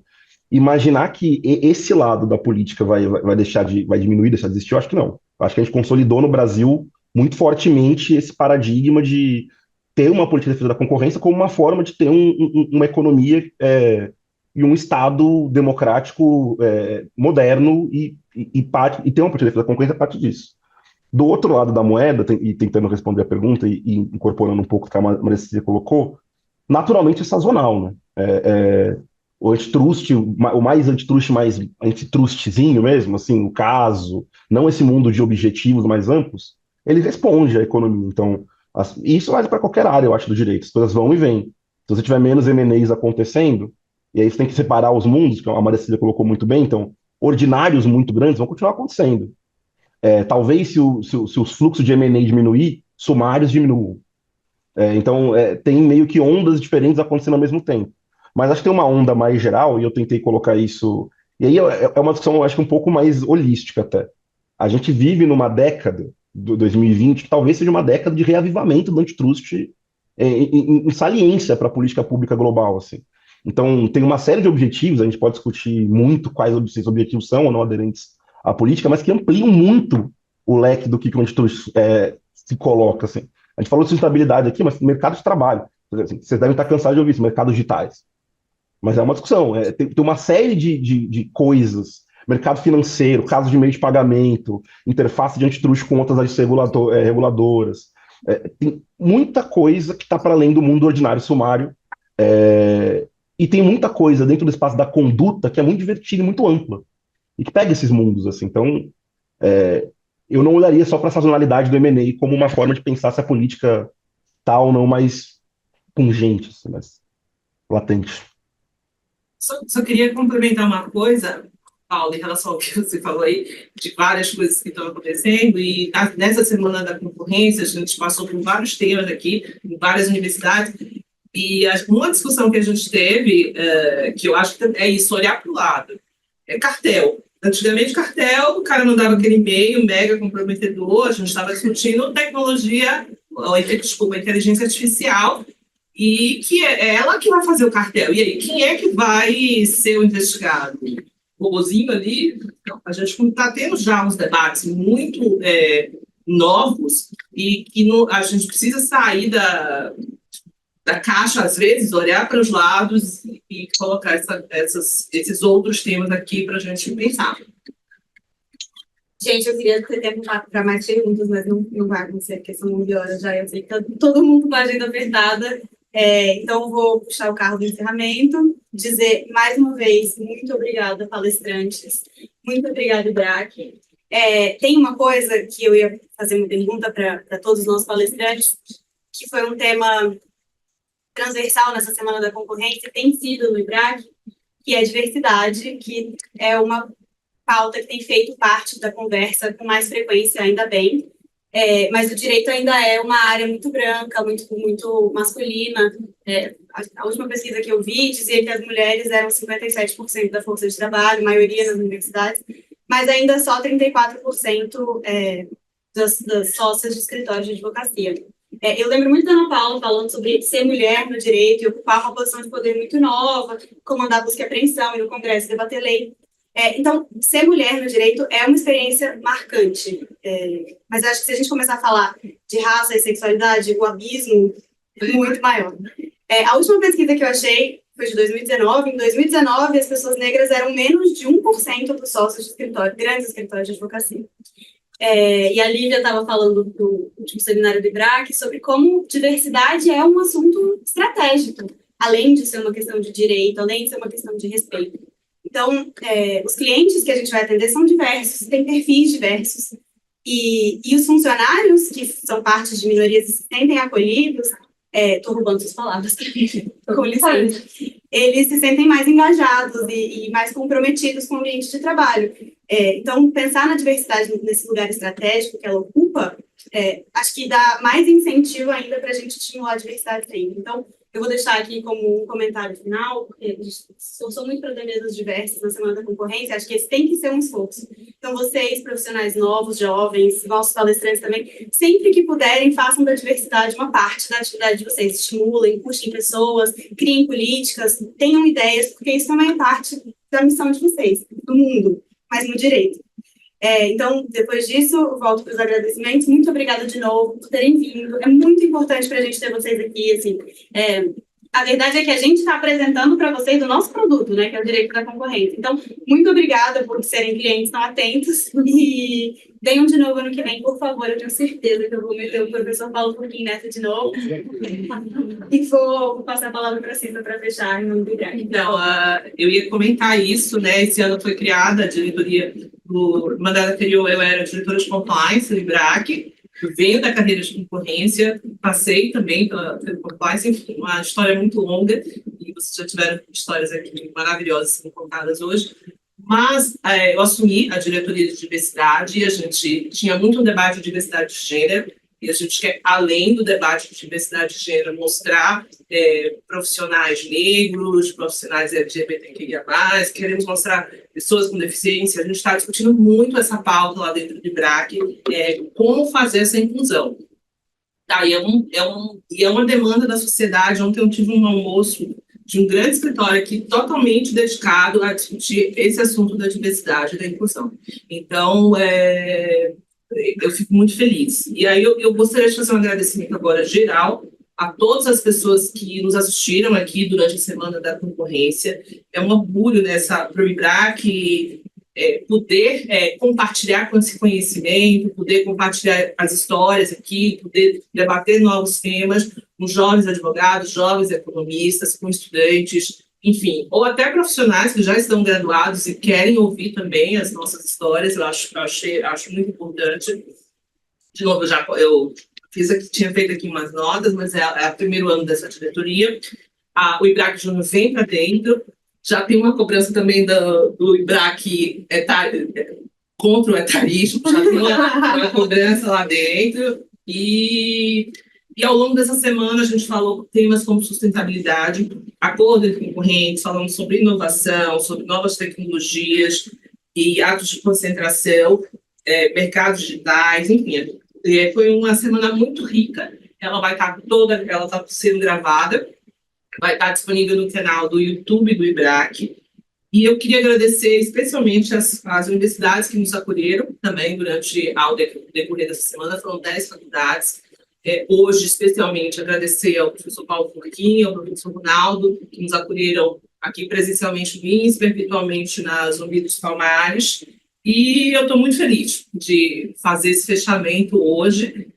imaginar que esse lado da política vai diminuir, deixar de existir, eu acho que não. Eu acho que a gente consolidou no Brasil muito fortemente esse paradigma de ter uma política de defesa da concorrência como uma forma de ter uma economia e um Estado democrático moderno e ter uma política de defesa da concorrência a partir disso. Do outro lado da moeda, e tentando responder a pergunta e incorporando um pouco o que a Maria Cecília colocou, naturalmente é sazonal, né? O antitrust, o mais antitrust, mais antitrustzinho mesmo, assim, o caso, não esse mundo de objetivos mais amplos, ele responde à economia. Então, isso vale para qualquer área, eu acho, do direito. As coisas vão e vêm. Se você tiver menos M&As acontecendo, e aí você tem que separar os mundos, que a Maria Cecília colocou muito bem, então, ordinários muito grandes vão continuar acontecendo. Talvez se os fluxos de M&A diminuir, sumários diminuam. Então, tem meio que ondas diferentes acontecendo ao mesmo tempo. Mas acho que tem uma onda mais geral, e eu tentei colocar isso... E aí é uma discussão, eu acho que um pouco mais holística até. A gente vive numa década, do 2020, que talvez seja uma década de reavivamento do antitrust em saliência para a política pública global, assim. Então, tem uma série de objetivos, a gente pode discutir muito quais esses objetivos são ou não aderentes à política, mas que ampliam muito o leque do que o antitrust se coloca, assim. A gente falou de sustentabilidade aqui, mas mercado de trabalho. Assim, vocês devem estar cansados de ouvir isso, mercados digitais. Mas é uma discussão. Tem uma série de coisas. Mercado financeiro, casos de meio de pagamento, interface de antitrust com outras agências reguladoras. Tem muita coisa que está para além do mundo ordinário sumário. E tem muita coisa dentro do espaço da conduta que é muito divertida e muito ampla. E que pega esses mundos, assim. Então, eu não olharia só para a sazonalidade do M&A como uma forma de pensar se a política está ou não mais pungente, assim, mais latente. Só queria complementar uma coisa, Paulo, em relação ao que você falou aí, de várias coisas que estão acontecendo, e nessa semana da concorrência, a gente passou por vários temas aqui, em várias universidades, e uma discussão que a gente teve, que eu acho que é isso, olhar para o lado, cartel. Antigamente, cartel, o cara mandava aquele e-mail mega comprometedor, a gente estava discutindo tecnologia, inteligência artificial, e que é ela que vai fazer o cartel. E aí, quem é que vai ser o investigado? O robozinho ali? Então, a gente está tendo já uns debates muito novos e que a gente precisa sair da caixa, às vezes, olhar para os lados e colocar esses outros temas aqui para a gente pensar. Gente, eu queria ter tempo para mais perguntas, mas não vai acontecer, porque são 11 horas já. Eu sei que tá todo mundo com a agenda apertada. Então, eu vou puxar o carro do encerramento, dizer mais uma vez, muito obrigada, palestrantes. Muito obrigada, IBRAC. Tem uma coisa que eu ia fazer uma pergunta para todos os nossos palestrantes, que foi um tema transversal nessa Semana da Concorrência tem sido no IBRAC, que é diversidade, que é uma pauta que tem feito parte da conversa com mais frequência, ainda bem. Mas o direito ainda é uma área muito branca, muito masculina. A última pesquisa que eu vi dizia que as mulheres eram 57% da força de trabalho, maioria nas universidades, mas ainda só 34% das sócias de escritórios de advocacia. Eu lembro muito da Ana Paula falando sobre ser mulher no direito e ocupar uma posição de poder muito nova, comandar busca e apreensão e no Congresso debater lei. Então, ser mulher no direito é uma experiência marcante. Mas acho que se a gente começar a falar de raça e sexualidade, o abismo é muito maior. A última pesquisa que eu achei foi de 2019. Em 2019, as pessoas negras eram menos de 1% dos sócios de escritório, grandes escritórios de advocacia. E a Lívia estava falando do último seminário do IBRAC sobre como diversidade é um assunto estratégico, além de ser uma questão de direito, além de ser uma questão de respeito. Então, os clientes que a gente vai atender são diversos, têm perfis diversos, e os funcionários, que são parte de minorias e se sentem acolhidos, estou roubando suas palavras, com licença, eles se sentem mais engajados e mais comprometidos com o ambiente de trabalho. Então, pensar na diversidade nesse lugar estratégico que ela ocupa, acho que dá mais incentivo ainda para a gente estimular a diversidade sempre. Então, eu vou deixar aqui como um comentário final, porque eu sou muito para mesas diversas na Semana da Concorrência, acho que esse tem que ser um esforço. Então, vocês, profissionais novos, jovens, nossos palestrantes também, sempre que puderem, façam da diversidade uma parte da atividade de vocês, estimulem, puxem pessoas, criem políticas, tenham ideias, porque isso também é parte da missão de vocês, do mundo, mas no direito. Então, depois disso, volto para os agradecimentos. Muito obrigada de novo por terem vindo. É muito importante para a gente ter vocês aqui. Assim, a verdade é que a gente está apresentando para vocês o nosso produto, né, que é o direito da concorrência. Então, muito obrigada por serem clientes tão atentos e venham de novo ano que vem, por favor. Eu tenho certeza que eu vou meter o professor Paulo Furquim nessa de novo. E vou passar a palavra para a Cissa para fechar em nome do IBRAC. Então, eu ia comentar isso, né? Esse ano foi criada a diretoria. No mandato anterior, eu era diretora de compliance do IBRAC, eu venho da carreira de concorrência, passei também pelo compliance, enfim, uma história muito longa, e vocês já tiveram histórias aqui maravilhosas sendo contadas hoje, mas eu assumi a diretoria de diversidade, e a gente tinha muito um debate de diversidade de gênero, e a gente quer, além do debate de diversidade de gênero, mostrar profissionais negros, profissionais LGBTQIA+, queremos mostrar pessoas com deficiência. A gente está discutindo muito essa pauta lá dentro do IBRAC, como fazer essa inclusão. Tá, e é uma demanda da sociedade. Ontem eu tive um almoço de um grande escritório aqui totalmente dedicado a discutir esse assunto da diversidade e da inclusão. Então, eu fico muito feliz. E aí eu gostaria de fazer um agradecimento agora geral a todas as pessoas que nos assistiram aqui durante a Semana da Concorrência. É um orgulho para o IBRAC poder compartilhar com esse conhecimento, poder compartilhar as histórias aqui, poder debater novos temas com jovens advogados, jovens economistas, com estudantes, enfim, ou até profissionais que já estão graduados e querem ouvir também as nossas histórias. Eu acho muito importante. De novo, eu tinha feito aqui umas notas, mas é o primeiro ano dessa diretoria. O IBRAC Júnior vem para dentro, já tem uma cobrança também do IBRAC contra o etarismo, já tem uma cobrança lá dentro, e ao longo dessa semana a gente falou temas como sustentabilidade, acordo entre concorrentes, falamos sobre inovação, sobre novas tecnologias e atos de concentração, mercados digitais, enfim. Foi uma semana muito rica. Ela está sendo gravada, vai estar disponível no canal do YouTube do IBRAC. E eu queria agradecer especialmente as universidades que nos acolheram também durante o decorrer dessa semana. Foram 10 faculdades. Hoje, especialmente, agradecer ao professor Paulo Furquim, ao professor Ronaldo, que nos acolheram aqui presencialmente no INSPER, virtualmente na Zumbi dos Palmares. E eu estou muito feliz de fazer esse fechamento hoje.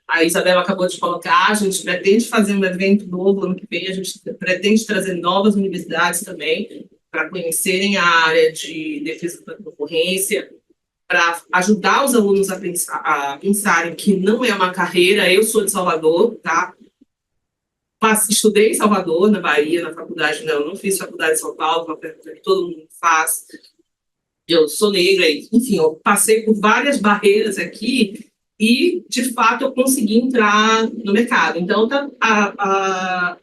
A Isabela acabou de colocar, a gente pretende fazer um evento novo ano que vem, a gente pretende trazer novas universidades também para conhecerem a área de defesa da concorrência, para ajudar os alunos a pensarem que não é uma carreira. Eu sou de Salvador, tá? Estudei em Salvador, na Bahia, na faculdade, não fiz faculdade em São Paulo, uma pergunta que todo mundo faz. Eu sou negra, enfim, eu passei por várias barreiras aqui e, de fato, eu consegui entrar no mercado. Então, a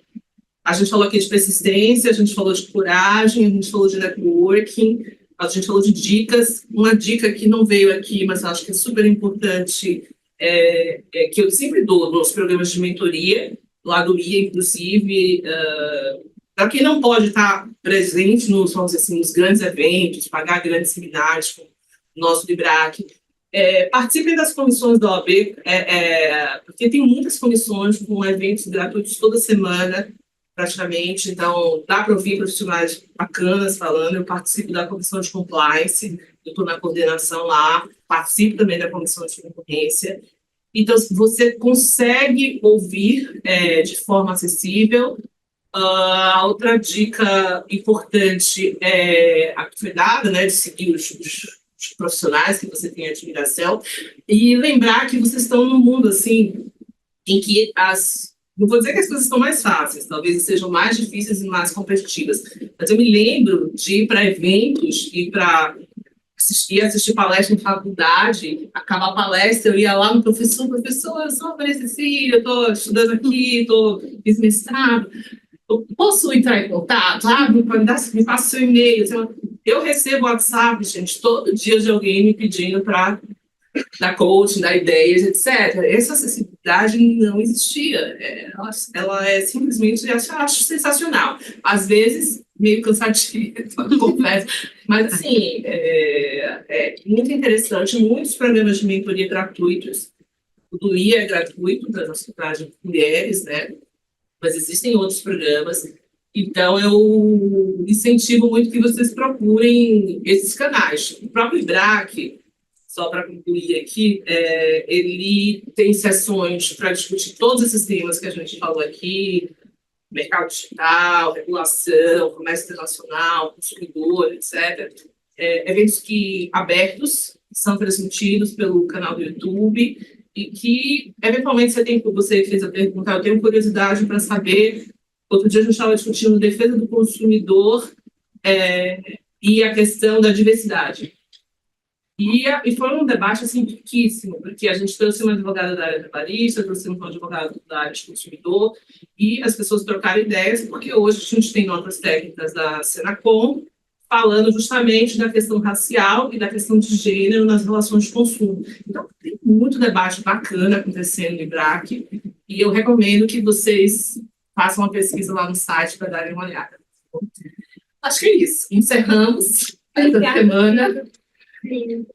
gente falou aqui de persistência, a gente falou de coragem, a gente falou de networking, a gente falou de dicas. Uma dica que não veio aqui, mas eu acho que é super importante, que eu sempre dou nos programas de mentoria, lá do IA, inclusive, para quem não pode estar presente nos, vamos dizer assim, nos grandes eventos, pagar grandes seminários, como o nosso DIBRAC, participem das comissões da OAB, porque tem muitas comissões com eventos gratuitos toda semana, praticamente, então dá para ouvir profissionais bacanas falando. Eu participo da comissão de compliance, eu estou na coordenação lá, participo também da comissão de concorrência. Então, você consegue ouvir de forma acessível. A outra dica importante a que foi dada, né, de seguir os profissionais que você tem admiração e lembrar que vocês estão num mundo assim em que não vou dizer que as coisas estão mais fáceis, talvez sejam mais difíceis e mais competitivas, mas eu me lembro de ir para eventos e para assistir palestra em faculdade, acabar a palestra, eu ia lá no professor, eu sou a Maria Cecília, eu estou estudando aqui, fiz mestrado, eu posso entrar em contato? Me passa seu e-mail. Eu recebo WhatsApp, gente, todo dia de alguém me pedindo para dar coaching, dar ideias, etc. Essa acessibilidade não existia. Ela é simplesmente, eu acho sensacional. Às vezes, meio cansativa, confesso, mas assim, é muito interessante. Muitos programas de mentoria gratuitos. O do IA é gratuito para as mulheres, né? Mas existem outros programas. Então, eu incentivo muito que vocês procurem esses canais. O próprio IBRAC, só para concluir aqui, ele tem sessões para discutir todos esses temas que a gente falou aqui: mercado digital, regulação, comércio internacional, consumidor, etc. Eventos abertos, são transmitidos pelo canal do YouTube e que, eventualmente, você fez a pergunta, eu tenho curiosidade para saber. Outro dia a gente estava discutindo defesa do consumidor e a questão da diversidade. E foi um debate assim, riquíssimo, porque a gente trouxe uma advogada da área trabalhista, trouxe um advogado da área de consumidor, e as pessoas trocaram ideias, porque hoje a gente tem notas técnicas da Senacom falando justamente da questão racial e da questão de gênero nas relações de consumo. Então, tem muito debate bacana acontecendo no IBRAC, e eu recomendo que vocês façam uma pesquisa lá no site para darem uma olhada. Acho que é isso. Encerramos essa semana. Sim.